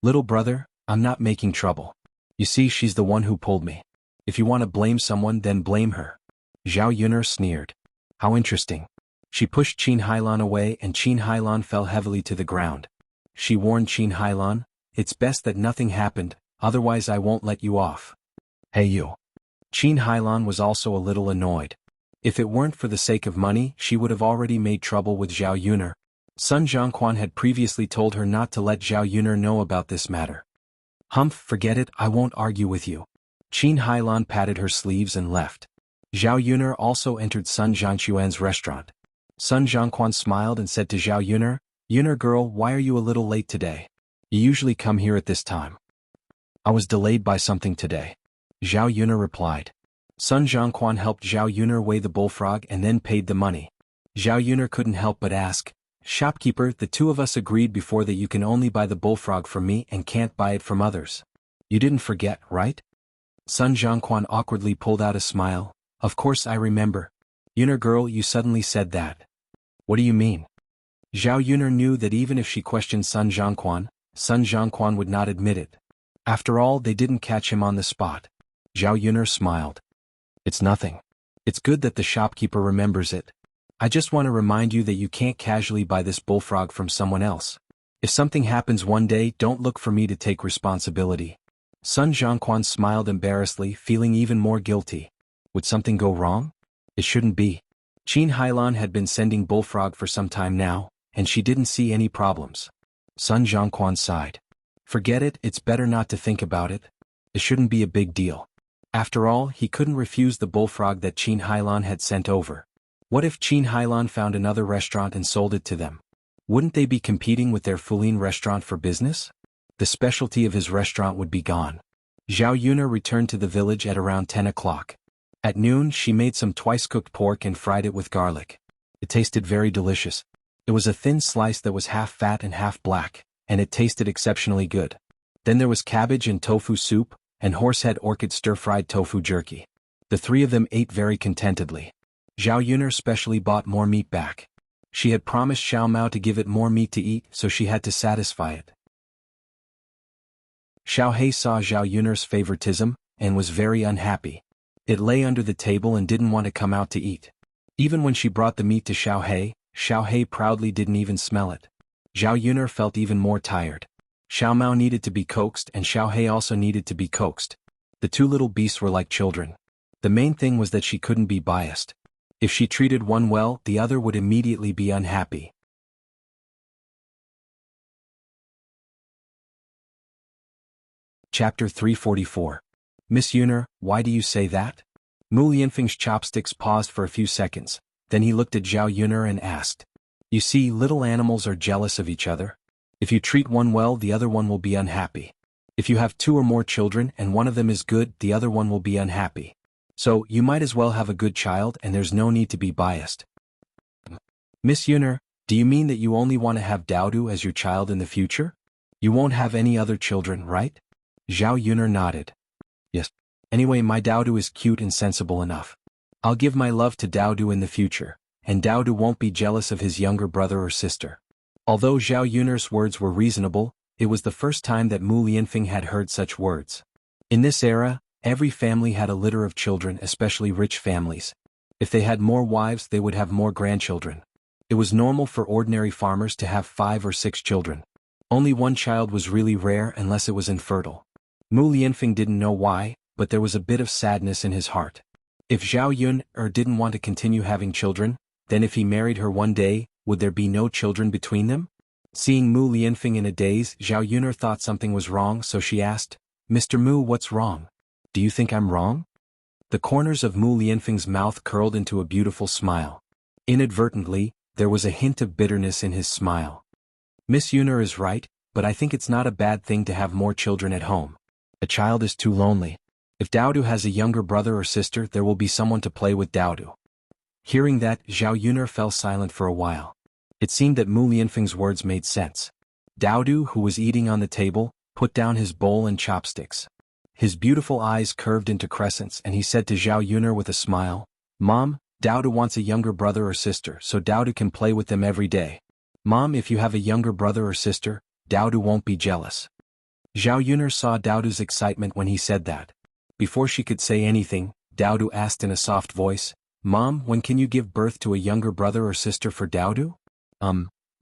"Little brother, I'm not making trouble. You see, she's the one who pulled me. If you want to blame someone, then blame her." Zhao Yun'er sneered. "How interesting." She pushed Qin Hailan away and Qin Hailan fell heavily to the ground. She warned Qin Hailan, "It's best that nothing happened, otherwise I won't let you off." "Hey you." Qin Hailan was also a little annoyed. If it weren't for the sake of money, she would have already made trouble with Zhao Yun'er. Sun Zhangquan had previously told her not to let Zhao Yun'er know about this matter. "Humph, forget it, I won't argue with you." Qin Hailan patted her sleeves and left. Zhao Yun'er also entered Sun Zhangquan's restaurant. Sun Zhangquan smiled and said to Zhao Yun'er, "Yun'er girl, why are you a little late today? You usually come here at this time." "I was delayed by something today," Zhao Yun'er replied. Sun Zhangquan helped Zhao Yun'er weigh the bullfrog and then paid the money. Zhao Yun'er couldn't help but ask, "Shopkeeper, the two of us agreed before that you can only buy the bullfrog from me and can't buy it from others. You didn't forget, right?" Sun Zhangquan awkwardly pulled out a smile. "Of course I remember. Yun'er girl, you suddenly said that. What do you mean?" Zhao Yun'er knew that even if she questioned Sun Zhangquan would not admit it. After all, they didn't catch him on the spot. Zhao Yun'er smiled. "It's nothing. It's good that the shopkeeper remembers it. I just want to remind you that you can't casually buy this bullfrog from someone else. If something happens one day, don't look for me to take responsibility. Sun Zhongquan smiled embarrassedly, feeling even more guilty. Would something go wrong? It shouldn't be. Qin Hailan had been sending Bullfrog for some time now, and she didn't see any problems. Sun Zhongquan sighed. Forget it, it's better not to think about it. It shouldn't be a big deal. After all, he couldn't refuse the bullfrog that Qin Hailan had sent over. What if Qin Hailan found another restaurant and sold it to them? Wouldn't they be competing with their Fulian restaurant for business? The specialty of his restaurant would be gone. Zhao Yuner returned to the village at around 10 o'clock. At noon, she made some twice-cooked pork and fried it with garlic. It tasted very delicious. It was a thin slice that was half fat and half black, and it tasted exceptionally good. Then there was cabbage and tofu soup, and horsehead orchid stir-fried tofu jerky. The three of them ate very contentedly. Zhao Yuner specially bought more meat back. She had promised Xiao Mao to give it more meat to eat, so she had to satisfy it. Xiao He saw Zhao Yuner's favoritism, and was very unhappy. It lay under the table and didn't want to come out to eat. Even when she brought the meat to Xiao He proudly didn't even smell it. Zhao Yuner felt even more tired. Xiao Mao needed to be coaxed and Xiao He also needed to be coaxed. The two little beasts were like children. The main thing was that she couldn't be biased. If she treated one well, the other would immediately be unhappy. Chapter 344. Miss Yuner, why do you say that? Mu Lianfeng's chopsticks paused for a few seconds, then he looked at Zhao Yuner and asked. You see, little animals are jealous of each other. If you treat one well, the other one will be unhappy. If you have two or more children and one of them is good, the other one will be unhappy. So, you might as well have a good child and there's no need to be biased. Miss Yuner, do you mean that you only want to have Daodu as your child in the future? You won't have any other children, right? Zhao Yuner nodded. Yes. Anyway, my Daodu is cute and sensible enough. I'll give my love to Daodu in the future, and Daodu won't be jealous of his younger brother or sister. Although Zhao Yuner's words were reasonable, it was the first time that Mu Lianfeng had heard such words. In this era, every family had a litter of children, especially rich families. If they had more wives, they would have more grandchildren. It was normal for ordinary farmers to have 5 or 6 children. Only one child was really rare unless it was infertile. Mu Lianfeng didn't know why, but there was a bit of sadness in his heart. If Zhao Yuner didn't want to continue having children, then if he married her one day, would there be no children between them? Seeing Mu Lianfeng in a daze, Zhao Yuner thought something was wrong, so she asked, Mr. Mu, what's wrong? Do you think I'm wrong? The corners of Mu Lianfeng's mouth curled into a beautiful smile. Inadvertently, there was a hint of bitterness in his smile. Miss Yuner is right, but I think it's not a bad thing to have more children at home. A child is too lonely. If Daodu has a younger brother or sister, there will be someone to play with Daodu. Hearing that, Zhao Yuner fell silent for a while. It seemed that Mu Lianfeng's words made sense. Daodu, who was eating on the table, put down his bowl and chopsticks. His beautiful eyes curved into crescents and he said to Zhao Yuner with a smile, Mom, Daodu wants a younger brother or sister so Daodu can play with them every day. Mom, if you have a younger brother or sister, Daodu won't be jealous. Zhao Yuner saw Daodu's excitement when he said that. Before she could say anything, Daodu asked in a soft voice, Mom, when can you give birth to a younger brother or sister for Daodu?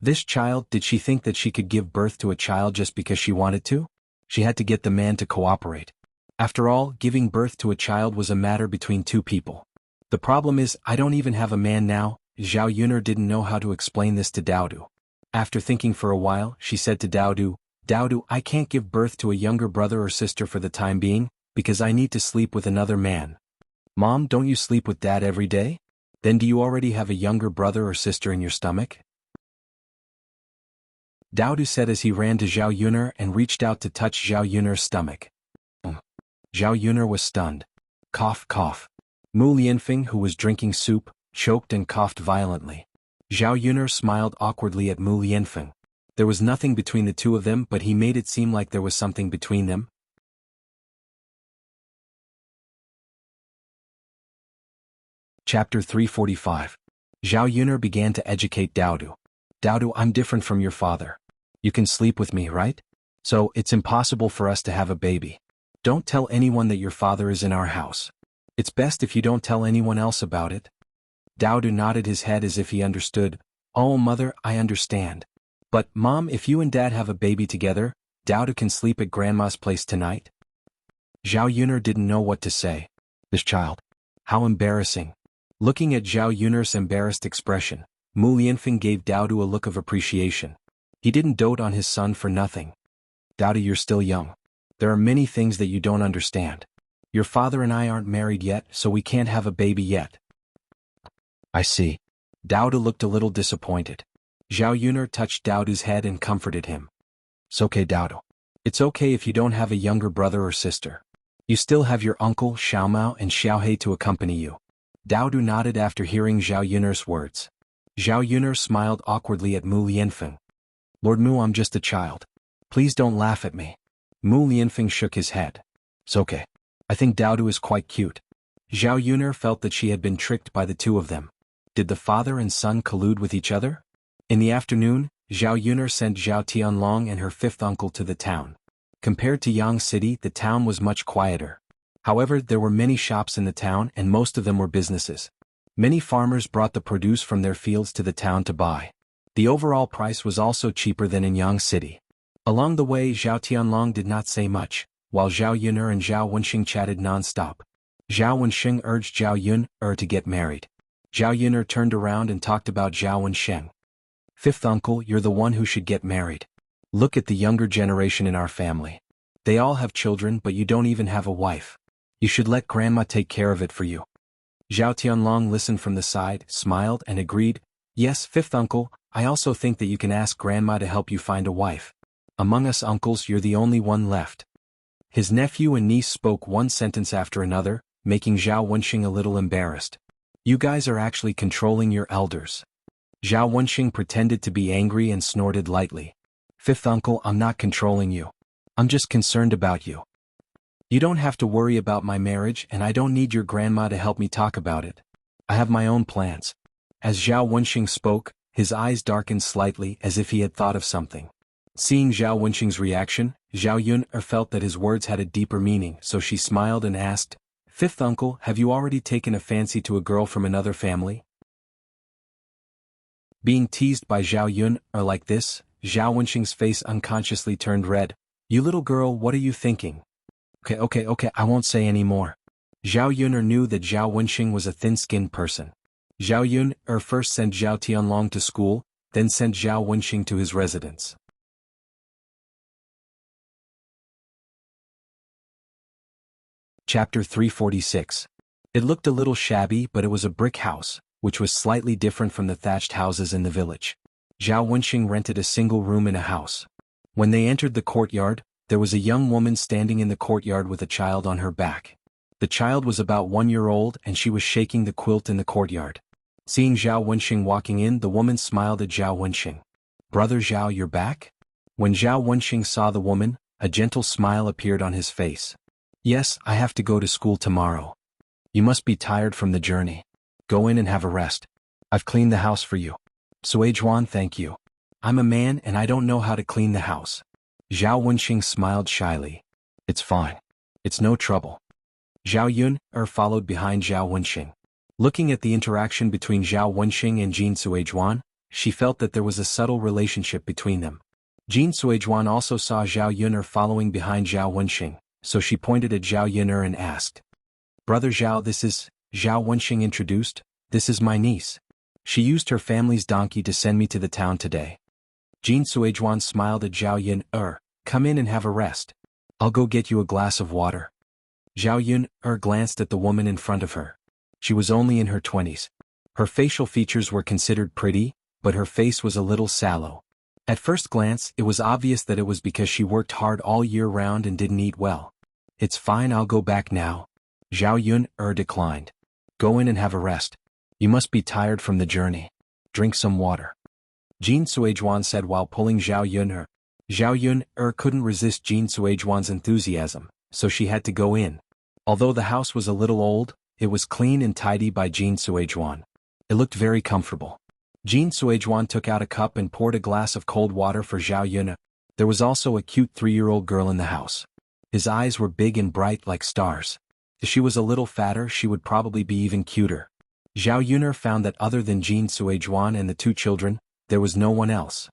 This child, did she think that she could give birth to a child just because she wanted to? She had to get the man to cooperate. After all, giving birth to a child was a matter between two people. The problem is, I don't even have a man now. Zhao Yuner didn't know how to explain this to Daodu. After thinking for a while, she said to Daodu, Daodu, I can't give birth to a younger brother or sister for the time being, because I need to sleep with another man. Mom, don't you sleep with Dad every day? Then do you already have a younger brother or sister in your stomach? Daodu said as he ran to Zhao Yuner and reached out to touch Zhao Yuner's stomach. Zhao Yuner was stunned. Cough, cough. Mu Lianfeng, who was drinking soup, choked and coughed violently. Zhao Yuner smiled awkwardly at Mu Lianfeng. There was nothing between the two of them, but he made it seem like there was something between them. Chapter 345. Zhao Yuner began to educate Daodu. Daodu, I'm different from your father. You can sleep with me, right? So, it's impossible for us to have a baby. Don't tell anyone that your father is in our house. It's best if you don't tell anyone else about it. Daodu nodded his head as if he understood. Oh, mother, I understand. But, Mom, if you and Dad have a baby together, Dowda can sleep at Grandma's place tonight? Zhao Yuner didn't know what to say. This child. How embarrassing. Looking at Zhao Yuner's embarrassed expression, Mu Lianfeng gave Dowda a look of appreciation. He didn't dote on his son for nothing. Dowda, you're still young. There are many things that you don't understand. Your father and I aren't married yet, so we can't have a baby yet. I see. Dowda looked a little disappointed. Zhao Yuner touched Dowda's head and comforted him. It's okay, Dowda. It's okay if you don't have a younger brother or sister. You still have your uncle, Xiaomao and Xiaohei to accompany you. Dowda nodded after hearing Zhao Yuner's words. Zhao Yuner smiled awkwardly at Mu Lianfeng. Lord Mu, I'm just a child. Please don't laugh at me. Mu Lianfeng shook his head. It's okay. I think Dowda is quite cute. Zhao Yuner felt that she had been tricked by the two of them. Did the father and son collude with each other? In the afternoon, Zhao Yuner sent Zhao Tianlong and her fifth uncle to the town. Compared to Yang City, the town was much quieter. However, there were many shops in the town and most of them were businesses. Many farmers brought the produce from their fields to the town to buy. The overall price was also cheaper than in Yang City. Along the way, Zhao Tianlong did not say much, while Zhao Yuner and Zhao Wenxing chatted non-stop. Zhao Wenxing urged Zhao Yuner to get married. Zhao Yuner turned around and talked about Zhao Wenxing. Fifth uncle, you're the one who should get married. Look at the younger generation in our family. They all have children, but you don't even have a wife. You should let Grandma take care of it for you. Zhao Tianlong listened from the side, smiled and agreed. Yes, fifth uncle, I also think that you can ask Grandma to help you find a wife. Among us uncles, you're the only one left. His nephew and niece spoke one sentence after another, making Zhao Wenxing a little embarrassed. You guys are actually controlling your elders. Zhao Wenxing pretended to be angry and snorted lightly. Fifth uncle, I'm not controlling you. I'm just concerned about you. You don't have to worry about my marriage and I don't need your grandma to help me talk about it. I have my own plans. As Zhao Wenxing spoke, his eyes darkened slightly as if he had thought of something. Seeing Zhao Wenxing's reaction, Zhao Yuner felt that his words had a deeper meaning, so she smiled and asked, Fifth uncle, have you already taken a fancy to a girl from another family? Being teased by Zhao Yuner like this, Zhao Wenxing's face unconsciously turned red. You little girl, what are you thinking? Okay, I won't say any more. Zhao Yuner knew that Zhao Wenxing was a thin-skinned person. Zhao Yuner first sent Zhao Tianlong to school, then sent Zhao Wenxing to his residence. Chapter 346. It looked a little shabby, but it was a brick house, which was slightly different from the thatched houses in the village. Zhao Wenxing rented a single room in a house. When they entered the courtyard, there was a young woman standing in the courtyard with a child on her back. The child was about 1 year old and she was shaking the quilt in the courtyard. Seeing Zhao Wenxing walking in, the woman smiled at Zhao Wenxing. Brother Zhao, you're back? When Zhao Wenxing saw the woman, a gentle smile appeared on his face. Yes, I have to go to school tomorrow. You must be tired from the journey. Go in and have a rest. I've cleaned the house for you. Suizhuan, thank you. I'm a man and I don't know how to clean the house. Zhao Wenxing smiled shyly. It's fine. It's no trouble. Zhao Yuner followed behind Zhao Wenxing. Looking at the interaction between Zhao Wenxing and Jin Suizhuan, she felt that there was a subtle relationship between them. Jin Suizhuan also saw Zhao Yuner following behind Zhao Wenxing, so she pointed at Zhao Yuner and asked, Brother Zhao, this is, Zhao Wenxing introduced, this is my niece. She used her family's donkey to send me to the town today. Jin Suizhuan smiled at Zhao Yuner, come in and have a rest. I'll go get you a glass of water. Zhao Yuner glanced at the woman in front of her. She was only in her 20s. Her facial features were considered pretty, but her face was a little sallow. At first glance, it was obvious that it was because she worked hard all year round and didn't eat well. It's fine, I'll go back now. Zhao Yuner declined. Go in and have a rest. You must be tired from the journey. Drink some water. Jin Suizhuan said while pulling Zhao Yuner. Zhao Yuner couldn't resist Jin Suizhuan's enthusiasm, so she had to go in. Although the house was a little old, it was clean and tidy by Jin Suizhuan. It looked very comfortable. Jin Suizhuan took out a cup and poured a glass of cold water for Zhao Yuner. There was also a cute 3-year-old girl in the house. His eyes were big and bright like stars. If she was a little fatter, she would probably be even cuter. Zhao Yuner found that other than Jin Suizhuan and the two children, there was no one else.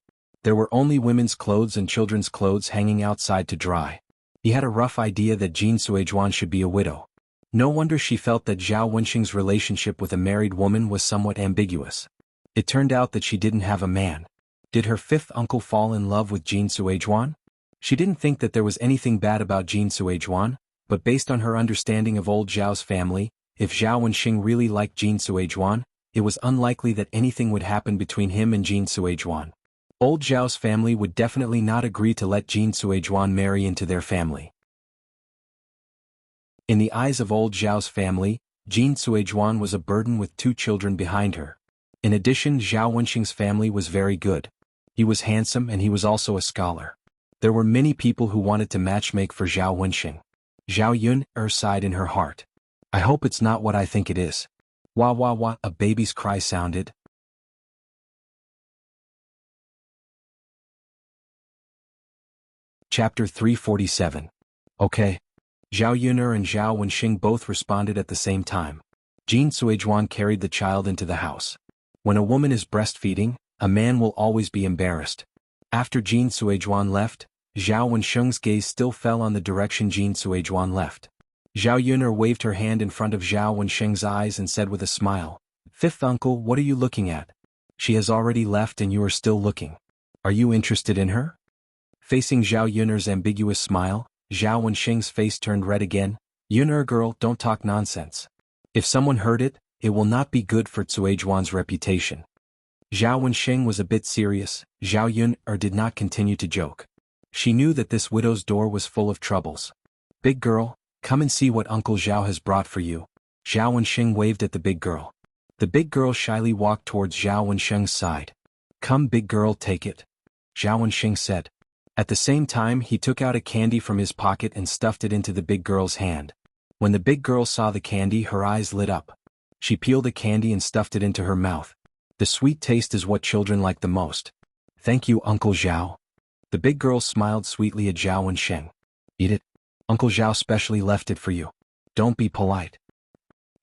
There were only women's clothes and children's clothes hanging outside to dry. He had a rough idea that Jin Suizhuan should be a widow. No wonder she felt that Zhao Wenxing's relationship with a married woman was somewhat ambiguous. It turned out that she didn't have a man. Did her fifth uncle fall in love with Jin Suizhuan? She didn't think that there was anything bad about Jin Suizhuan, but based on her understanding of old Zhao's family, if Zhao Wenxing really liked Jin Suizhuan, it was unlikely that anything would happen between him and Jin Suizhuan. Old Zhao's family would definitely not agree to let Jin Suizhuan marry into their family. In the eyes of old Zhao's family, Jin Suizhuan was a burden with 2 children behind her. In addition, Zhao Wenxing's family was very good. He was handsome and he was also a scholar. There were many people who wanted to matchmake for Zhao Wenxing. Zhao Yun sighed in her heart. I hope it's not what I think it is. Wah wah wah, a baby's cry sounded. Chapter 347. Okay. Zhao Yun'er and Zhao Wenxing both responded at the same time. Jin Suizhuan carried the child into the house. When a woman is breastfeeding, a man will always be embarrassed. After Jin Suizhuan left, Zhao Wenxing's gaze still fell on the direction Jin Suizhuan left. Zhao Yun'er waved her hand in front of Zhao Wenxing's eyes and said with a smile, "Fifth uncle, what are you looking at? She has already left and you are still looking. Are you interested in her?" Facing Zhao Yun'er's ambiguous smile, Zhao Wenxing's face turned red again. "Yun'er girl, don't talk nonsense. If someone heard it, it will not be good for Suizhuan's reputation." Zhao Wenxing was a bit serious. Zhao Yun'er did not continue to joke. She knew that this widow's door was full of troubles. "Big girl, come and see what Uncle Zhao has brought for you." Zhao Wenxing waved at the big girl. The big girl shyly walked towards Zhao Wenxing's side. "Come big girl, take it," Zhao Wenxing said. At the same time he took out a candy from his pocket and stuffed it into the big girl's hand. When the big girl saw the candy, her eyes lit up. She peeled the candy and stuffed it into her mouth. The sweet taste is what children like the most. "Thank you, Uncle Zhao." The big girl smiled sweetly at Zhao Wenxing. "Eat it. Uncle Zhao specially left it for you. Don't be polite."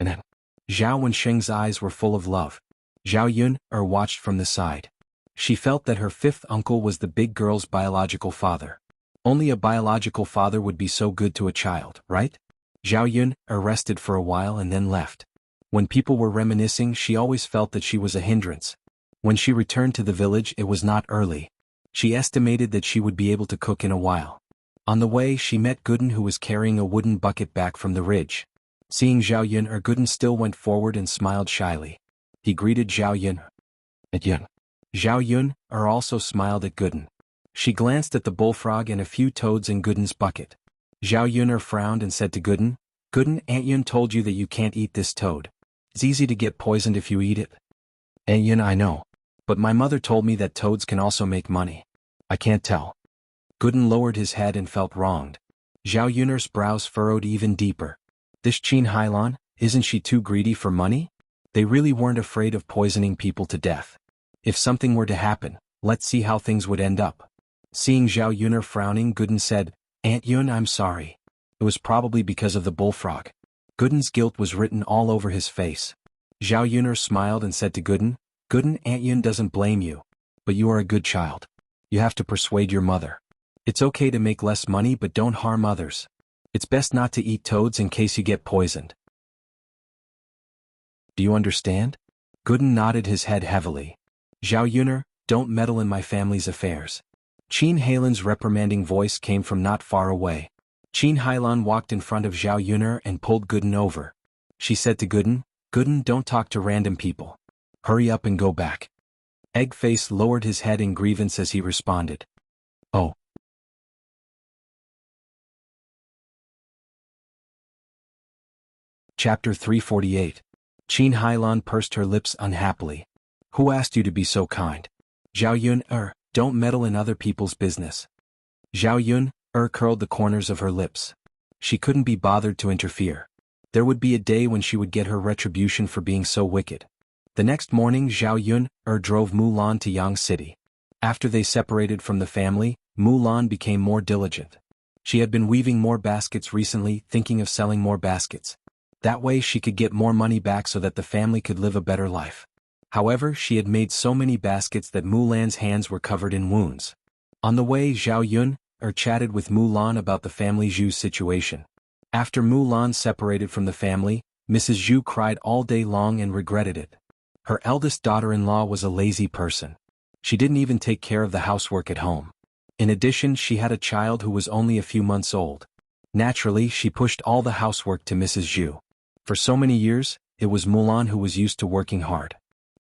And then, Zhao Wenxing's eyes were full of love. Zhao Yun'er watched from the side. She felt that her fifth uncle was the big girl's biological father. Only a biological father would be so good to a child, right? Zhao Yun'er rested for a while and then left. When people were reminiscing, she always felt that she was a hindrance. When she returned to the village, it was not early. She estimated that she would be able to cook in a while. On the way, she met Gooden, who was carrying a wooden bucket back from the ridge. Seeing Zhao Yun'er, Gooden still went forward and smiled shyly. He greeted Zhao Yun'er. Zhao Yun'er also smiled at Gooden. She glanced at the bullfrog and a few toads in Gooden's bucket. Zhao Yun'er frowned and said to Gooden, "Gooden, Aunt Yun told you that you can't eat this toad. It's easy to get poisoned if you eat it." "Aunt Yun, I know. But my mother told me that toads can also make money. I can't tell." Gooden lowered his head and felt wronged. Zhao Yun'er's brows furrowed even deeper. This Qin Hailan, isn't she too greedy for money? They really weren't afraid of poisoning people to death. If something were to happen, let's see how things would end up. Seeing Zhao Yun'er frowning, Gooden said, "Aunt Yun, I'm sorry. It was probably because of the bullfrog." Gooden's guilt was written all over his face. Zhao Yun'er smiled and said to Gooden, "Gooden, Aunt Yun doesn't blame you. But you are a good child. You have to persuade your mother. It's okay to make less money, but don't harm others. It's best not to eat toads in case you get poisoned. Do you understand?" Gooden nodded his head heavily. "Zhao Yun'er, don't meddle in my family's affairs." Qin Hailan's reprimanding voice came from not far away. Qin Hailan walked in front of Zhao Yun'er and pulled Gooden over. She said to Gooden, "Gooden, don't talk to random people. Hurry up and go back." Eggface lowered his head in grievance as he responded, "Oh." Chapter 348. Qin Hailan pursed her lips unhappily. "Who asked you to be so kind? Zhao Yun'er, don't meddle in other people's business." Zhao Yun'er curled the corners of her lips. She couldn't be bothered to interfere. There would be a day when she would get her retribution for being so wicked. The next morning, Zhao Yun'er drove Mulan to Yang City. After they separated from the family, Mulan became more diligent. She had been weaving more baskets recently, thinking of selling more baskets. That way she could get more money back so that the family could live a better life. However, she had made so many baskets that Mulan's hands were covered in wounds. On the way, Zhao Yun chatted with Mulan about the family Zhu's situation. After Mulan separated from the family, Mrs. Zhu cried all day long and regretted it. Her eldest daughter-in-law was a lazy person. She didn't even take care of the housework at home. In addition, she had a child who was only a few months old. Naturally, she pushed all the housework to Mrs. Zhu. For so many years, it was Mulan who was used to working hard.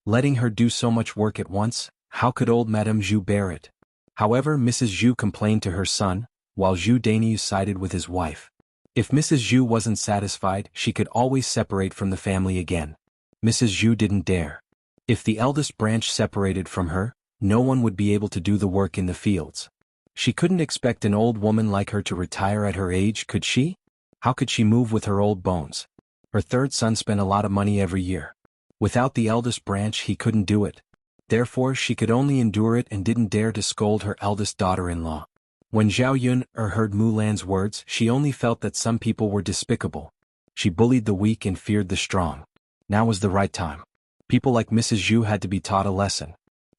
Letting her do so much work at once, how could old Madame Zhu bear it? However, Mrs. Zhu complained to her son, while Zhu Dainyu sided with his wife. If Mrs. Zhu wasn't satisfied, she could always separate from the family again. Mrs. Zhu didn't dare. If the eldest branch separated from her, no one would be able to do the work in the fields. She couldn't expect an old woman like her to retire at her age, could she? How could she move with her old bones? Her third son spent a lot of money every year. Without the eldest branch, he couldn't do it. Therefore, she could only endure it and didn't dare to scold her eldest daughter-in-law. When Zhao Yun heard Mulan's words, she only felt that some people were despicable. She bullied the weak and feared the strong. Now was the right time. People like Mrs. Zhu had to be taught a lesson.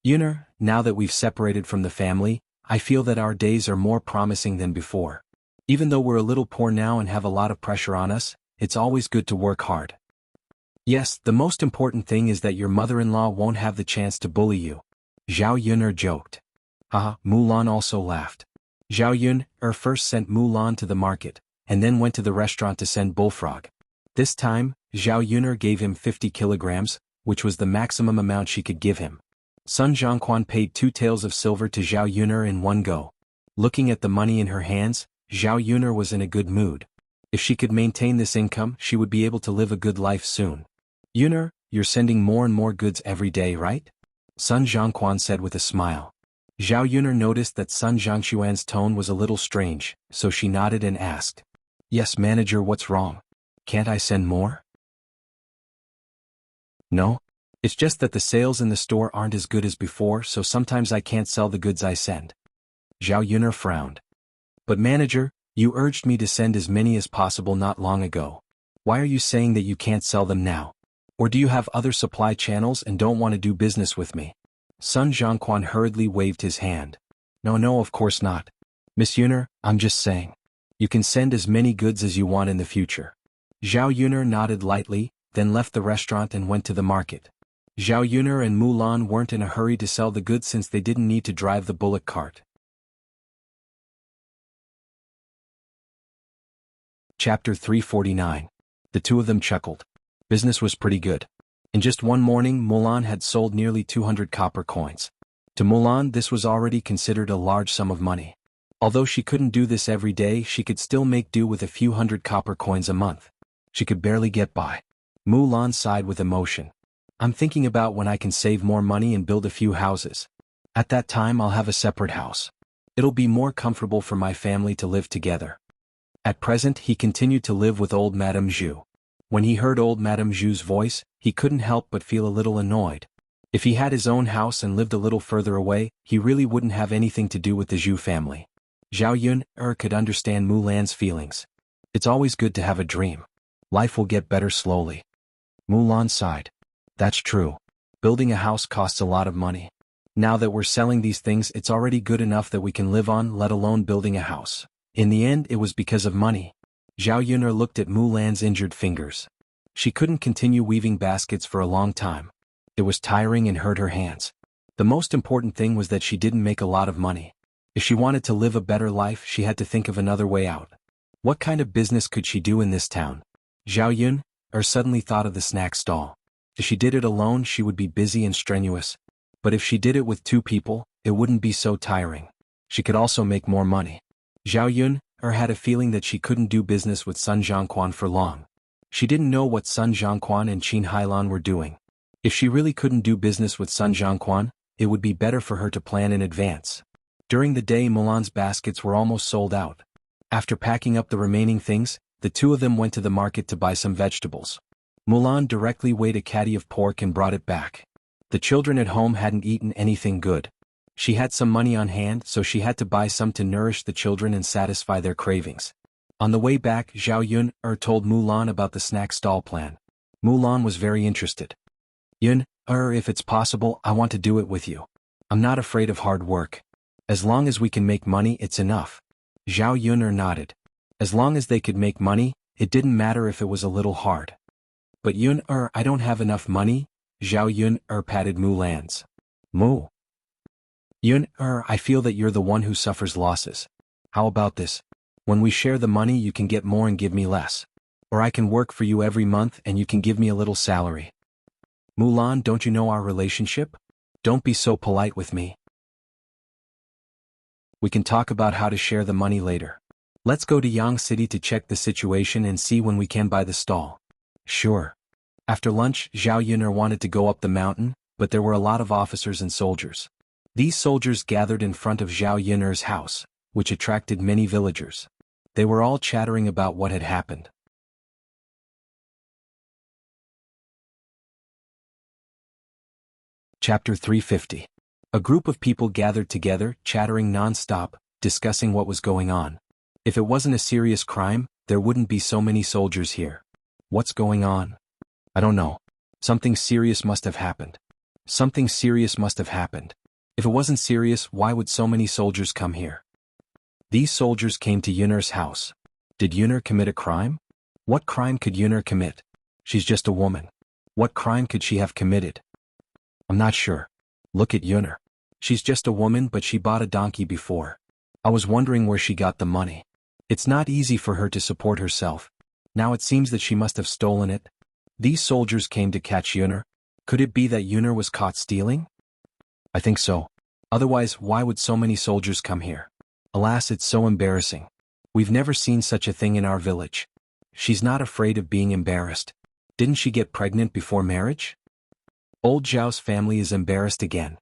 Yuner, now that we've separated from the family, I feel that our days are more promising than before. Even though we're a little poor now and have a lot of pressure on us, it's always good to work hard. Yes, the most important thing is that your mother-in-law won't have the chance to bully you. Zhao Yun joked. Haha, Mulan also laughed. Zhao Yun first sent Mulan to the market, and then went to the restaurant to send Bullfrog. This time, Zhao Yun gave him 50 kilograms, which was the maximum amount she could give him. Sun Zhongquan paid 2 taels of silver to Zhao Yun in one go. Looking at the money in her hands, Zhao Yun was in a good mood. If she could maintain this income, she would be able to live a good life soon. Yun, you're sending more and more goods every day, right? Sun Zhongquan said with a smile. Zhao Yun noticed that Sun Zhongquan's tone was a little strange, so she nodded and asked. Yes, manager, what's wrong? Can't I send more? No. It's just that the sales in the store aren't as good as before, so sometimes I can't sell the goods I send. Zhao Yun frowned. But manager, you urged me to send as many as possible not long ago. Why are you saying that you can't sell them now? Or do you have other supply channels and don't want to do business with me? Sun Zhongquan hurriedly waved his hand. No, of course not. Miss Yun, I'm just saying. You can send as many goods as you want in the future. Zhao Yun nodded lightly, then left the restaurant and went to the market. Zhao Yun and Mulan weren't in a hurry to sell the goods since they didn't need to drive the bullock cart. Chapter 349. The two of them chuckled. Business was pretty good. In just one morning, Mulan had sold nearly 200 copper coins. To Mulan, this was already considered a large sum of money. Although she couldn't do this every day, she could still make do with a few hundred copper coins a month. She could barely get by. Mulan sighed with emotion. I'm thinking about when I can save more money and build a few houses. At that time, I'll have a separate house. It'll be more comfortable for my family to live together. At present, he continued to live with old Madame Zhu. When he heard old Madame Zhu's voice, he couldn't help but feel a little annoyed. If he had his own house and lived a little further away, he really wouldn't have anything to do with the Zhu family. Zhao Yun could understand Mulan's feelings. It's always good to have a dream. Life will get better slowly. Mulan sighed. That's true. Building a house costs a lot of money. Now that we're selling these things, it's already good enough that we can live on, let alone building a house. In the end, it was because of money. Zhao Yun looked at Mulan's injured fingers. She couldn't continue weaving baskets for a long time. It was tiring and hurt her hands. The most important thing was that she didn't make a lot of money. If she wanted to live a better life, she had to think of another way out. What kind of business could she do in this town? Zhao Yun suddenly thought of the snack stall. If she did it alone, she would be busy and strenuous. But if she did it with 2 people, it wouldn't be so tiring. She could also make more money. Zhao Yun had a feeling that she couldn't do business with Sun Zhongquan for long. She didn't know what Sun Zhongquan and Qin Hailan were doing. If she really couldn't do business with Sun Zhongquan, it would be better for her to plan in advance. During the day, Mulan's baskets were almost sold out. After packing up the remaining things, the two of them went to the market to buy some vegetables. Mulan directly weighed a caddy of pork and brought it back. The children at home hadn't eaten anything good. She had some money on hand, so she had to buy some to nourish the children and satisfy their cravings. On the way back, Zhao Yun told Mulan about the snack stall plan. Mulan was very interested. Yun, If it's possible, I want to do it with you. I'm not afraid of hard work. As long as we can make money, it's enough. Zhao Yun nodded. As long as they could make money, it didn't matter if it was a little hard. But Yun, I don't have enough money. Zhao Yun patted Mulan's. Mu. Yun, I feel that you're the one who suffers losses. How about this? When we share the money, you can get more and give me less. Or I can work for you every month and you can give me a little salary. Mulan, don't you know our relationship? Don't be so polite with me. We can talk about how to share the money later. Let's go to Yang City to check the situation and see when we can buy the stall. Sure. After lunch, Zhao Yun'er wanted to go up the mountain, but there were a lot of officers and soldiers. These soldiers gathered in front of Zhao Yun'er's house, which attracted many villagers. They were all chattering about what had happened. Chapter 350. A group of people gathered together, chattering non-stop, discussing what was going on. If it wasn't a serious crime, there wouldn't be so many soldiers here. What's going on? I don't know. Something serious must have happened. Something serious must have happened. If it wasn't serious, why would so many soldiers come here? These soldiers came to Yun'er's house. Did Yun'er commit a crime? What crime could Yun'er commit? She's just a woman. What crime could she have committed? I'm not sure. Look at Yun'er. She's just a woman, but she bought a donkey before. I was wondering where she got the money. It's not easy for her to support herself. Now it seems that she must have stolen it. These soldiers came to catch Yun'er. Could it be that Yun'er was caught stealing? I think so. Otherwise, why would so many soldiers come here? Alas, it's so embarrassing. We've never seen such a thing in our village. She's not afraid of being embarrassed. Didn't she get pregnant before marriage? Old Zhao's family is embarrassed again.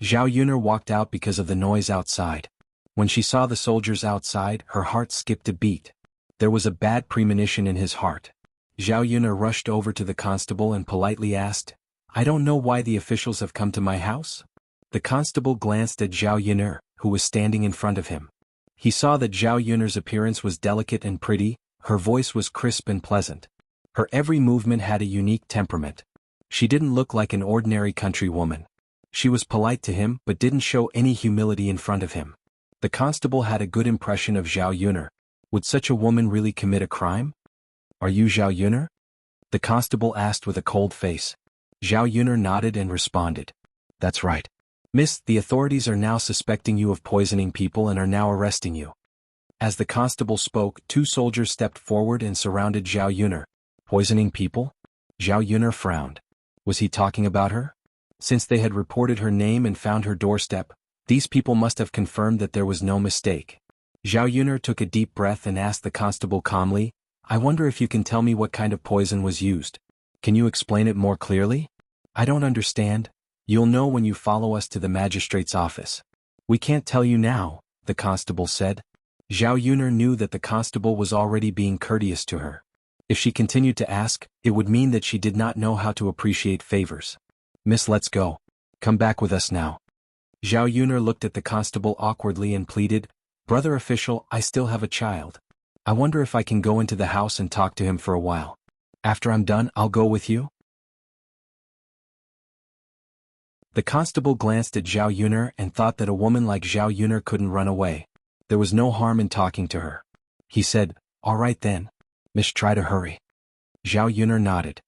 Zhao Yun'er walked out because of the noise outside. When she saw the soldiers outside, her heart skipped a beat. There was a bad premonition in his heart. Zhao Yun'er rushed over to the constable and politely asked, I don't know why the officials have come to my house? The constable glanced at Zhao Yun'er, who was standing in front of him. He saw that Zhao Yun'er's appearance was delicate and pretty, her voice was crisp and pleasant. Her every movement had a unique temperament. She didn't look like an ordinary country woman. She was polite to him but didn't show any humility in front of him. The constable had a good impression of Zhao Yun'er. Would such a woman really commit a crime? Are you Zhao Yun'er? The constable asked with a cold face. Zhao Yun'er nodded and responded. That's right. Miss, the authorities are now suspecting you of poisoning people and are now arresting you. As the constable spoke, two soldiers stepped forward and surrounded Zhao Yun'er. Poisoning people? Zhao Yun'er frowned. Was he talking about her? Since they had reported her name and found her doorstep, these people must have confirmed that there was no mistake. Zhao Yun'er took a deep breath and asked the constable calmly, I wonder if you can tell me what kind of poison was used. Can you explain it more clearly? I don't understand. You'll know when you follow us to the magistrate's office. We can't tell you now, the constable said. Zhao Yun'er knew that the constable was already being courteous to her. If she continued to ask, it would mean that she did not know how to appreciate favors. Miss, let's go. Come back with us now. Zhao Yun'er looked at the constable awkwardly and pleaded, Brother official, I still have a child. I wonder if I can go into the house and talk to him for a while. After I'm done, I'll go with you. The constable glanced at Zhao Yun'er and thought that a woman like Zhao Yun'er couldn't run away. There was no harm in talking to her. He said, All right then. Miss, try to hurry. Zhao Yun'er nodded.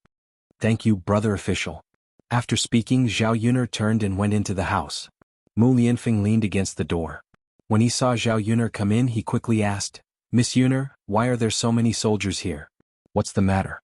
Thank you, brother official. After speaking, Zhao Yun'er turned and went into the house. Mu Lianfeng leaned against the door. When he saw Zhao Yun'er come in, he quickly asked, Miss Yun'er, why are there so many soldiers here? What's the matter?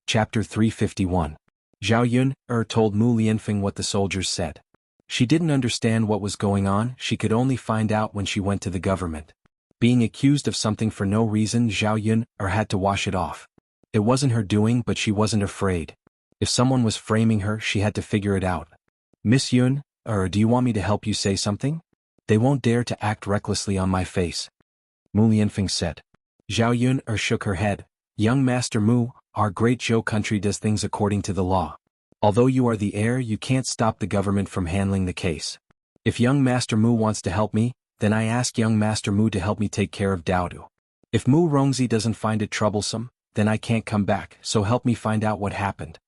Chapter 351. Zhao Yun'er told Mu Lianfeng what the soldiers said. She didn't understand what was going on, she could only find out when she went to the government. Being accused of something for no reason, Zhao Yun'er had to wash it off. It wasn't her doing, but she wasn't afraid. If someone was framing her, she had to figure it out. Miss Yun'er, do you want me to help you say something? They won't dare to act recklessly on my face. Mu Lianfeng said. Zhao Yun'er shook her head. Young Master Mu, our great Zhou country does things according to the law. Although you are the heir, you can't stop the government from handling the case. If young Master Mu wants to help me, then I ask young Master Mu to help me take care of Daodu. If Mu Rongzi doesn't find it troublesome, then I can't come back, so help me find out what happened.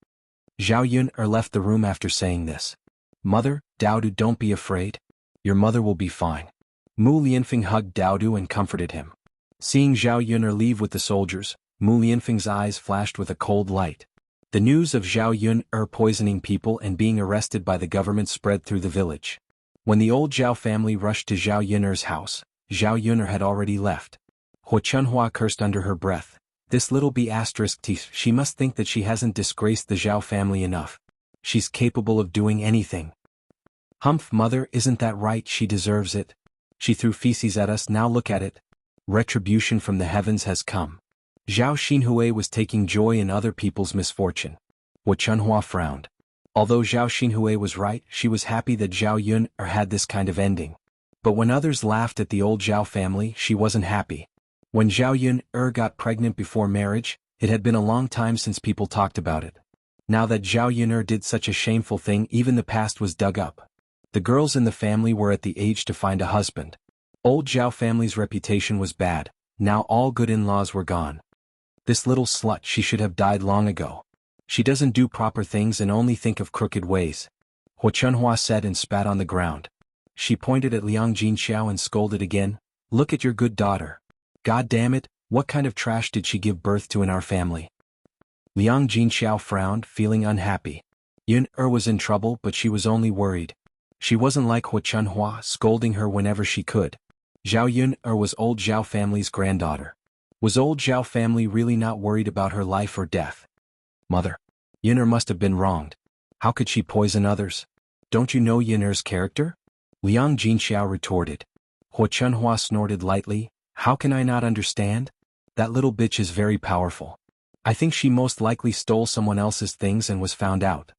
Zhao Yun left the room after saying this. Mother, Daodu, don't be afraid. Your mother will be fine. Mu Lianfeng hugged Daodu and comforted him. Seeing Zhao Yun leave with the soldiers, Mu Lianfeng's eyes flashed with a cold light. The news of Zhao Yun poisoning people and being arrested by the government spread through the village. When the old Zhao family rushed to Zhao Yun's house, Zhao Yun had already left. Hu Chunhua cursed under her breath. This little she must think that she hasn't disgraced the Zhao family enough. She's capable of doing anything. Humph, mother, isn't that right? She deserves it. She threw feces at us, now look at it. Retribution from the heavens has come. Zhao Xinhui was taking joy in other people's misfortune. Hu Chunhua frowned. Although Zhao Xinhui was right, she was happy that Zhao Yun had this kind of ending. But when others laughed at the old Zhao family, she wasn't happy. When Zhao Yun got pregnant before marriage, it had been a long time since people talked about it. Now that Zhao Yun did such a shameful thing, even the past was dug up. The girls in the family were at the age to find a husband. Old Zhao family's reputation was bad, now all good in-laws were gone. This little slut, she should have died long ago. She doesn't do proper things and only think of crooked ways. Hu Chunhua said and spat on the ground. She pointed at Liang Jinxiao and scolded again. Look at your good daughter. God damn it, what kind of trash did she give birth to in our family? Liang Jinxiao frowned, feeling unhappy. Yun was in trouble, but she was only worried. She wasn't like Hu Chunhua, scolding her whenever she could. Zhao Yun was old Zhao family's granddaughter. Was old Zhao family really not worried about her life or death? Mother, Yun must have been wronged. How could she poison others? Don't you know Yun's character? Liang Jinxiao retorted. Hu Chunhua snorted lightly. How can I not understand? That little bitch is very powerful. I think she most likely stole someone else's things and was found out.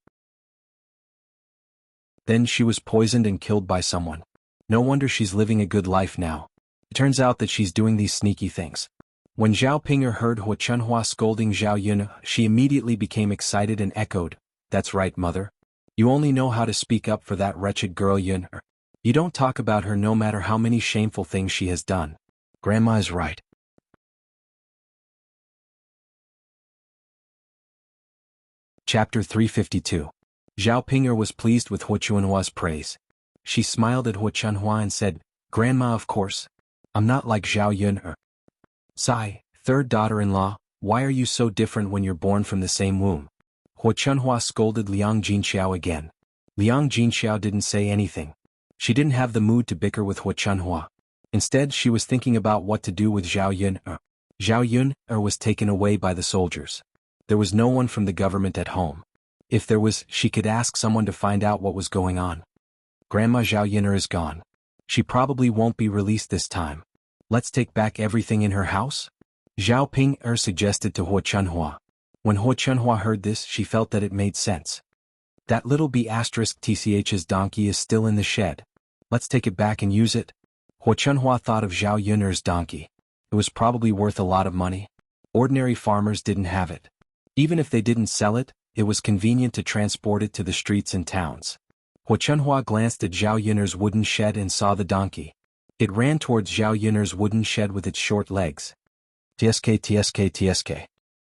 Then she was poisoned and killed by someone. No wonder she's living a good life now. It turns out that she's doing these sneaky things. When Zhao Pinger heard Hu Chunhua scolding Zhao Yun, she immediately became excited and echoed, That's right, mother. You only know how to speak up for that wretched girl Yun. You don't talk about her no matter how many shameful things she has done. Grandma is right. Chapter 352. Zhao Pinger was pleased with Hu Chunhua's praise. She smiled at Hu Chunhua and said, Grandma, of course. I'm not like Zhao Yun. Sigh, third daughter-in-law, why are you so different when you're born from the same womb? Hu Chunhua scolded Liang Jinxiao again. Liang Jinxiao didn't say anything. She didn't have the mood to bicker with Hu Chunhua. Instead, she was thinking about what to do with Zhao Yun. Zhao Yun was taken away by the soldiers. There was no one from the government at home. If there was, she could ask someone to find out what was going on. Grandma, Zhao Yun is gone. She probably won't be released this time. Let's take back everything in her house? Zhao Pinger suggested to Hu Chunhua. When Hu Chunhua heard this, she felt that it made sense. That little B*****'''''''''''''''''''''''''''''''''''''''''''''''''''''''''''''''''''''''''''''''''''''''''''''''''''''''h take it back and use it. Let's take it back and use it. Hu Chunhua thought of Zhao Yun's donkey. It was probably worth a lot of money. Ordinary farmers didn't have it. Even if they didn't sell it, it was convenient to transport it to the streets and towns. Hu Chunhua glanced at Zhao Yun's wooden shed and saw the donkey. It ran towards Zhao Yun's wooden shed with its short legs. Tsk, tsk, tsk.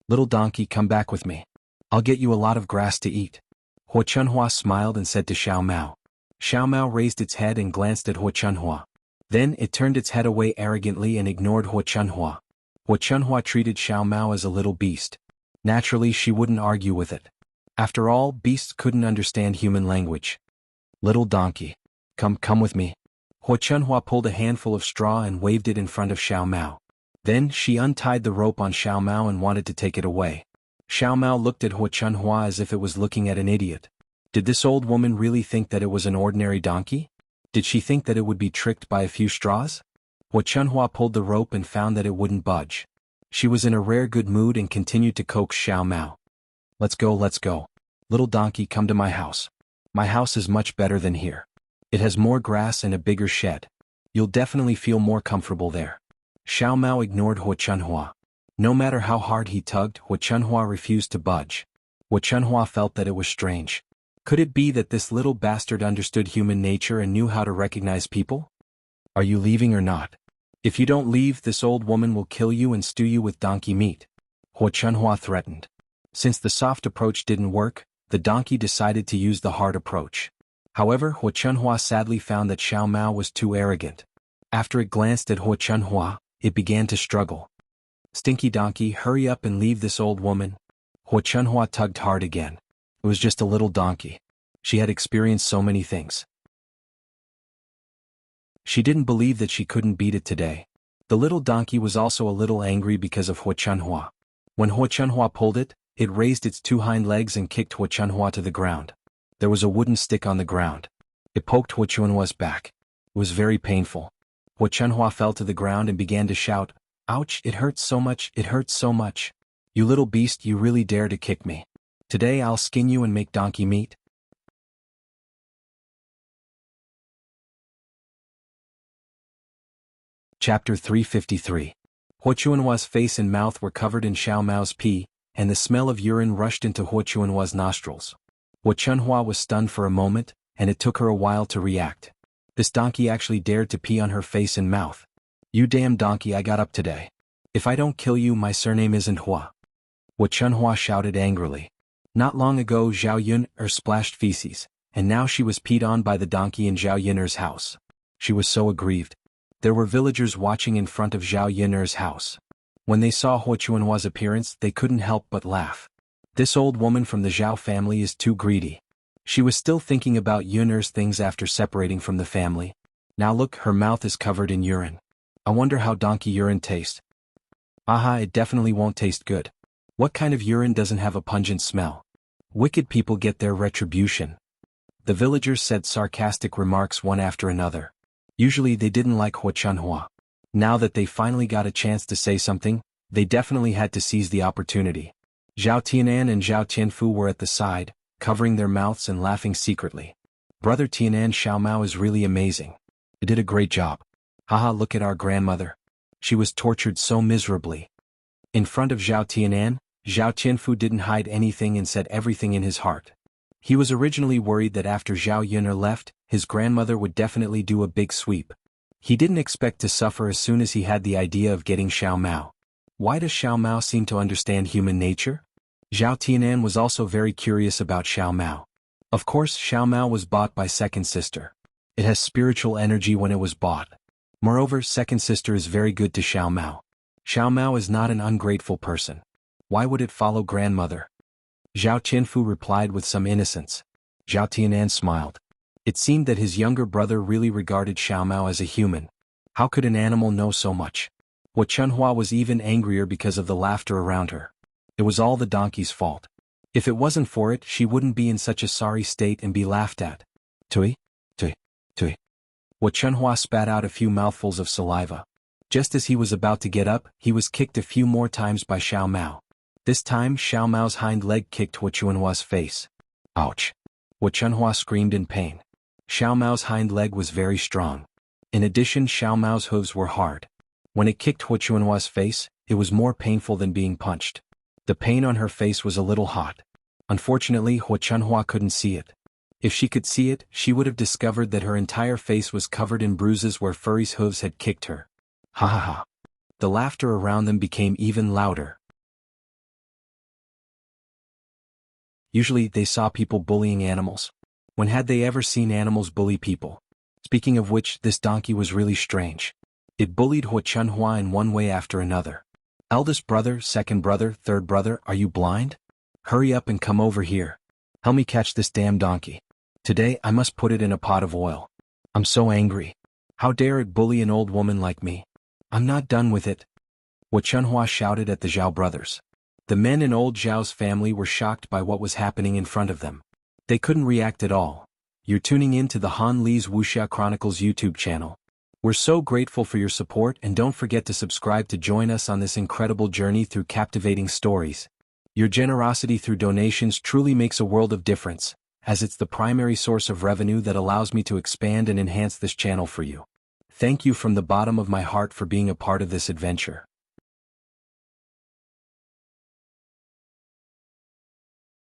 Little donkey, come back with me. I'll get you a lot of grass to eat. Hu Chunhua smiled and said to Xiao Mao. Xiao Mao raised its head and glanced at Hu Chunhua. Then it turned its head away arrogantly and ignored Hu Chunhua. Hu Chunhua treated Xiao Mao as a little beast. Naturally, she wouldn't argue with it. After all, beasts couldn't understand human language. Little donkey. Come with me. Hu Chunhua pulled a handful of straw and waved it in front of Xiao Mao. Then she untied the rope on Xiao Mao and wanted to take it away. Xiao Mao looked at Hu Chunhua as if it was looking at an idiot. Did this old woman really think that it was an ordinary donkey? Did she think that it would be tricked by a few straws? Hu Chunhua pulled the rope and found that it wouldn't budge. She was in a rare good mood and continued to coax Xiao Mao. Let's go. Little donkey, come to my house. My house is much better than here. It has more grass and a bigger shed. You'll definitely feel more comfortable there. Xiao Mao ignored Hu Chunhua. No matter how hard he tugged, Hu Chunhua refused to budge. Hu Chunhua felt that it was strange. Could it be that this little bastard understood human nature and knew how to recognize people? Are you leaving or not? If you don't leave, this old woman will kill you and stew you with donkey meat. Hua Chunhua threatened. Since the soft approach didn't work, the donkey decided to use the hard approach. However, Hua Chunhua sadly found that Xiao Mao was too arrogant. After it glanced at Hua Chunhua, it began to struggle. "Stinky donkey, hurry up and leave this old woman." Hua Chunhua tugged hard again. It was just a little donkey. She had experienced so many things. She didn't believe that she couldn't beat it today. The little donkey was also a little angry because of Hua Chunhua. When Hua Chunhua pulled it, it raised its two hind legs and kicked Hua Chunhua to the ground. There was a wooden stick on the ground. It poked Hua Chunhua's back. It was very painful. Hua Chunhua fell to the ground and began to shout, "Ouch, it hurts so much, it hurts so much. You little beast, you really dare to kick me. Today I'll skin you and make donkey meat." Chapter 353. Hua Chunhua's face and mouth were covered in Xiao Mao's pee, and the smell of urine rushed into Hua Chunhua's nostrils. Hua Chunhua was stunned for a moment, and it took her a while to react. This donkey actually dared to pee on her face and mouth. "You damn donkey, I got up today. If I don't kill you, my surname isn't Hua." Hua Chunhua shouted angrily. Not long ago Zhao Yun splashed feces, and now she was peed on by the donkey in Zhao Yun's house. She was so aggrieved. There were villagers watching in front of Zhao Yun's house. When they saw Hua Chunhua's appearance, they couldn't help but laugh. This old woman from the Zhao family is too greedy. She was still thinking about Yun's things after separating from the family. Now look, her mouth is covered in urine. I wonder how donkey urine tastes. Aha, it definitely won't taste good. What kind of urine doesn't have a pungent smell? Wicked people get their retribution. The villagers said sarcastic remarks one after another. Usually they didn't like Hua Chunhua. Now that they finally got a chance to say something, they definitely had to seize the opportunity. Zhao Tianan and Zhao Tianfu were at the side, covering their mouths and laughing secretly. "Brother Tianan, Xiao Mao is really amazing. It did a great job. Haha, look at our grandmother. She was tortured so miserably." In front of Zhao Tianan, Zhao Tianfu didn't hide anything and said everything in his heart. He was originally worried that after Zhao Yun left, his grandmother would definitely do a big sweep. He didn't expect to suffer as soon as he had the idea of getting Xiao Mao. Why does Xiao Mao seem to understand human nature? Zhao Tianan was also very curious about Xiao Mao. Of course, Xiao Mao was bought by Second Sister. It has spiritual energy when it was bought. Moreover, Second Sister is very good to Xiao Mao. Xiao Mao is not an ungrateful person. Why would it follow grandmother? Zhao Tianfu replied with some innocence. Zhao Tianan smiled. It seemed that his younger brother really regarded Xiao Mao as a human. How could an animal know so much? Hua Chunhua was even angrier because of the laughter around her. It was all the donkey's fault. If it wasn't for it, she wouldn't be in such a sorry state and be laughed at. Tui, tui, tui. Hua Chunhua spat out a few mouthfuls of saliva. Just as he was about to get up, he was kicked a few more times by Xiao Mao. This time Xiao Mao's hind leg kicked Hua Chunhua's face. Ouch! Hua Chunhua screamed in pain. Xiao Mao's hind leg was very strong. In addition, Xiao Mao's hooves were hard. When it kicked Hua Chunhua's face, it was more painful than being punched. The pain on her face was a little hot. Unfortunately, Hua Chunhua couldn't see it. If she could see it, she would have discovered that her entire face was covered in bruises where Furry's hooves had kicked her. Ha ha ha. The laughter around them became even louder. Usually they saw people bullying animals. When had they ever seen animals bully people? Speaking of which, this donkey was really strange. It bullied Hua Chunhua in one way after another. "Eldest brother, second brother, third brother, are you blind? Hurry up and come over here. Help me catch this damn donkey. Today I must put it in a pot of oil. I'm so angry. How dare it bully an old woman like me? I'm not done with it." Hua Chunhua shouted at the Zhao brothers. The men in old Zhao's family were shocked by what was happening in front of them. They couldn't react at all. You're tuning in to the Han Li's Wuxia Chronicles YouTube channel. We're so grateful for your support, and don't forget to subscribe to join us on this incredible journey through captivating stories. Your generosity through donations truly makes a world of difference, as it's the primary source of revenue that allows me to expand and enhance this channel for you. Thank you from the bottom of my heart for being a part of this adventure.